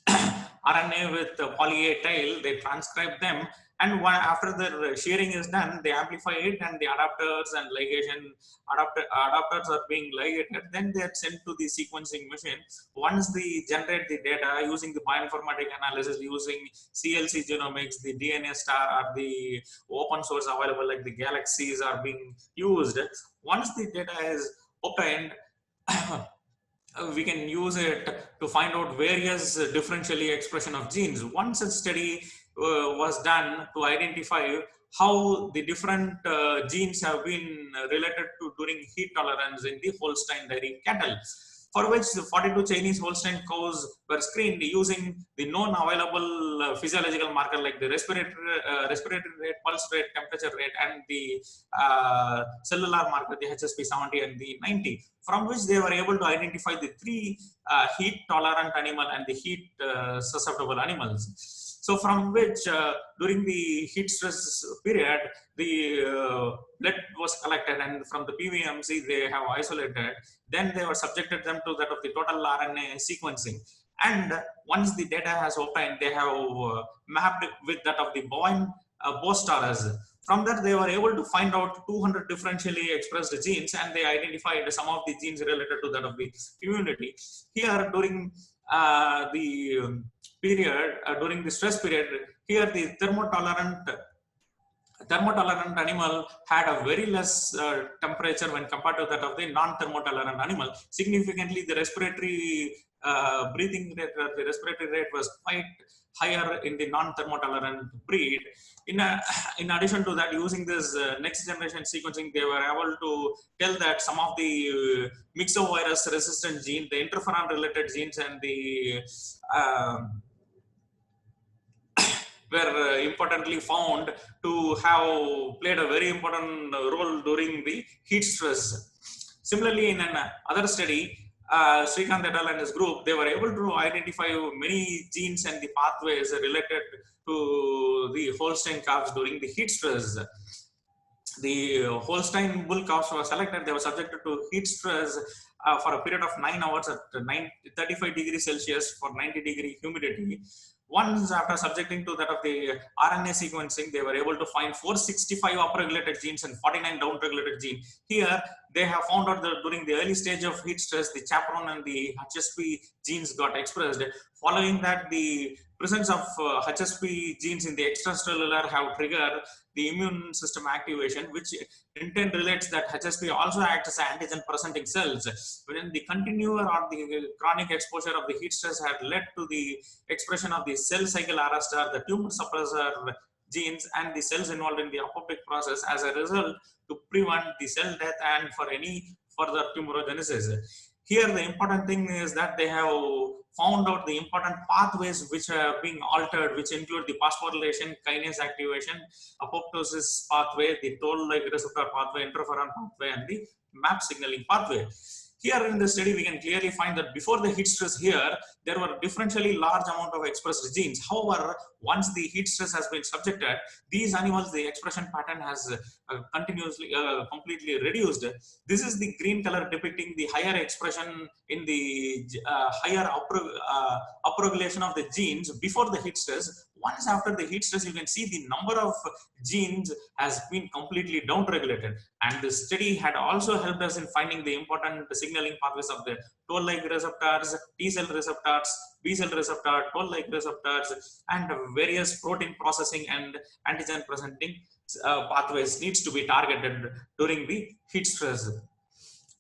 RNA with poly A tail, they transcribe them, and after the sharing is done, they amplify it, and the adapters and ligation adapters are being ligated. Then they are sent to the sequencing machine. Once they generate the data using the bioinformatic analysis, using CLC genomics, the DNA star or the open source available like the galaxies are being used. Once the data is obtained, we can use it to find out various differentially expression of genes. One such study was done to identify how the different genes have been related to during heat tolerance in the Holstein dairy cattle, for which the 42 Chinese Holstein cows were screened using the known available physiological marker like the respiratory rate, pulse rate, temperature rate, and the cellular marker, the HSP70 and the 90, from which they were able to identify the 3 heat tolerant animal and the heat susceptible animals. So from which during the heat stress period, the blood was collected, and from the PVMC they have isolated. Then they were subjected them to that of the total RNA sequencing. And once the data has obtained, they have mapped with that of the bovine bow stars. From that, they were able to find out 200 differentially expressed genes, and they identified some of the genes related to that of the immunity. Here, during the period, during the stress period, here the thermotolerant animal had a very less temperature when compared to that of the non-thermotolerant animal. Significantly, the respiratory breathing rate, the respiratory rate was quite higher in the non-thermotolerant breed. In addition to that, using this next generation sequencing, they were able to tell that some of the myxovirus resistant gene, the interferon related genes, and the were importantly found to have played a very important role during the heat stress. Similarly, in another study, Srikanth et al. And his group, they were able to identify many genes and the pathways related to the Holstein calves during the heat stress. the Holstein bull calves were selected. They were subjected to heat stress for a period of 9 hours at 35 degrees Celsius for 90-degree humidity. Once after subjecting to that of the RNA sequencing, they were able to find 465 upregulated genes and 49 downregulated genes. Here, they have found out that during the early stage of heat stress, the chaperone and the HSP genes got expressed. Following that, the presence of HSP genes in the extracellular have triggered the immune system activation, which in turn relates that HSP also acts as antigen presenting cells. When the continued or the chronic exposure of the heat stress had led to the expression of the cell cycle arrestor, the tumor suppressor genes, and the cells involved in the apoptotic process, as a result to prevent the cell death and for any further tumorigenesis. Here, the important thing is that they have found out the important pathways which are being altered, which include the phosphorylation, kinase activation, apoptosis pathway, the toll-like receptor pathway, interferon pathway, and the MAP signaling pathway. Here in the study, we can clearly find that before the heat stress here, there were differentially large amount of expressed genes. However, once the heat stress has been subjected, these animals, the expression pattern has continuously, completely reduced. This is the green color depicting the higher expression in the higher upregulation of the genes before the heat stress. Once after the heat stress, you can see the number of genes has been completely down-regulated. And the study had also helped us in finding the important signaling pathways of the toll-like receptors, T-cell receptors, B-cell receptor, toll-like receptors, and various protein processing and antigen presenting pathways needs to be targeted during the heat stress.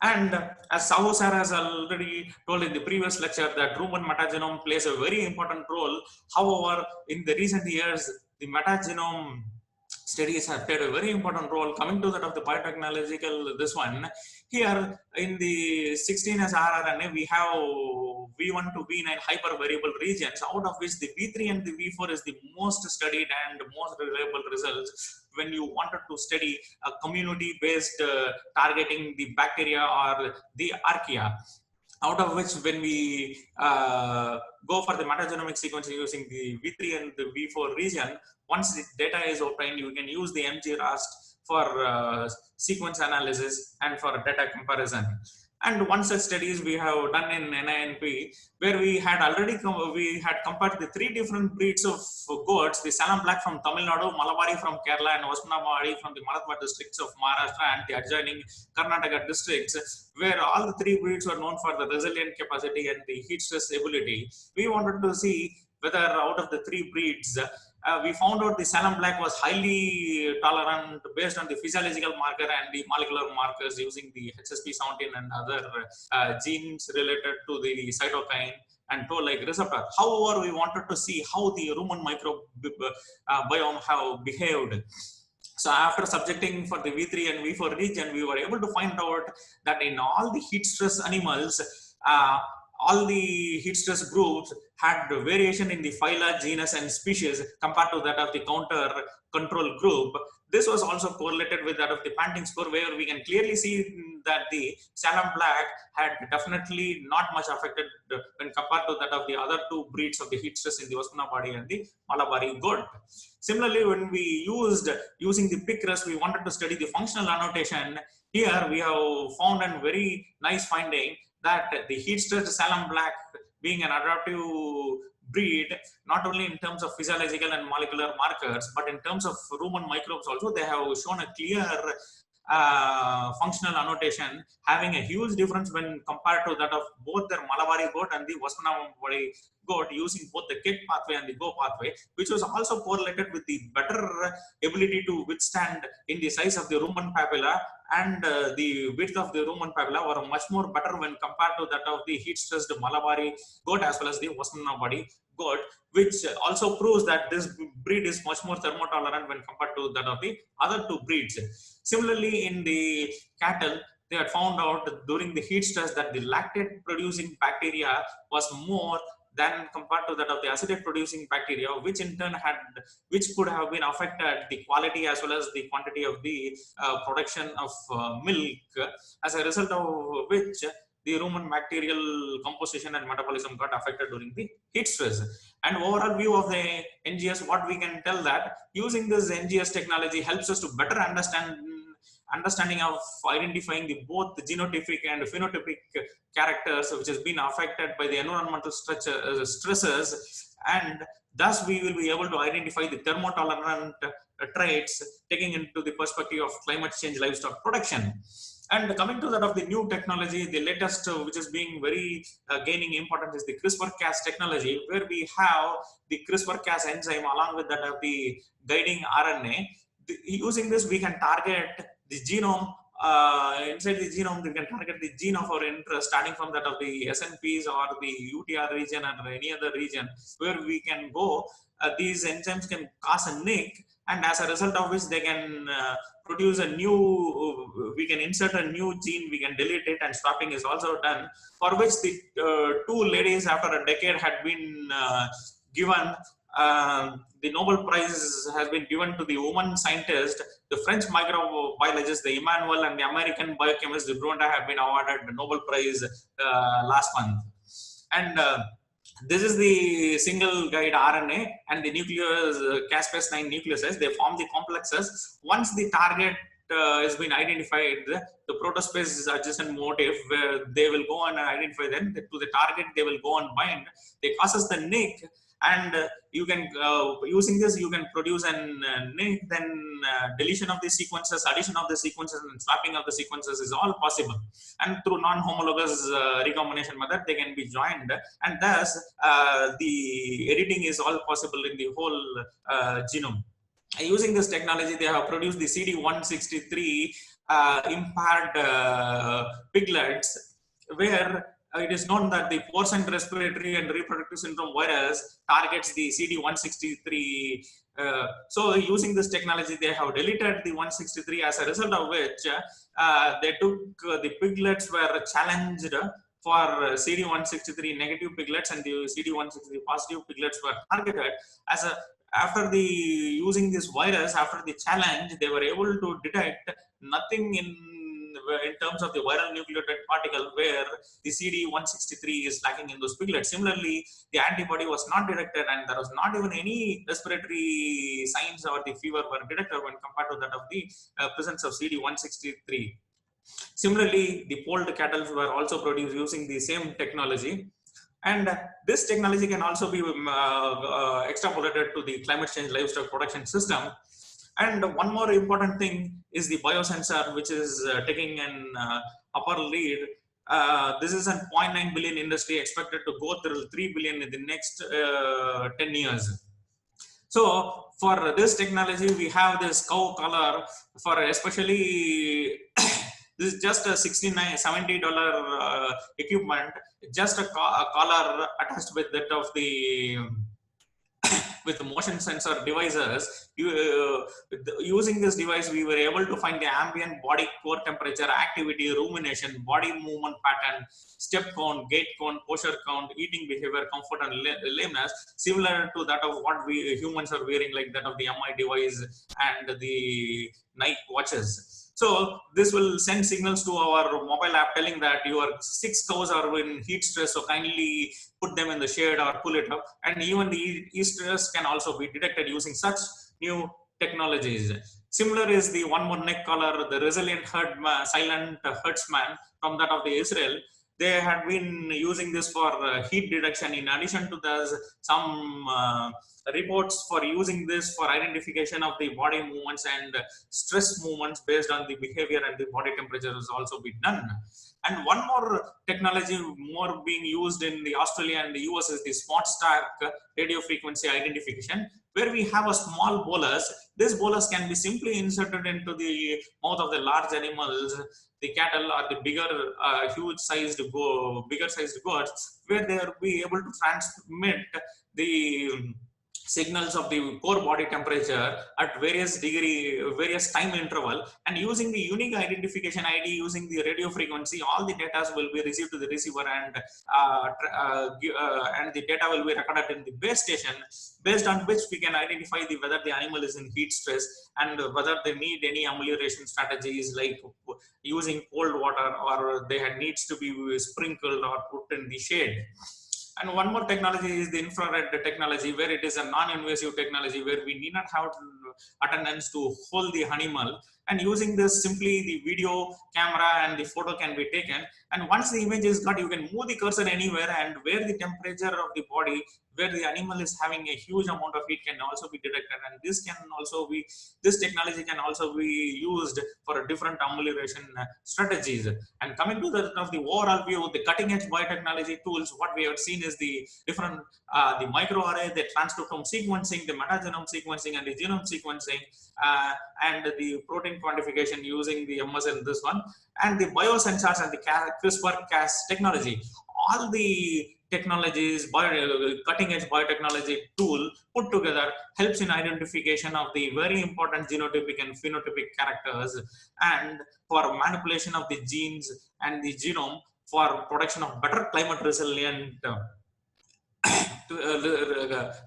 And as Sahu sir has already told in the previous lecture, that rumen metagenome plays a very important role. However, in the recent years, the metagenome studies have played a very important role. Coming to that of the biotechnological, this one, here in the 16S rRNA, we have V1 to V9 hypervariable regions, out of which the V3 and the V4 is the most studied and most reliable results when you wanted to study a community-based targeting the bacteria or the archaea. Out of which, when we go for the metagenomic sequencing using the V3 and the V4 region, once the data is obtained, you can use the MGRAST for sequence analysis and for data comparison. And one such studies we have done in NINP, where we had already compared the 3 different breeds of goats: the Salem Black from Tamil Nadu, Malabari from Kerala, and Osmanabadi from the Marathwada districts of Maharashtra and the adjoining Karnataka districts, where all the 3 breeds were known for the resilient capacity and the heat stress ability. We wanted to see whether out of the 3 breeds, we found out the Salem Black was highly tolerant based on the physiological marker and the molecular markers using the HSP17 and other genes related to the cytokine and toll-like receptor. However, we wanted to see how the rumen microbiome have behaved. So after subjecting for the V3 and V4 region, we were able to find out that in all the heat stress animals, all the heat stress groups had variation in the phyla, genus, and species compared to that of the counter control group. This was also correlated with that of the Panting score, where we can clearly see that the Salem Black had definitely not much affected when compared to that of the other 2 breeds of the heat stress in the Osmanabadi and the Malabari goat. Similarly, when we using the PICREST, we wanted to study the functional annotation. Here we have found a very nice finding that the heat stressed Salem Black, being an adaptive breed, not only in terms of physiological and molecular markers, but in terms of rumen microbes also, they have shown a clear functional annotation, having a huge difference when compared to that of both their Malabari goat and the Osmanabadi goat, using both the KIT pathway and the GO pathway, which was also correlated with the better ability to withstand in the size of the rumen papilla, and the width of the rumen papilla were much more better when compared to that of the heat stressed Malabari goat as well as the Osmanabadi goat, which also proves that this breed is much more thermotolerant when compared to that of the other 2 breeds. Similarly, in the cattle, they had found out during the heat stress that the lactate producing bacteria was more than compared to that of the acetate producing bacteria, which in turn could have been affected the quality as well as the quantity of the production of milk, as a result of which the rumen bacterial composition and metabolism got affected during the heat stress. And overall view of the NGS, what we can tell that using this NGS technology helps us to better understand understanding of identifying the both the genotypic and phenotypic characters which has been affected by the environmental stresses, and thus we will be able to identify the thermotolerant traits, taking into the perspective of climate change livestock production. And coming to that of the new technology, the latest which is being very gaining importance is the CRISPR-Cas technology, where we have the CRISPR-Cas enzyme along with that of the guiding RNA. Using this, we can target the genome. Inside the genome, we can target the gene of our interest, starting from that of the SNPs or the UTR region or any other region, where we can go. These enzymes can cause a nick, and as a result of which they can produce a new, we can insert a new gene, we can delete it, and swapping is also done, for which the two ladies after a decade had been given the Nobel Prize has been given to the woman scientist, the French microbiologist, the Emmanuel, and the American biochemist, the Brunda, have been awarded the Nobel Prize last month. And this is the single guide RNA and the nucleus, Cas9 nucleuses. They form the complexes. Once the target has been identified, the protospace adjacent motif, where they will go and identify them to the target, they will go and bind. They causes the nick, and you can using this you can produce an nick. Then deletion of the sequences, addition of the sequences, and swapping of the sequences is all possible. And through non-homologous recombination method, they can be joined, and thus the editing is all possible in the whole genome. Using this technology, they have produced the CD163 impaired piglets, where it is known that the porcine respiratory and reproductive syndrome virus targets the CD163. So using this technology, they have deleted the 163, as a result of which they took the piglets were challenged for CD163 negative piglets, and the CD163 positive piglets were targeted. After the using this virus, after the challenge, they were able to detect nothing in terms of the viral nucleotide particle, where the CD163 is lacking in those piglets. Similarly, the antibody was not detected, and there was not even any respiratory signs or the fever were detected when compared to that of the presence of CD163. Similarly, the polled cattle were also produced using the same technology. And this technology can also be extrapolated to the climate change livestock production system. And one more important thing is the biosensor, which is taking an upper lead. This is a 0.9 billion industry expected to go through 3 billion in the next 10 years. So for this technology, we have this cow collar for especially this is just a $70 equipment, just a collar attached with that of the with motion sensor devices. Using this device, we were able to find the ambient body core temperature, activity, rumination, body movement pattern, step count, gait count, posture count, eating behavior, comfort, and lameness, similar to that of what we humans are wearing, like that of the MI device and the Nike watches. So this will send signals to our mobile app telling that your 6 cows are in heat stress, so kindly put them in the shade or pull it up. And even the heat stress can also be detected using such new technologies. Similar is the one more neck collar, the resilient silent herdsman from that of the Israel. They had been using this for heat detection. In addition to this, some reports for using this for identification of the body movements and stress movements based on the behavior and the body temperature has also been done. And one more technology more being used in the Australia and the US is the smart stack radio frequency identification, where we have a small bolus. This bolus can be simply inserted into the mouth of the large animals, the cattle or the bigger, bigger sized goats, where they will be able to transmit the signals of the core body temperature at various time interval, and using the unique identification ID using the radio frequency, all the data will be received to the receiver, and the data will be recorded in the base station, based on which we can identify whether the animal is in heat stress and whether they need any amelioration strategies like using cold water, or they needs to be sprinkled or put in the shade. And one more technology is the infrared technology, where it is a non-invasive technology, where we need not have attendants to hold the animal. And using this, simply the video camera and the photo can be taken. And once the image is got, you can move the cursor anywhere, and where the temperature of the body, where the animal is having a huge amount of heat, can also be detected. And this technology can also be used for different amelioration strategies. And coming to the overall view, the cutting edge biotechnology tools, what we have seen is the different the microarray, the transcriptome sequencing, the metagenome sequencing, and the genome sequencing, and the protein quantification using the MS in this one, and the biosensors and the CRISPR-Cas technology. All the technologies, cutting edge biotechnology tool put together helps in identification of the very important genotypic and phenotypic characters, and for manipulation of the genes and the genome for production of better climate resilient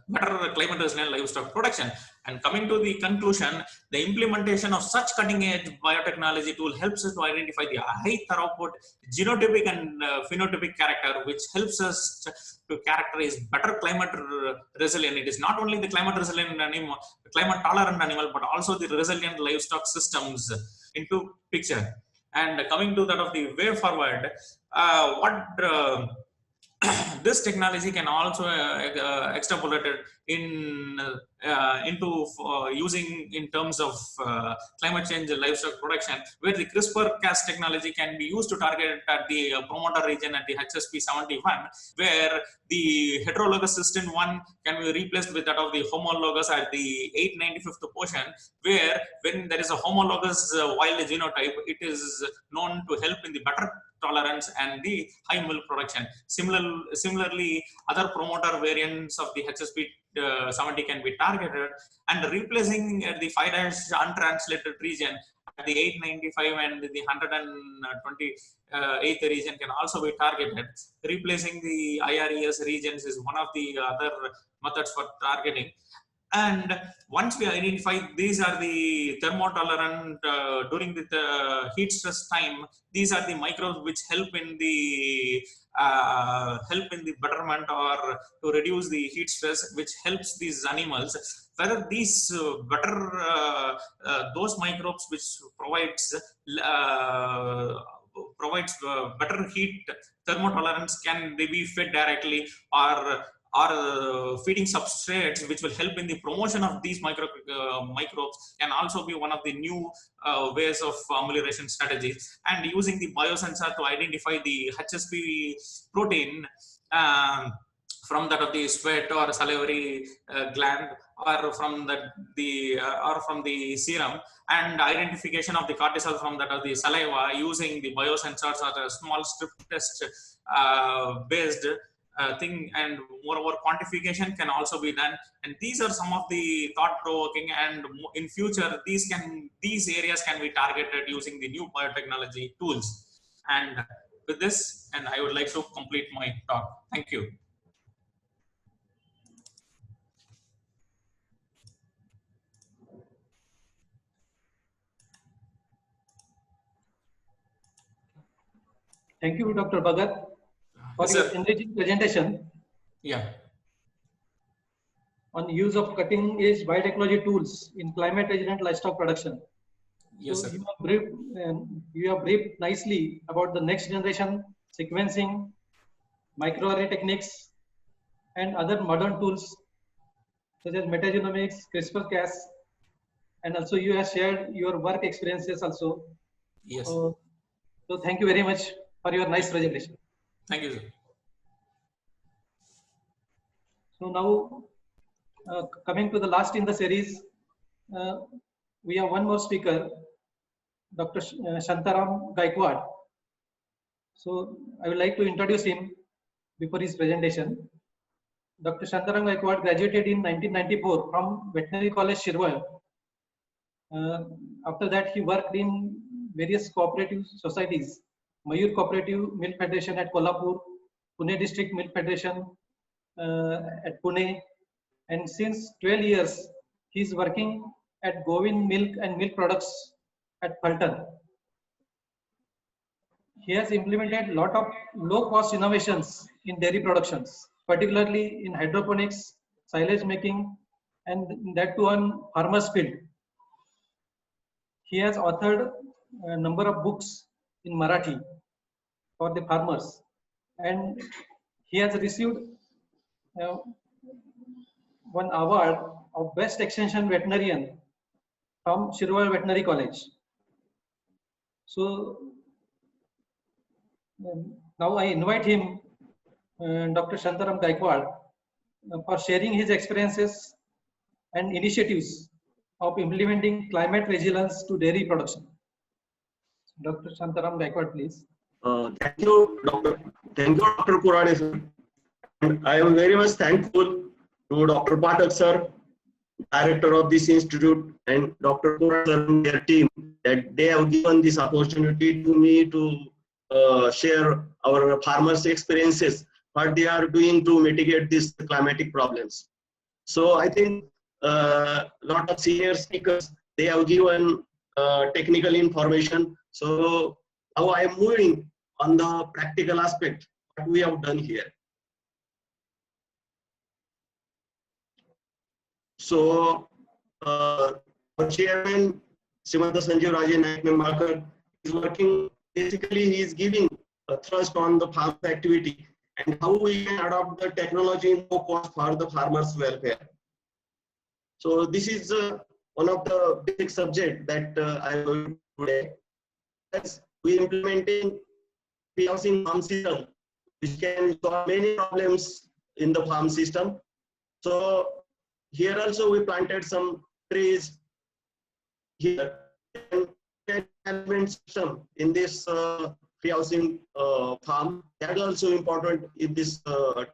better climate resilient livestock production. And coming to the conclusion, the implementation of such cutting edge biotechnology tool helps us to identify the high throughput genotypic and phenotypic character, which helps us to characterize better climate resilient. It is not only the climate resilient animal, climate tolerant animal, but also the resilient livestock systems into picture. And coming to that of the way forward, this technology can also extrapolated into using in terms of climate change livestock production, where the CRISPR-Cas technology can be used to target at the promoter region at the HSP71, where the heterologous cysteine 1 can be replaced with that of the homologous at the 895th portion, where when there is a homologous wild genotype, it is known to help in the better tolerance and the high milk production. Similarly, other promoter variants of the HSP70 can be targeted, and replacing the 5' untranslated region at the 895 and the 128th region can also be targeted. Replacing the IRES regions is one of the other methods for targeting. And once we identify these are the thermotolerant during the heat stress time, these are the microbes which help in the betterment or to reduce the heat stress, which helps these animals. Whether these those microbes which provides better heat thermotolerance, can they be fed directly, or feeding substrates which will help in the promotion of these microbes can also be one of the new ways of amelioration strategies. And using the biosensor to identify the HSP protein from that of the sweat or salivary gland, or from the serum, and identification of the cortisol from that of the saliva using the biosensors or a small strip test based thing. And moreover, quantification can also be done. And these are some of the thought-provoking, and in future these areas can be targeted using the new biotechnology tools. And with this, and I would like to complete my talk. Thank you. Thank you, Dr. Bhagat, for Yes, your sir. enriching presentation Yeah. on use of cutting-edge biotechnology tools in climate-resilient livestock production. Yes, So sir. you have briefed nicely about the next generation sequencing, microarray techniques, and other modern tools such as metagenomics, CRISPR-Cas, and also you have shared your work experiences also. Yes. So thank you very much for your nice presentation. Thank you, sir. So now, coming to the last in the series, we have one more speaker, Dr. Shantaram Gaikwad. So I would like to introduce him before his presentation. Dr. Shantaram Gaikwad graduated in 1994 from Veterinary College, Shirwal. After that, he worked in various cooperative societies, Mayur Cooperative Milk Federation at Kolhapur, Pune District Milk Federation at Pune, and since 12 years, he is working at Govind Milk and Milk Products at Fulton. He has implemented a lot of low-cost innovations in dairy productions, particularly in hydroponics, silage making, and that too on farmers' field. He has authored a number of books in Marathi for the farmers, and he has received uh, one award of Best Extension Veterinarian from Shirwal Veterinary College. So now I invite him, Dr. Shantaram Gaikwad, for sharing his experiences and initiatives of implementing climate resilience to dairy production. Dr. Shantaram Gaikwad, please. Thank you, Dr. Thank you, Dr. Purane, sir. And I am very much thankful to Dr. Pathak, sir, director of this institute, and Dr. Purane, sir, and their team, that they have given this opportunity to me to share our farmers' experiences, what they are doing to mitigate these climatic problems. So I think a lot of senior speakers, they have given technical information. So now I am moving on the practical aspect, what we have done here. So our chairman, Srimanta Sanjeev Raje Naik Nimbalkar, is working, basically he is giving a thrust on the farm activity and how we can adopt the technology in low cost for the farmers' welfare. So this is one of the basic subject that I am going today. As we implementing pre-housing farm system, which can solve many problems in the farm system. So here also we planted some trees here. And management system in this pre-housing farm, that is also important in this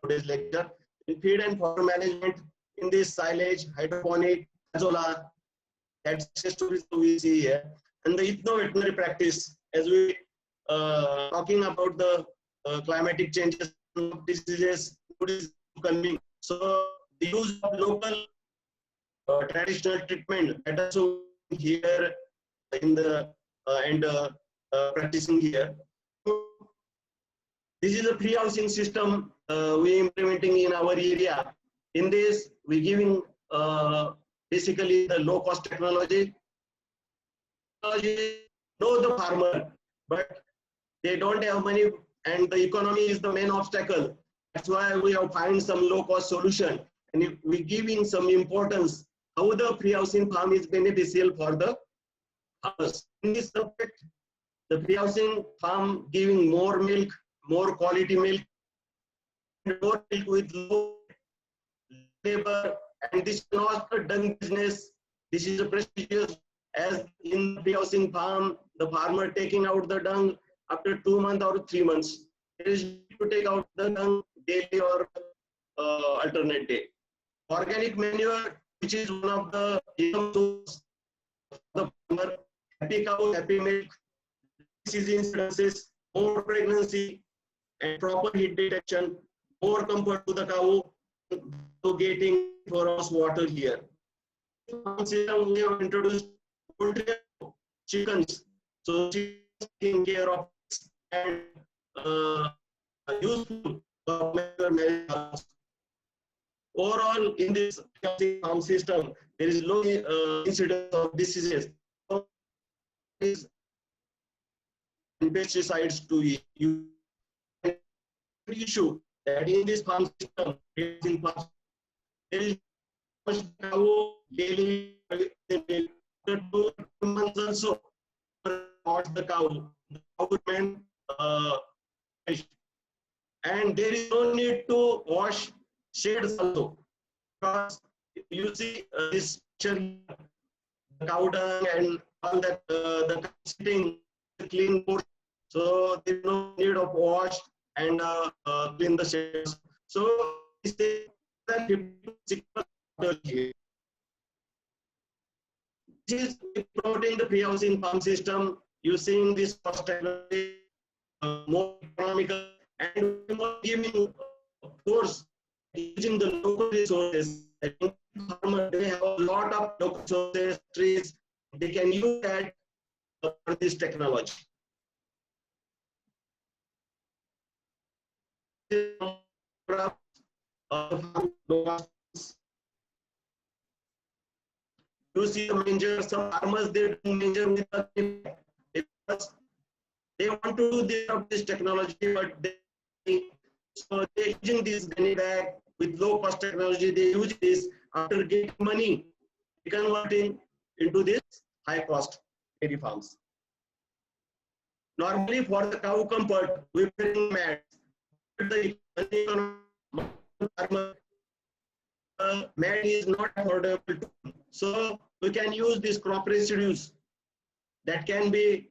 today's lecture. In feed and fodder management, in this silage, hydroponic, azola, that's stories we see here. And the ethno-veterinary practice, as we talking about the climatic changes, diseases, coming. So the use of local traditional treatment, that also here in the practicing here. This is a pre-housing system we implementing in our area. In this, we giving basically the low-cost technology. Know the farmer, but they don't have money, and the economy is the main obstacle. That's why we have find some low-cost solution, and we giving some importance how the pre-housing farm is beneficial for the farmers. In this subject, the pre-housing farm giving more milk, more quality milk, more milk with low labor, and this is not a done business. This is a prestigious, as in pre-housing farm, the farmer taking out the dung after 2 months or 3 months. It is to take out the dung daily or alternate day. Organic manure, which is one of the income source of the farmer. Happy cow, happy milk, disease incidences, more pregnancy, and proper heat detection, more comfort to the cow, to getting for us water here. System we have introduced poultry, chickens, so taking care of and useful overall in this farm system, there is low incidence of diseases. Is pesticides to use. Issue that in this farm system, there is much cow daily 2 months also watch the cow. The government and there is no need to wash sheds also, because you see this picture, the cow dung and all that the sitting clean food, so there is no need of wash and clean the sheds. So this is promoting the pre-housing farm system using this cost technology, more economical and more giving force using the local resources. Farmers, they have a lot of local resources, trees, they can use that for this technology. you see the manger, some farmers they do manger with a because they want to do this technology, but so they're using this gunny bag with low cost technology. They use this after getting money, converting into this high cost dairy farms. Normally for the cow comfort, we bring mats. The farmer mat is not affordable, so we can use these crop residues that can be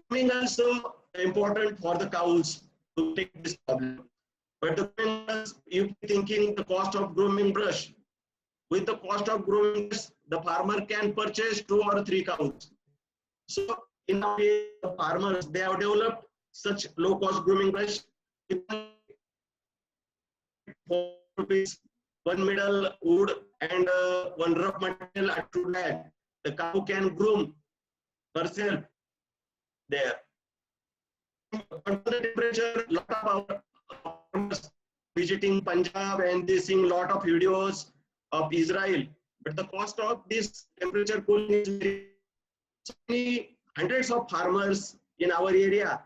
grooming also important for the cows to take this problem. But the thing is, you thinking the cost of grooming brush. With the cost of grooming brush, the farmer can purchase 2 or 3 cows. So in a way, the farmers they have developed such low cost grooming brush. 4 rupees, 1 middle wood and 1 rough material at 2 lakh. The cow can groom herself there. Under the temperature, lot of our farmers visiting Punjab and they seeing lot of videos of Israel. But the cost of this temperature cooling is very many hundreds of farmers in our area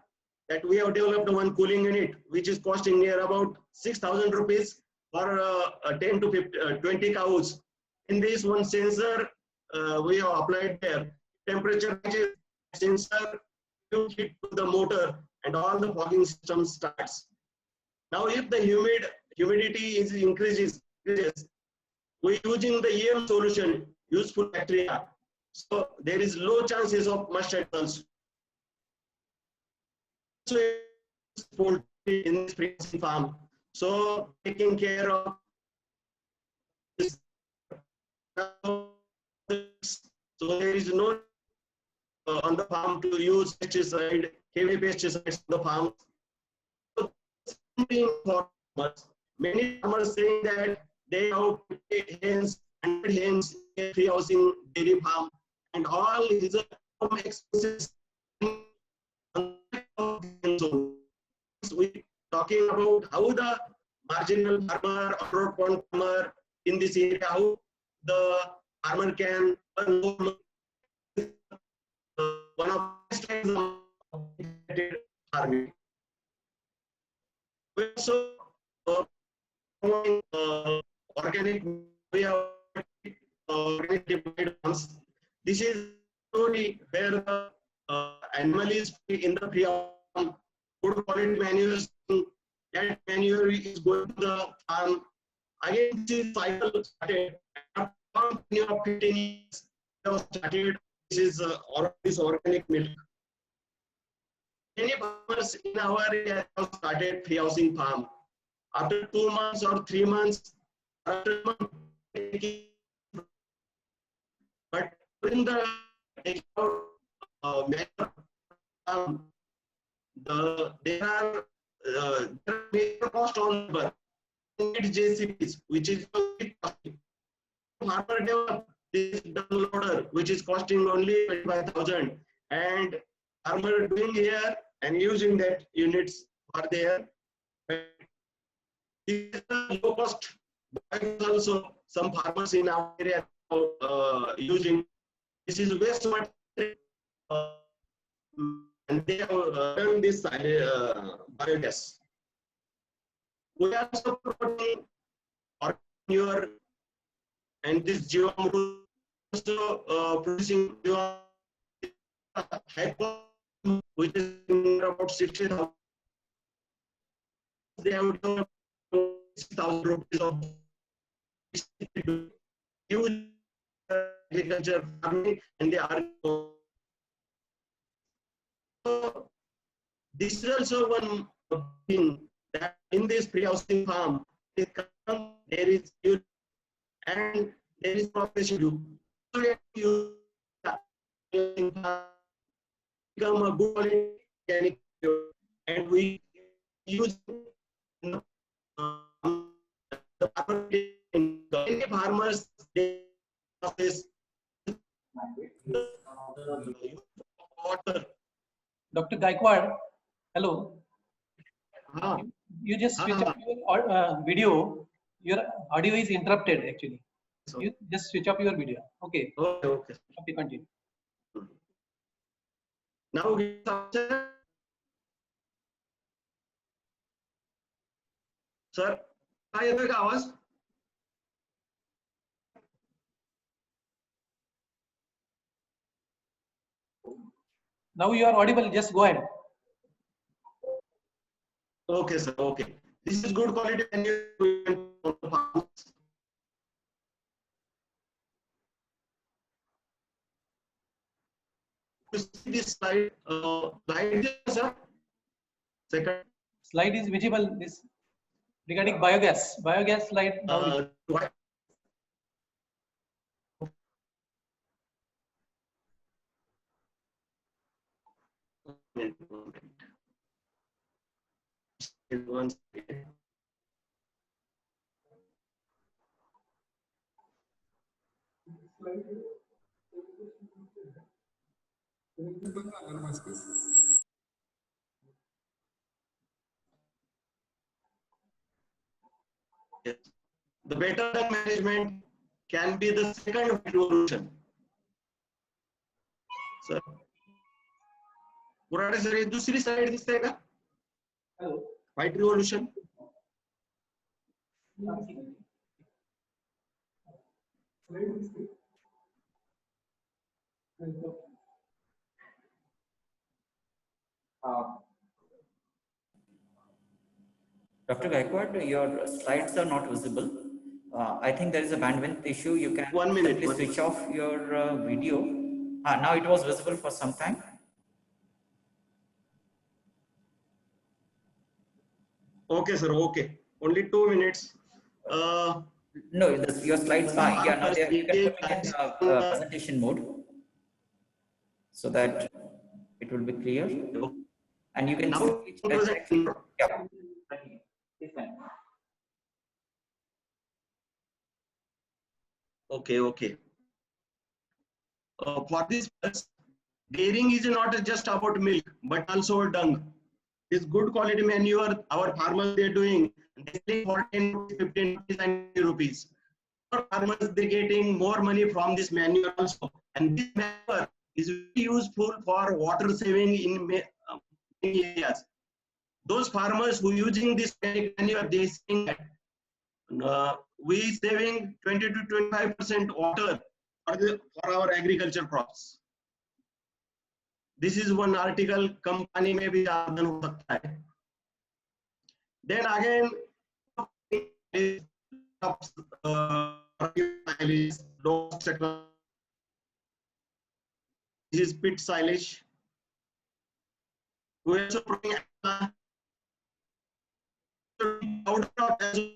that we have developed one cooling unit which is costing near about 6,000 rupees for 10 to 20 cows. In this one sensor we have applied there. Temperature sensor you hit to the motor and all the fogging system starts. Now if the humidity is increases, we using the EM solution, useful bacteria. So there is low chances of mustard also. So in this freezing farm. So taking care of this. So there is no on the farm to use pesticide, heavy pesticides on the farm. So, many farmers saying that they have 50 hens, 100 hens in free housing dairy farm, and all is expenses. We talking about how the marginal farmer or road farmer in this area, how the farmer can earn more. One of the styles of farming. We also organic way of organic deployed farms. This is only where the animal is in the free farm. Good quality manure, that manure is going to the farm. Again, this cycle started. After 15 years, started. This is this organic milk. Many farmers in our area have started free housing farm. After 2 months or 3 months, after but during the there are major cost on JCBs, which is farmer developed this double loader, which is costing only 25,000, and farmer doing here and using that units are there. This is a low cost. Also, some farmers in our area using this is waste material, and they have done this biogas. We are also promoting manure and this geom also producing which is about 60,000. They have done 6,000 rupees of huge agriculture farming, and they are. So this is also one thing that in this pre-housing farm, there is and there is professional. You become a good organic, and we use the farmers process water. Dr. Gaikwad, hello. You just switch off your video. Your audio is interrupted actually. So, You just switch off your video. Okay. okay. Okay, continue. Now, sir, काय येतोय का आवाज? Now you are audible. Just go ahead. Okay, sir. Okay. This is good quality manure. You see this slide, slide there, sir. Second. Slide is visible. This regarding biogas. Biogas slide now. Why? One second. Yes. The better management can be the second revolution. Sir, पुराणे sir दूसरी side दिसते का? White revolution. Dr. Gaikwad, your slides are not visible. I think there is a bandwidth issue. You can simply switch off your video. Now it was visible for some time. Okay, sir. Okay. Only 2 minutes. No, your slides are, yeah, now you can put it in presentation mode so that it will be clear. And you can check. Yeah. Okay, okay. For this, dairying is not just about milk, but also dung. This good quality manure, our farmers they're doing daily for 10, 15, 20 rupees. Our farmers they're getting more money from this manure also, and this manure is very useful for water saving in many areas. Those farmers who using this manure, they saying that we saving 20 to 25% water for our agriculture crops. This is one article company में भी आवेदन हो सकता है. Then again, this is pit silage. We also bring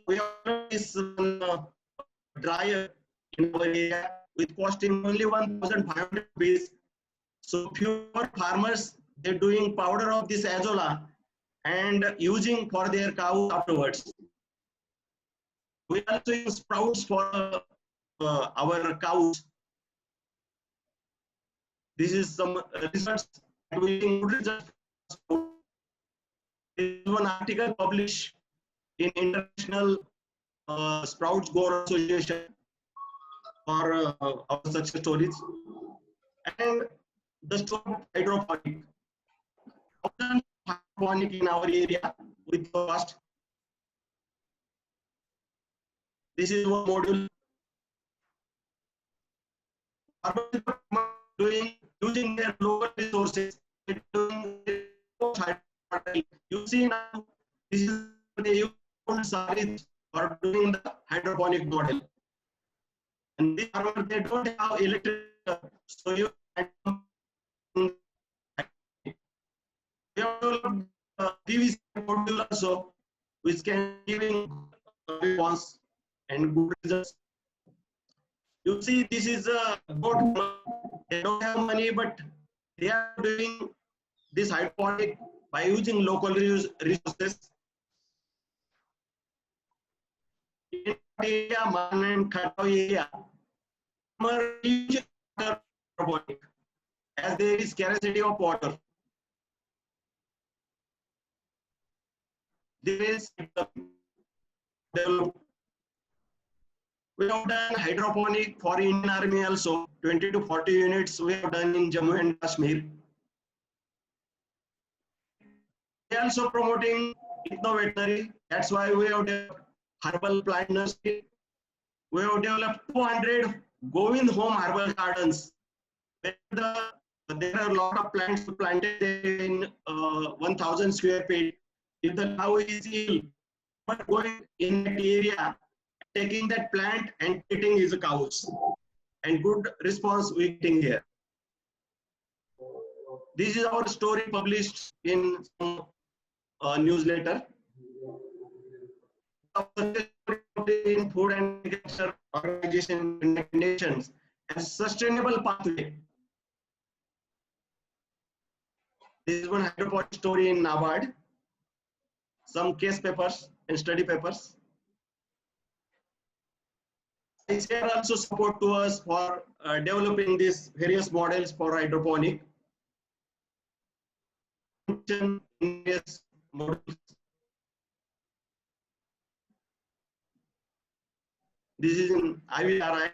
we have this dryer in our area with costing only 1,500 rupees. So fewer farmers they're doing powder of this azolla and using for their cows afterwards. We also use sprouts for our cows. This is some results. This is one article published in International Sprouts Grower Association for our success stories. And the story hydroponic. Hydroponic in our area with cost. This is one module. Doing using their local resources. You see now, this is the use saris for doing the hydroponic model. And these farmers they don't have electric, so you PVC module also, which can giving response and good results. You see, this is a good. They don't have money, but they are doing this hydroponic by using local resources. In area, Man and Khatau area, hydroponic as there is scarcity of water. There is developed We have done hydroponic for Indian Army also. 20 to 40 units we have done in Jammu and Kashmir. We are also promoting veterinary. That's why we have developed herbal plant nursery. We have developed 200 Govind home herbal gardens. There are a lot of plants planted in 1,000 square feet. If the cow is ill, but going in that area, taking that plant and treating his cows, and good response we getting here. This is our story published in some newsletter. In food and agriculture organization in nations as sustainable pathway. This is one hydroponic story in NABARD. Some case papers and study papers. ICAR also support to us for developing these various models for hydroponic. Models. This is in IVRI.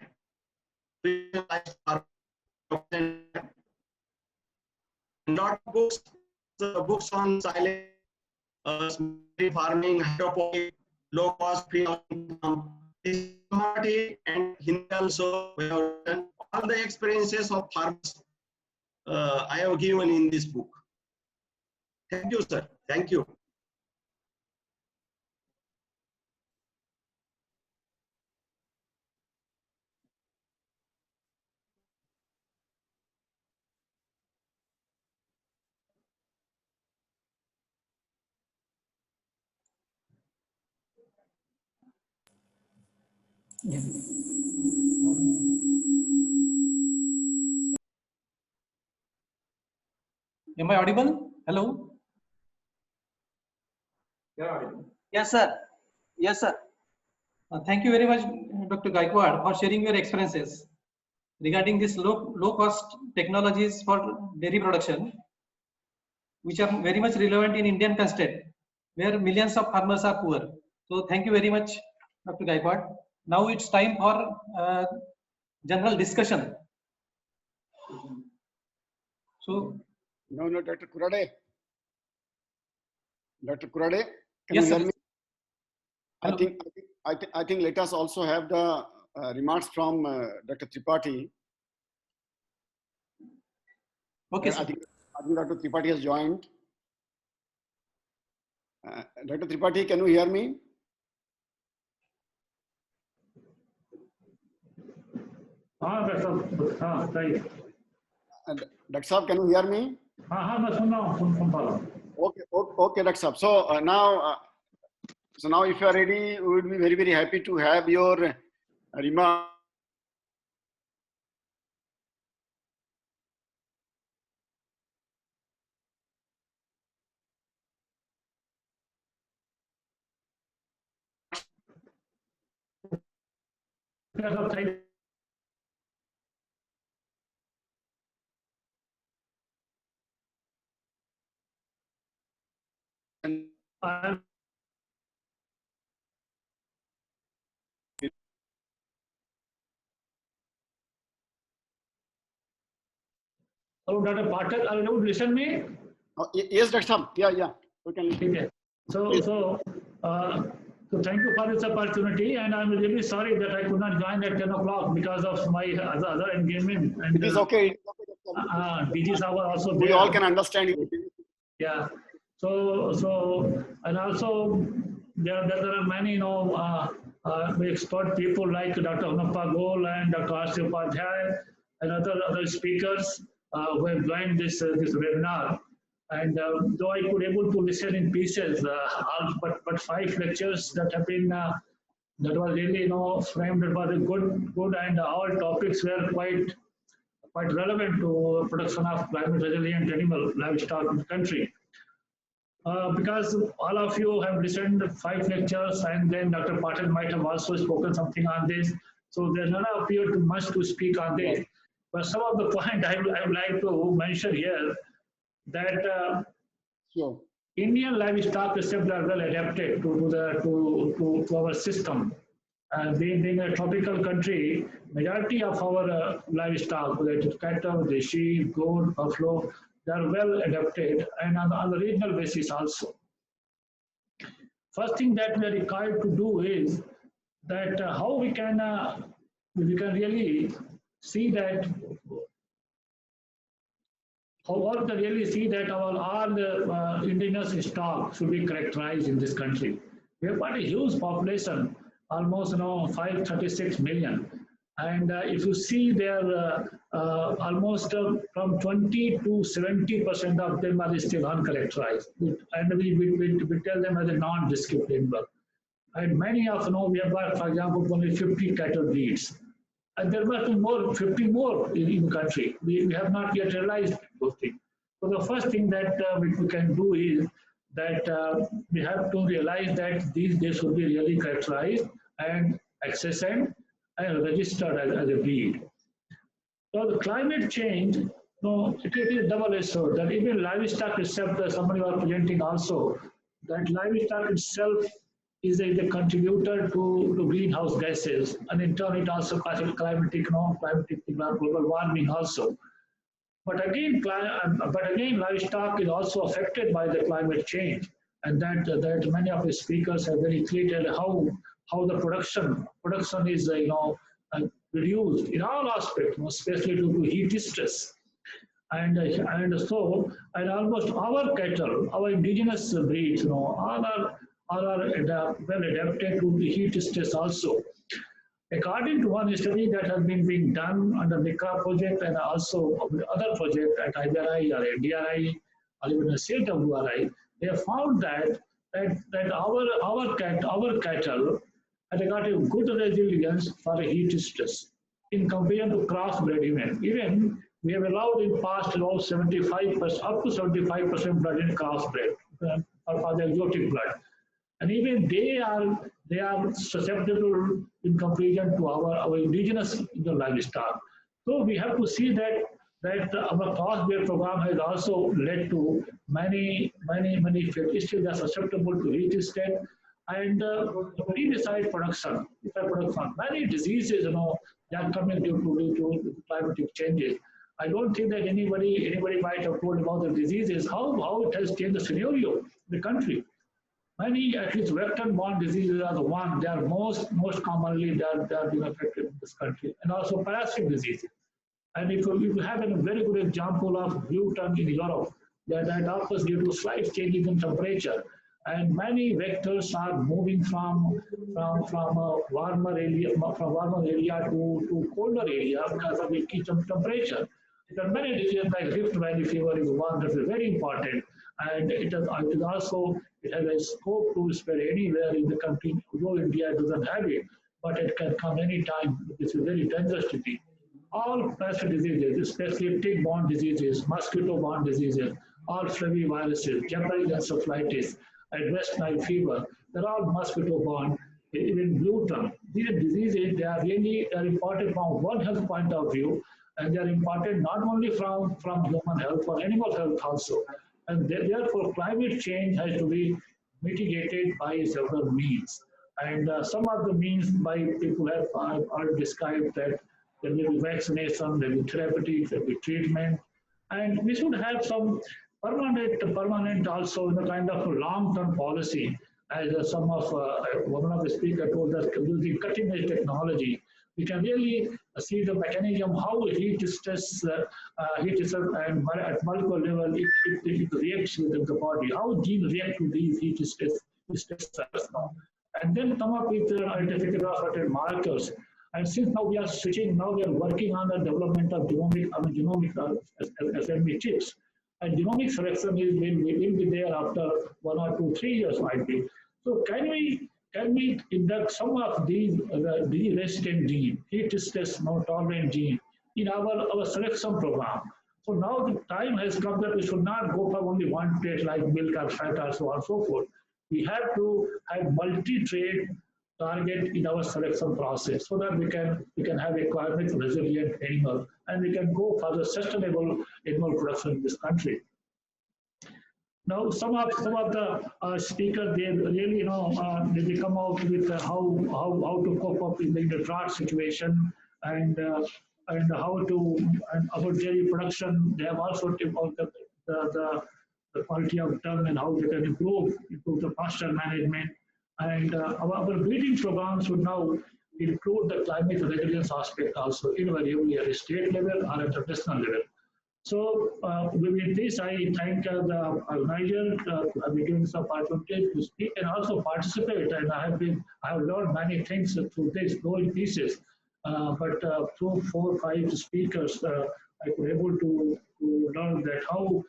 Lot of books on silent farming, hydroponic, low cost, free income. And Hindi also we have done all the experiences of farmers. I have given in this book. Thank you, sir. Thank you. Yeah. Am I audible? Hello? You're audible. Yes, sir. Yes, sir. Thank you very much, Dr. Gaikwad, for sharing your experiences regarding these low cost technologies for dairy production, which are very much relevant in Indian context, where millions of farmers are poor. So thank you very much, Dr. Gaikwad. Now it's time for general discussion. So, no, Dr. Kurade. Dr. Kurade, can yes, you hear sir. me? I think let us also have the remarks from Dr. Tripathi. Okay, I think Dr. Tripathi has joined. Dr. Tripathi, can you hear me? Dr. Saab, can you hear me? Okay, Dr. Saab. So now if you are ready, we would be very, very happy to have your remarks. Hello, Dr. Patel, are you able to listen me? Yes, Dr. Saab. Yeah, we can listen. Okay. So thank you for this opportunity, and I'm really sorry that I could not join at 10 o'clock because of my other engagement. And, it is okay. DGs are also there. We all can understand you. Yeah. So and also there are many expert people like Dr. Honappa Gol and Dr. R.C. Upadhyay and other speakers who have joined this webinar. And though I could able to listen in pieces, but 5 lectures that have been that was really framed, it was a good, and all topics were quite relevant to production of climate resilient animal livestock in the country. Because all of you have listened to 5 lectures, and then Dr. Patel might have also spoken something on this. So there none appear too much to speak on this. But some of the point I would like to mention here that Indian livestock receptors are well adapted to our system. being a tropical country, majority of our livestock, whether it is cattle, the sheep, goat, buffalo, they are well adapted and on the regional basis also. First thing that we are required to do is that how we can really see that how to really see that all the indigenous stock should be characterized in this country. We have got a huge population, almost 536 million. And if you see there, almost from 20 to 70% of them are still uncharacterized. And we tell them as a non-disciplinable. And many of we have got, for example, only 50 cattle breeds. And there must be more, 50 more in the country. We have not yet realized those things. So the first thing that we can do is that we have to realize that they should be really characterized and accessed and registered as a breed. So the climate change, it is double-edged sword. That even livestock itself, somebody was presenting also, that livestock itself is a contributor to greenhouse gases, and in turn it also causes climatic global warming also. But again, livestock is also affected by the climate change, and that many of the speakers have very clear how the production is reduced in all aspects, especially due to heat stress. And almost our cattle, our indigenous breeds, all are well adapted to the heat stress also. According to one study that has been being done under the NICA project and also other projects at IBRI or NDRI or even the CWRI, they have found that our cattle have got a good resilience for heat stress in comparison to crossbred even. Even we have allowed in past about 75%, up to 75% blood in crossbred for the exotic blood. And even they are susceptible in comparison to our indigenous livestock. So we have to see that our crossbred program has also led to many still are susceptible to heat stress and pesticide production. Many diseases, they are coming due to climatic changes. I don't think that anybody might have told about the diseases, how it has changed the scenario in the country. Many, at least vector-borne diseases are the one, they are most commonly they are being affected in this country, and also parasitic diseases. And if you have a very good example of blue tongue in Europe, that occurs due to slight changes in temperature. And many vectors are moving from a warmer area to colder area because of the temperature. There are many diseases like Rift Valley fever is one that is very important, and it has a scope to spread anywhere in the country, although India doesn't have it, but it can come anytime. This is very dangerous disease. All parasitic diseases, especially tick-borne diseases, mosquito-borne diseases, all flaviviruses, Japanese encephalitis, and West Nile fever, they're all mosquito-borne, even blue tongue. These diseases, they are important from one health point of view, and they are important not only from human health, but animal health also. And therefore, climate change has to be mitigated by several means. And some of the means by people are described that there will be vaccination, there will be therapeutics, there will be treatment. And we should have some permanent also kind of long-term policy, as some of one of the speakers told us, using cutting-edge technology. We can really see the mechanism how heat stress and at molecular level it reacts with the body, how genes react to these heat stressors now, and then come up with identification of certain markers. And since now we are switching, now we are working on the development of genomic assembly chips. And genomic selection will be there after 1 or 2, 3 years might be. So can we induct some of these resistant gene, heat stress tolerant gene in our selection program? So now the time has come that we should not go for only one trait like milk or fat or so on and so forth. We have to have multi-trait target in our selection process so that we can have a climate resilient animal and we can go for the sustainable animal production in this country. Now, some of the speakers, they really, they come out with how to cope up in the drought situation, and how to, and about dairy production. They have also talked about the quality of dung and how they can improve the pasture management. And our breeding programs would now include the climate resilience aspect also, invariably at a state level or at a national level. So with this, I thank the organizer for giving this opportunity to speak and also participate. And I have learned many things through this, though in pieces. But through 4 or 5 speakers, I was able to learn that how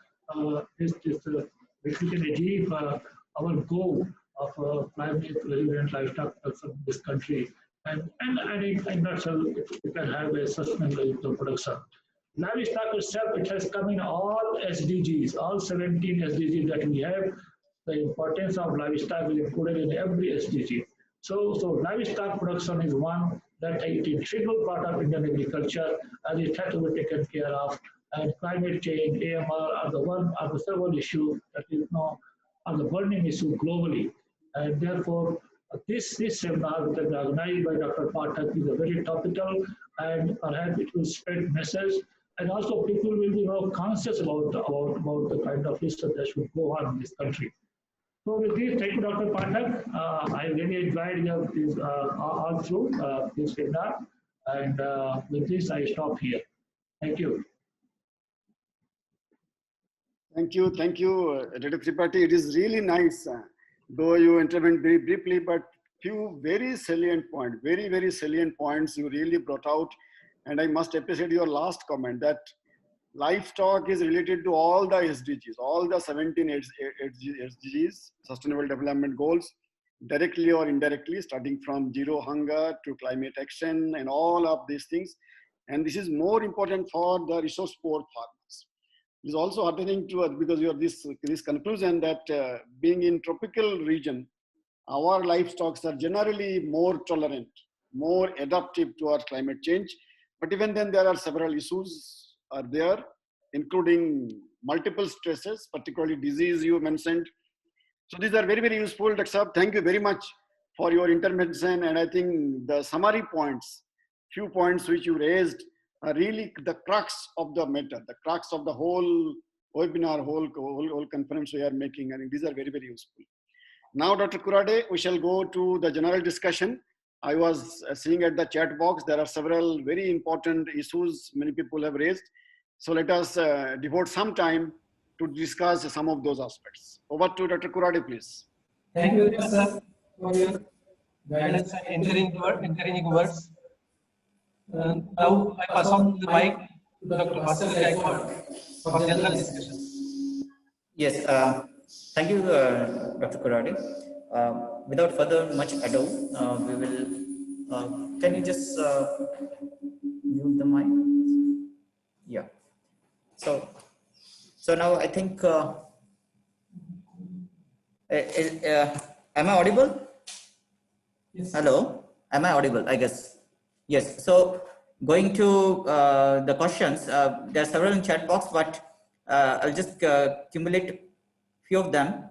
we can achieve our goal of climate resilient livestock production in this country. And in nutshell, we can have a sustainable production. Livestock itself, it has come in all SDGs, all 17 SDGs that we have. The importance of livestock is included in every SDG. So livestock production is one that is an integral part of Indian agriculture, and it has to be taken care of. And climate change, AMR are the several issues that are the burning issue globally. And therefore, this seminar that is organized by Dr. Pathak is a very topical, and perhaps it will spread message. And also people will be more conscious about the kind of research that should go on in this country. So with this, thank you, Dr. Pathak. I really enjoyed this all through this webinar. And with this, I stop here. Thank you. Thank you, Dr. Tripathi. It is really nice, though you intervened very briefly, but few very salient points, very salient points you really brought out. And I must appreciate your last comment that livestock is related to all the SDGs, all the 17 SDGs, Sustainable Development Goals, directly or indirectly, starting from zero hunger to climate action and all of these things. And this is more important for the resource poor farmers. It is also heartening to us because you have this conclusion that being in tropical region, our livestock are generally more tolerant, more adaptive to our climate change. But even then, there are several issues are there, including multiple stresses, particularly disease you mentioned. So these are very useful, Dr. Saab. Thank you very much for your intervention. And I think the summary points, few points which you raised are really the crux of the matter, the crux of the whole webinar, whole conference we are making. I think these are very useful. Now, Dr. Kurade, we shall go to the general discussion. I was seeing at the chat box, there are several very important issues many people have raised. So let us devote some time to discuss some of those aspects. Over to Dr. Kurade, please. Thank you very much, sir, for your guidance and encouraging words. Now I pass on the mic to Dr. Bhaskar Gaikwad for general discussion. Yes, thank you, Dr. Kurade. Without further much ado, we will, can you just mute the mic? Yeah. So now I think, am I audible? Yes. Hello, am I audible? I guess. Yes. So going to the questions, there are several in chat box, but I'll just accumulate few of them.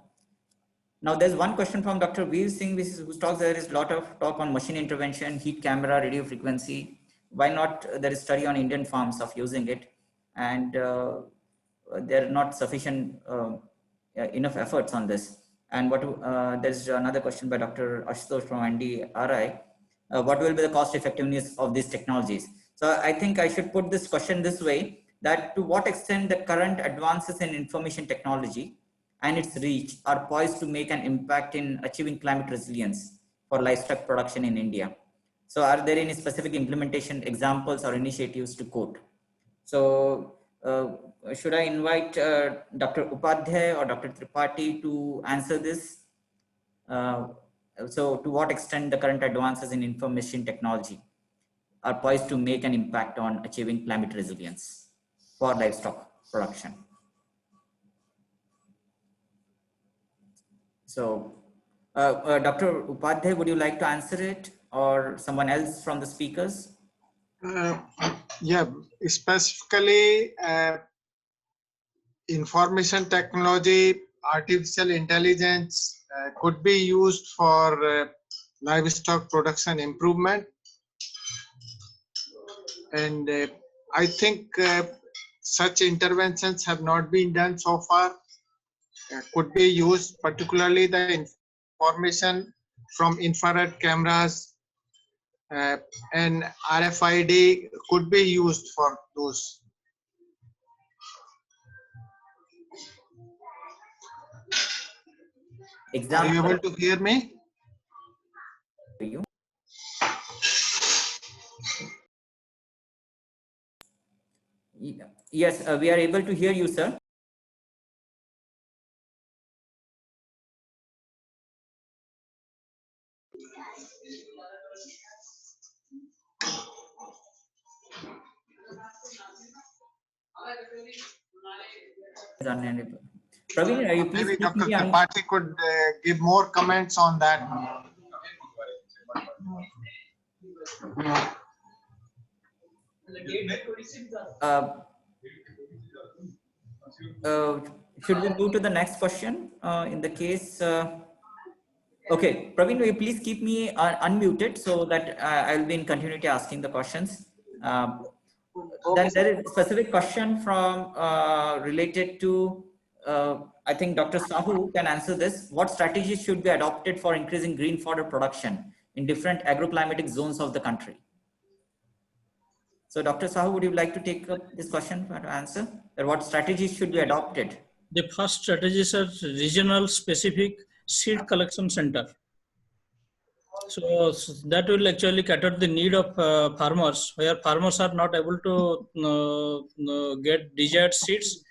Now there's one question from Dr. Veer Singh, who talks there is a lot of talk on machine intervention, heat camera, radio frequency. Why not there is study on Indian farms of using it? And there are not sufficient enough efforts on this. And there's another question by Dr. Ashutosh from NDRI. What will be the cost effectiveness of these technologies? So I think I should put this question this way, that to what extent the current advances in information technology and its reach are poised to make an impact in achieving climate resilience for livestock production in India. So are there any specific implementation examples or initiatives to quote? So should I invite Dr. Upadhyay or Dr. Tripathi to answer this? So to what extent the current advances in information technology are poised to make an impact on achieving climate resilience for livestock production? So, Dr. Upadhyay, would you like to answer it, or someone else from the speakers? Yeah, specifically information technology artificial intelligence could be used for livestock production improvement. And I think such interventions have not been done so far. Could be used, particularly the information from infrared cameras and RFID could be used for those. Are you able to hear me? You? Yes, we are able to hear you, sir. Praveen, are you please Maybe keep Dr. me on. Tripathi could give more comments on that. Should we move to the next question? In the case, okay, Praveen, will you please keep me unmuted so that I'll be in continuity asking the questions. Then there is a specific question from related to, I think Dr. Sahu can answer this. What strategies should be adopted for increasing green fodder production in different agroclimatic zones of the country? So Dr. Sahu, would you like to take up this question to answer? Or what strategies should be adopted? The first strategies are regional specific seed collection center. So that will actually cater the need of farmers, where farmers are not able to get desired seeds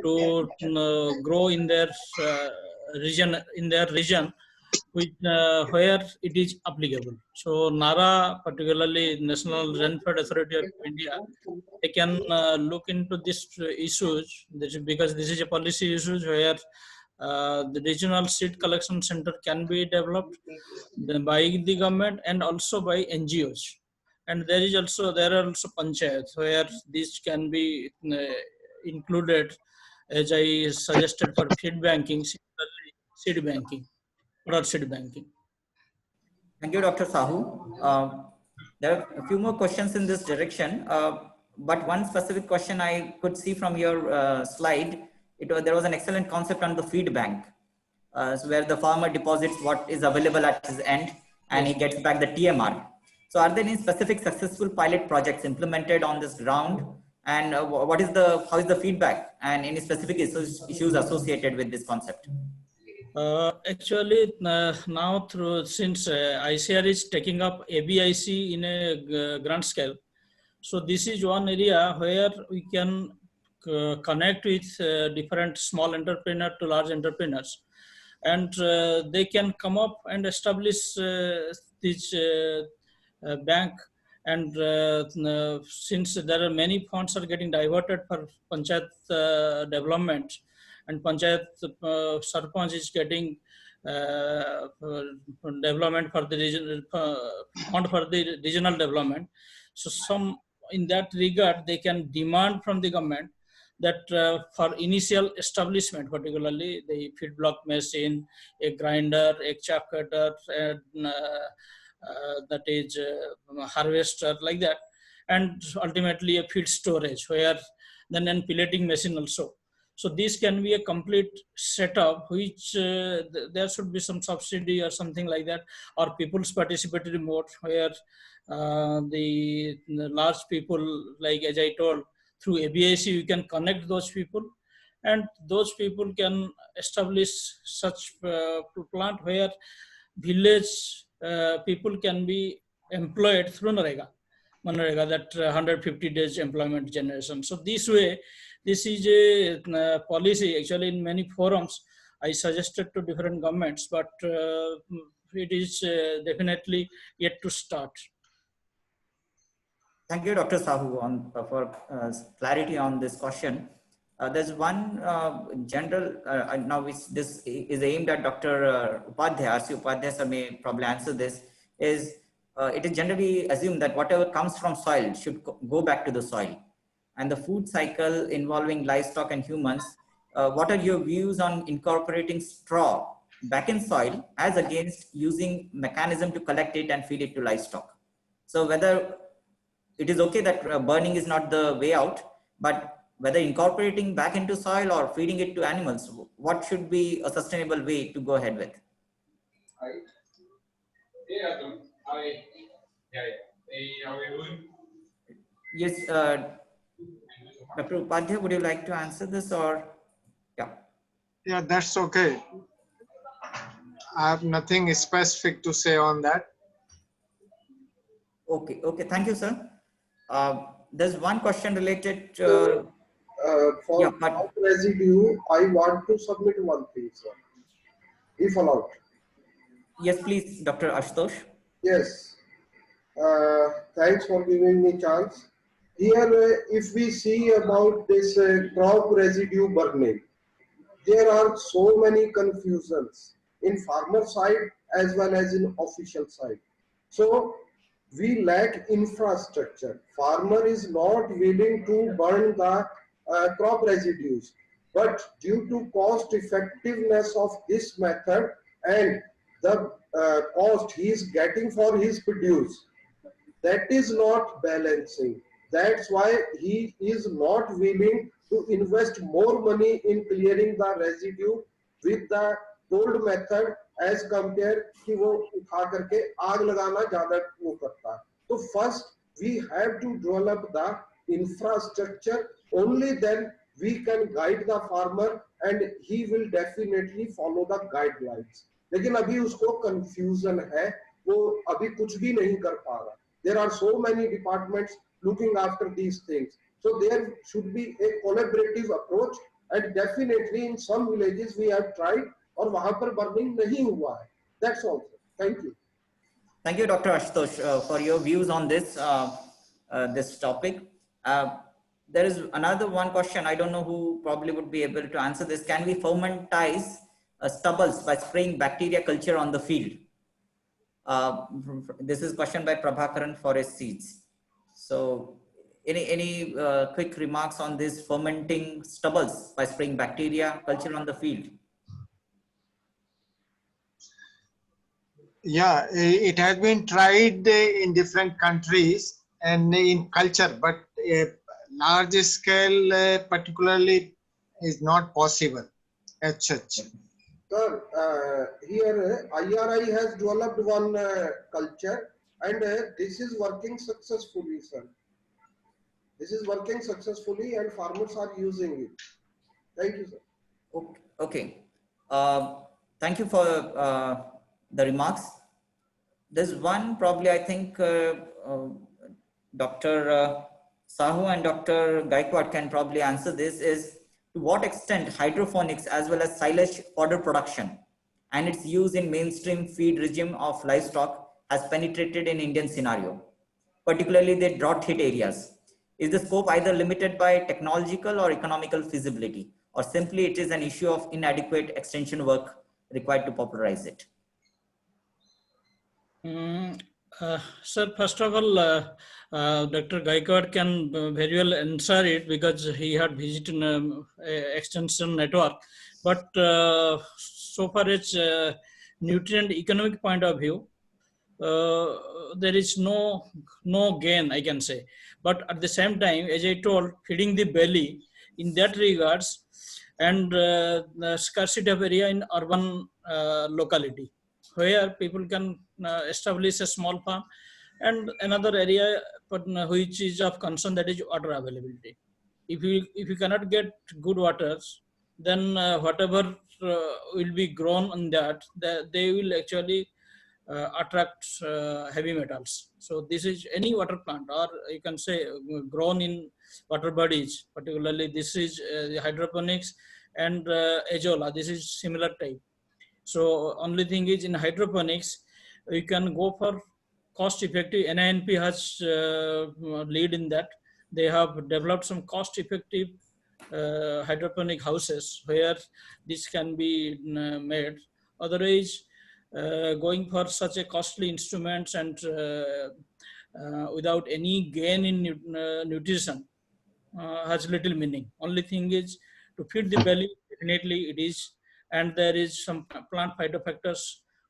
to grow in their region, which where it is applicable. So NARA, particularly National Rainfed Authority of India, they can look into this issues because this is a policy issues where the regional seed collection center can be developed by the government and also by NGOs. And there are also panchayats where this can be included, as I suggested, for feed banking, similarly seed banking, or seed banking. Thank you, Dr. Sahu. There are a few more questions in this direction, but one specific question I could see from your slide, there was an excellent concept on the feed bank, so where the farmer deposits what is available at his end and he gets back the TMR. So are there any specific successful pilot projects implemented on this ground? And how is the feedback and any specific issues associated with this concept? Actually, now since ICR is taking up ABIC in a grand scale, so this is one area where we can connect with different small entrepreneurs to large entrepreneurs, and they can come up and establish this bank. And since there are many funds are getting diverted for panchayat development, and panchayat sarpanch is getting development for the region, fund for the regional development. So some in that regard, they can demand from the government that for initial establishment, particularly the feed block machine, a grinder, a chaff cutter, and that is harvester, like that, and ultimately a feed storage, where then an pelleting machine also. So this can be a complete setup, which there should be some subsidy or something like that, or people's participatory mode, where the large people, like as I told, through ABIC, you can connect those people, and those people can establish such plant where village people can be employed through Manrega, that 150 days employment generation. So this way, this is a policy actually in many forums I suggested to different governments, but it is definitely yet to start. Thank you, Dr. Sahu, for clarity on this question. There's one general, now this is aimed at Dr. Upadhyay, RC Upadhyay sir may probably answer this, is it is generally assumed that whatever comes from soil should go back to the soil. And the food cycle involving livestock and humans what are your views on incorporating straw back in soil as against using mechanism to collect it and feed it to livestock? So whether it is okay that burning is not the way out, but whether incorporating back into soil or feeding it to animals, what should be a sustainable way to go ahead with? Yes, Dr. Upadhyay, would you like to answer this or? Yeah. Yeah, that's okay. I have nothing specific to say on that. Okay, okay, thank you, sir. There's one question related for yeah, but crop residue, I want to submit one thing, sir, if allowed. yes, please, Dr. Ashutosh. Yes. Thanks for giving me chance. Here, if we see about this crop residue burning, there are so many confusions in farmer side as well as in official side. So we lack infrastructure. Farmer is not willing to burn the crop residues, but due to cost effectiveness of this method and the cost he is getting for his produce, that is not balancing. That's why he is not willing to invest more money in clearing the residue with the cold method as compared कि वो उठा करके आग लगाना ज्यादा वो करता है. So first we have to develop the infrastructure. Only then we can guide the farmer and he will definitely follow the guidelines. लेकिन अभी उसको confusion है, वो अभी कुछ भी नहीं कर पा रहा. There are so many departments looking after these things. So there should be a collaborative approach, and definitely in some villages we have tried और वहाँ पर burning नहीं हुआ है. That's all. Thank you. Thank you, Dr. Ashutosh, for your views on this this topic. There is another one question. I don't know who probably would be able to answer this. Can we fermentize stubbles by spraying bacteria culture on the field? This is question by Prabhakaran Forest Seeds. So any quick remarks on this fermenting stubbles by spraying bacteria culture on the field? Yeah, it has been tried in different countries and in culture, but large scale particularly is not possible as such. Sir, here IRI has developed one culture, and this is working successfully, sir. This is working successfully and farmers are using it. Thank you, sir. Okay. Okay. Thank you for the remarks. There's one probably I think Dr. Sahu and Dr. Gaikwad can probably answer this is to what extent hydroponics as well as silage fodder production and its use in mainstream feed regime of livestock has penetrated in Indian scenario, particularly the drought hit areas. Is the scope either limited by technological or economical feasibility, or simply it is an issue of inadequate extension work required to popularize it? Sir, first of all, Dr. Gaikwad can very well answer it because he had visited extension network. But so far as nutrient economic point of view, there is no gain, I can say. But at the same time, as I told, feeding the belly in that regards, and the scarcity of area in urban locality, where people can establish a small farm, and another area which is of concern, that is water availability. If you cannot get good waters, then whatever will be grown on that, they will actually attract heavy metals. So this is any water plant, or you can say grown in water bodies, particularly this is the hydroponics and azolla, this is similar type. So only thing is in hydroponics, you can go for cost effective. NINP has lead in that. They have developed some cost effective hydroponic houses where this can be made. Otherwise, going for such a costly instruments and without any gain in nutrition has little meaning. Only thing is to feed the belly definitely it is. And there is some plant phytofactors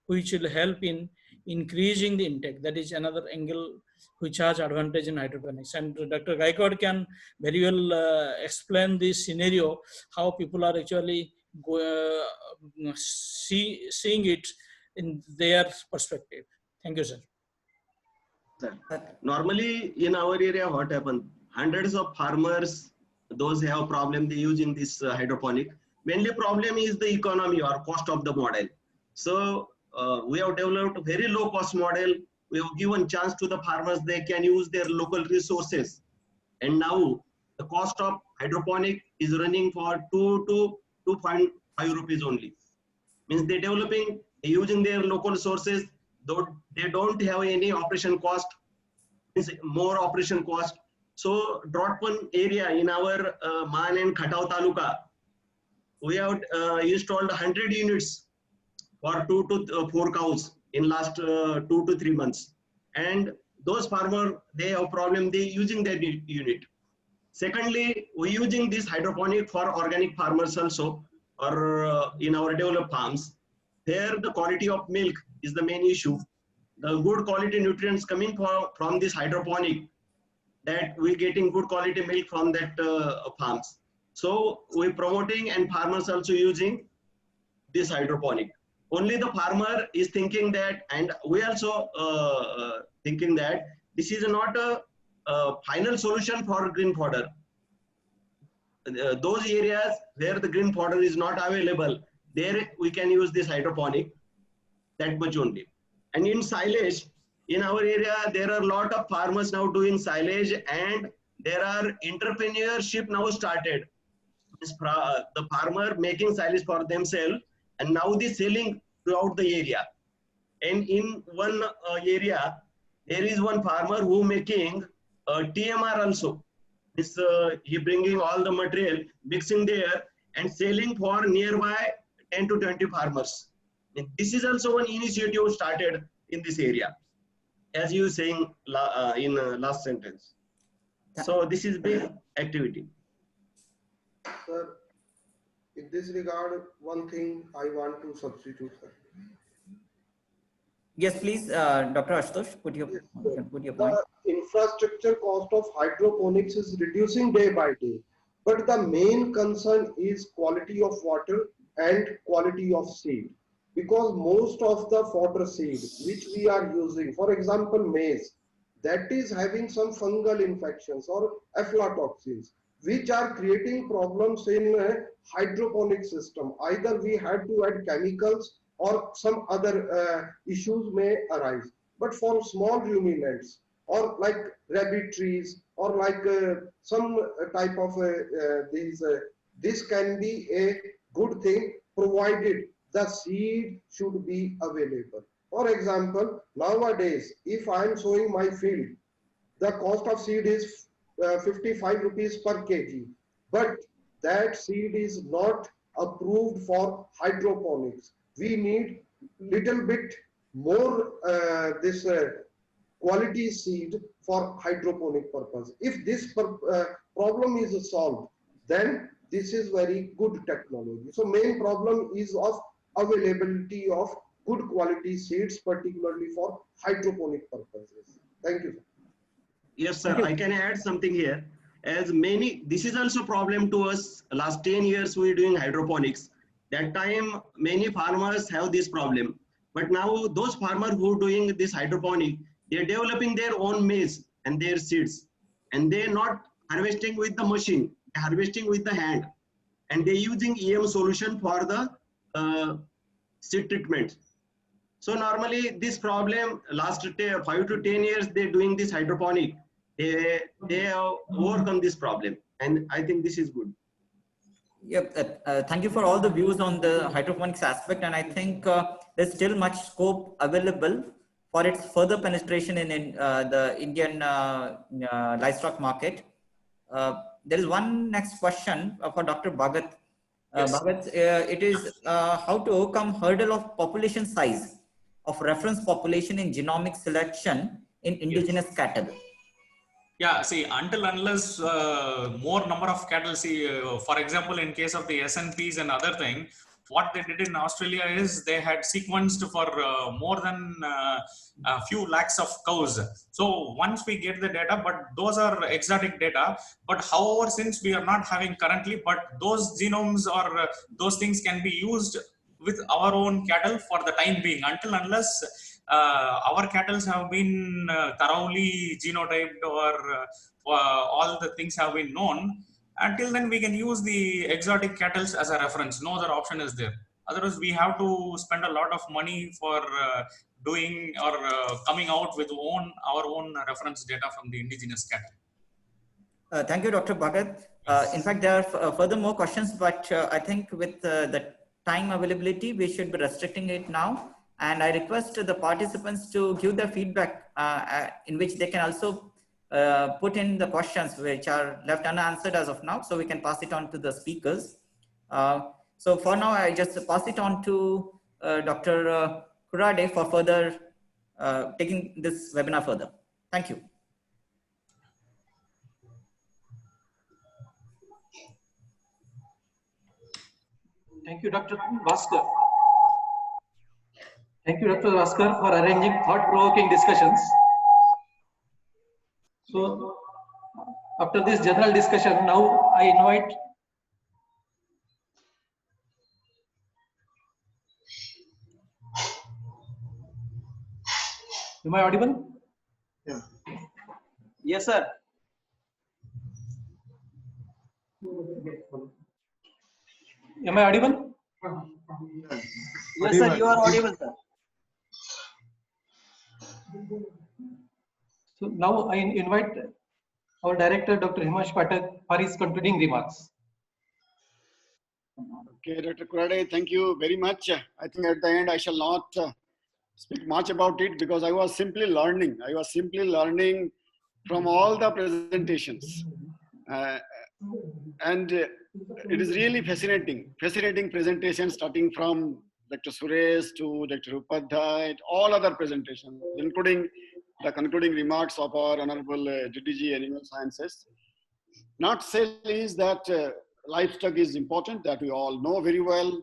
which will help in increasing the intake. That is another angle which has advantage in hydroponics. And Dr. Gaikwad can very well explain this scenario, how people are actually seeing it in their perspective. Thank you, sir. Normally in our area, what happened? Hundreds of farmers, those have problem, they using this hydroponic. Mainly problem is the economy or cost of the model. So we have developed a very low cost model. We have given chance to the farmers, they can use their local resources. And now the cost of hydroponic is running for 2 to 2.5 rupees only. Means they developing, using their local sources, though they don't have any operation cost, means more operation cost. So drought-prone area in our Man and Khatau Taluka, we have installed 100 units for 2 to 4 cows in last 2 to 3 months. And those farmers, they have problem, they using that unit. Secondly, we using this hydroponic for organic farmers also, or in our developed farms. There the quality of milk is the main issue. The good quality nutrients coming from this hydroponic, that we getting good quality milk from that farms. So we promoting and farmers also using this hydroponic. Only the farmer is thinking that, and we also thinking that this is not a final solution for green fodder. Those areas where the green fodder is not available, there we can use this hydroponic, that much only. And in silage, in our area, there are a lot of farmers now doing silage, and there are entrepreneurship now started. The farmer making silage for themselves, and now they selling throughout the area. And in one area, there is one farmer who making TMR also. He bringing all the material, mixing there and selling for nearby 10 to 20 farmers. And this is also one initiative started in this area, as you saying in last sentence. So this is big activity. Sir, in this regard, one thing I want to substitute, sir. Yes, please, Dr. Ashutosh, put your point. The infrastructure cost of hydroponics is reducing day by day, but the main concern is quality of water and quality of seed. Because most of the fodder seed which we are using, for example maize, that is having some fungal infections or aflatoxins, which are creating problems in a hydroponic system. Either we had to add chemicals or some other issues may arise. But for small ruminants or like rabbit trees or like some type of this can be a good thing, provided the seed should be available. For example, nowadays, if I am sowing my field, the cost of seed is 55 rupees per kg, but that seed is not approved for hydroponics. We need little bit more this quality seed for hydroponic purpose. If this problem is solved, then this is very good technology. So main problem is of availability of good quality seeds, particularly for hydroponic purposes. Thank you, sir. Yes, sir. I can add something here. As many, this is also problem to us. Last 10 years we are doing hydroponics. That time many farmers have this problem. But now those farmers who are doing this hydroponic, they are developing their own maize and their seeds. And they are not harvesting with the machine, they are harvesting with the hand. And they are using EM solution for the seed treatment. So normally this problem, last 5 to 10 years, they're doing this hydroponic. They have overcome this problem. And I think this is good. Yep. Thank you for all the views on the hydroponics aspect. And I think there's still much scope available for its further penetration in the Indian livestock market. There is one next question for Dr. Bhagat. Yes. Bhagat, it is how to overcome hurdle of population size of reference population in genomic selection in indigenous cattle. Yeah, see, until unless more number of cattle, see, for example, in case of the SNPs and other thing, what they did in Australia is they had sequenced for more than a few lakhs of cows. So once we get the data, but those are exotic data. But however, since we are not having currently, but those genomes or those things can be used with our own cattle for the time being, until unless our cattle have been thoroughly genotyped or all the things have been known. Until then, we can use the exotic cattle as a reference. No other option is there. Otherwise, we have to spend a lot of money for doing or coming out with our own reference data from the indigenous cattle. Thank you, Dr. Bhagat. In fact, there are further more questions, but I think with the time availability, we should be restricting it now. And I request the participants to give their feedback in which they can also put in the questions which are left unanswered as of now, so we can pass it on to the speakers. So for now, I just pass it on to Dr. Kurade for further taking this webinar further. Thank you. Thank you, Dr. Bhaskar. Thank you, Dr. Bhaskar, for arranging thought-provoking discussions. So, after this general discussion, now I invite Am I audible? Yeah. Yes, sir. Am I audible? Yes, sir. You are audible, sir. So now I invite our director, Dr. Himash Pathak, for his concluding remarks. Okay, Dr. Kurade, thank you very much. I think at the end I shall not speak much about it because I was simply learning. I was simply learning from all the presentations. And it is really fascinating presentations starting from Dr. Suresh to Dr. Upadhyay, all other presentations, including the concluding remarks of our Honorable DDG Animal Sciences. Not say is that livestock is important, that we all know very well.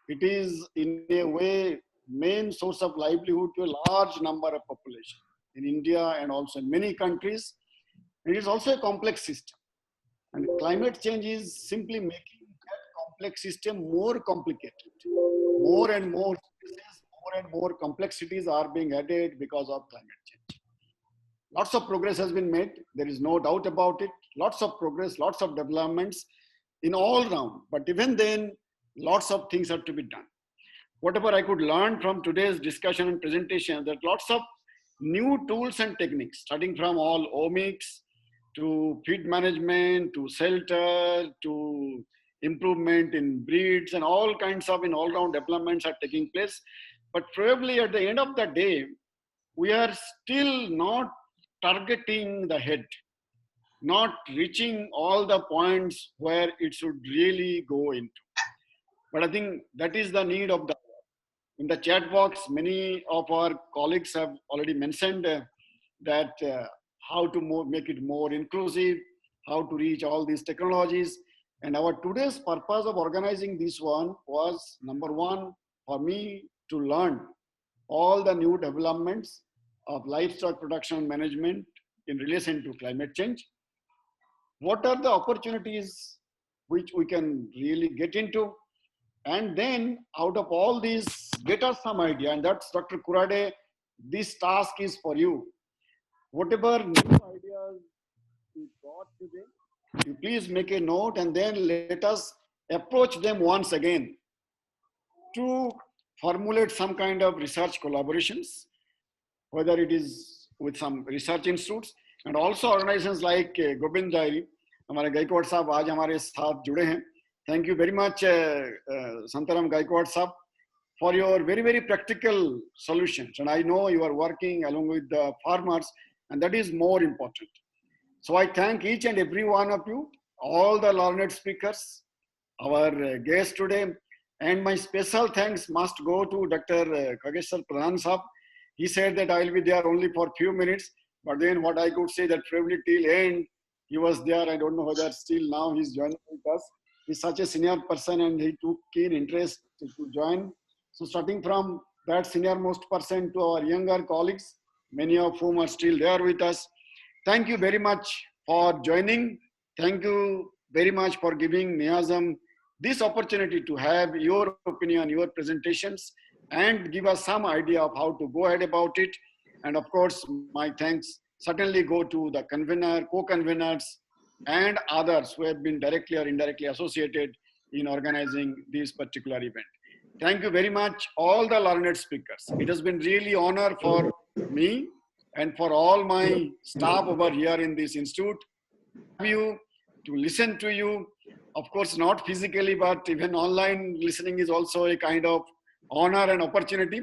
It is in a way main source of livelihood to a large number of population in India and also in many countries. It is also a complex system. And climate change is simply making that complex system more complicated. More and more complexities are being added because of climate change. Lots of progress has been made. There is no doubt about it. Lots of progress, lots of developments in all round. But even then, lots of things have to be done. Whatever I could learn from today's discussion and presentation, that lots of new tools and techniques, starting from all omics, to feed management, to shelter, to improvement in breeds, and all kinds of in all-round developments are taking place. But probably at the end of the day, we are still not targeting the head, not reaching all the points where it should really go into. But I think that is the need of the in the chat box. Many of our colleagues have already mentioned that how to make it more inclusive, how to reach all these technologies. And our today's purpose of organizing this one was, number one, for me to learn all the new developments of livestock production management in relation to climate change. What are the opportunities which we can really get into? And then out of all these, get us some idea. And that's Dr. Kurade, this task is for you. Whatever new ideas you got today, you please make a note and then let us approach them once again to formulate some kind of research collaborations, whether it is with some research institutes and also organizations like Gobind Dairy. हमारे गायकवाड़ साहब आज हमारे साथ जुड़े हैं. Thank you very much, Santaram Gaikwad Sahab, for your very, very practical solutions. And I know you are working along with the farmers, and that is more important. So I thank each and every one of you, all the learned speakers, our guests today, and my special thanks must go to Dr. Kageshwar Pradhan Sahab. He said that I will be there only for a few minutes, But then what I could say that probably till end, he was there. I don't know whether still now he's joining with us. He's such a senior person and he took keen interest to join. So starting from that senior most person to our younger colleagues, many of whom are still there with us. Thank you very much for joining. Thank you very much for giving NIASM this opportunity to have your opinion, your presentations, and give us some idea of how to go ahead about it. And of course, my thanks certainly go to the convener, co-conveners, and others who have been directly or indirectly associated in organizing this particular event. Thank you very much, all the learned speakers. It has been really honor for me and for all my staff over here in this institute to listen to you. Of course, not physically, but even online listening is also a kind of honor and opportunity.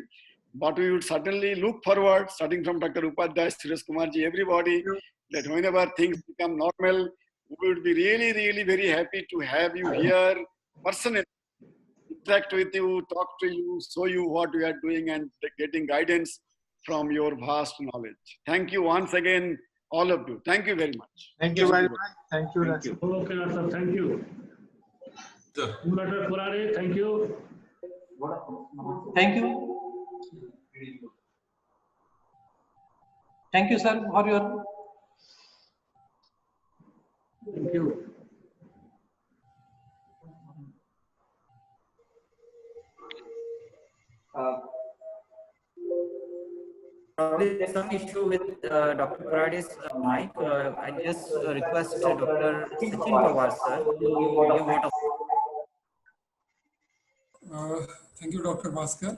But we would certainly look forward, starting from Dr. Upadhyay, Suresh Kumarji, everybody, that whenever things become normal, we would be really, really very happy to have you here personally, interact with you, talk to you, show you what we are doing and getting guidance from your vast knowledge. Thank you once again, all of you. Thank you very much. Thank you very much. Thank you. Okay, sir. Thank you. Dr. Kurare, thank you. Thank you. Thank you, sir, for your. Thank you. Probably there's some issue with Dr. Kurade's mic. I just request Dr. Sachin Pawar, sir, to give a vote of. Thank you, Dr. Bhaskar.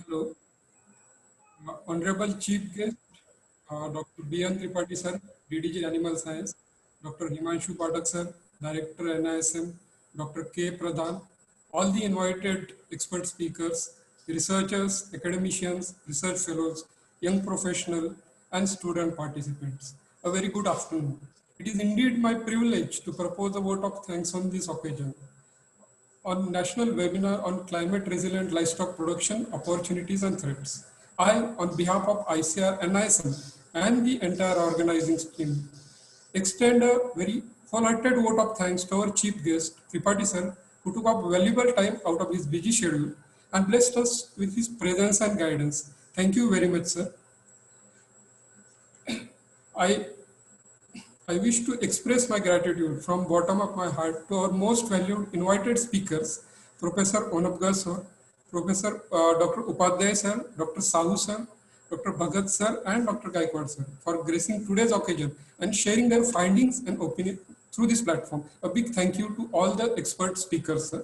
Hello. Honorable Chief Guest, Dr. B.N. Tripathi, sir, DDG Animal Science, Dr. Himanshu Pathak, sir, Director NISM, Dr. K. Pradhan, all the invited expert speakers, researchers, academicians, research fellows, young professional, and student participants. A very good afternoon. It is indeed my privilege to propose a vote of thanks on this occasion. On national webinar on climate resilient livestock production, opportunities and threats. I, on behalf of ICR NISM and the entire organizing team, extend a very wholehearted vote of thanks to our chief guest, Tripathi sir, who took up valuable time out of his busy schedule and blessed us with his presence and guidance. Thank you very much, sir. I wish to express my gratitude from bottom of my heart to our most valued invited speakers, Professor Onapgar sir, Professor Dr. Upadhyay sir, Dr. Sahu sir, Dr. Bhagat sir, and Dr. Gaikwad sir for gracing today's occasion and sharing their findings and opinion through this platform. A big thank you to all the expert speakers, sir.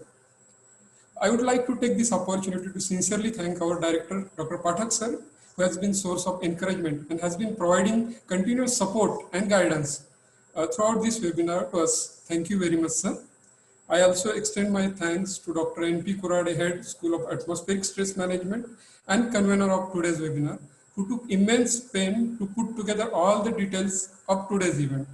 I would like to take this opportunity to sincerely thank our director, Dr. Pathak sir, who has been source of encouragement and has been providing continuous support and guidance throughout this webinar to us. Thank you very much, sir. I also extend my thanks to Dr. N.P. Kurade, Head, School of Atmospheric Stress Management and convener of today's webinar, who took immense pain to put together all the details of today's event.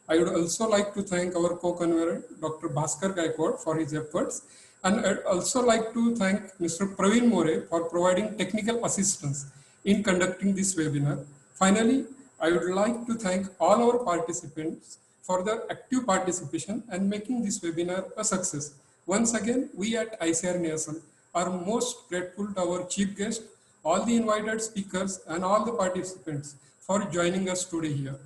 I would also like to thank our co-convener, Dr. Bhaskar Gaikwad, for his efforts. And I'd also like to thank Mr. Praveen More for providing technical assistance in conducting this webinar. Finally, I would like to thank all our participants for their active participation and making this webinar a success. Once again, we at ICR NIASM are most grateful to our chief guest, all the invited speakers, and all the participants for joining us today here.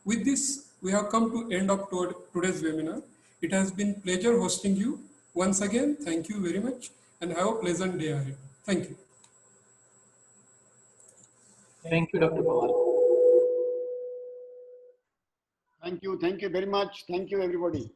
With this, we have come to end of today's webinar. It has been pleasure hosting you. Once again, thank you very much and have a pleasant day ahead. Thank you. Thank you, Dr. Pawar. Thank you very much. Thank you, everybody.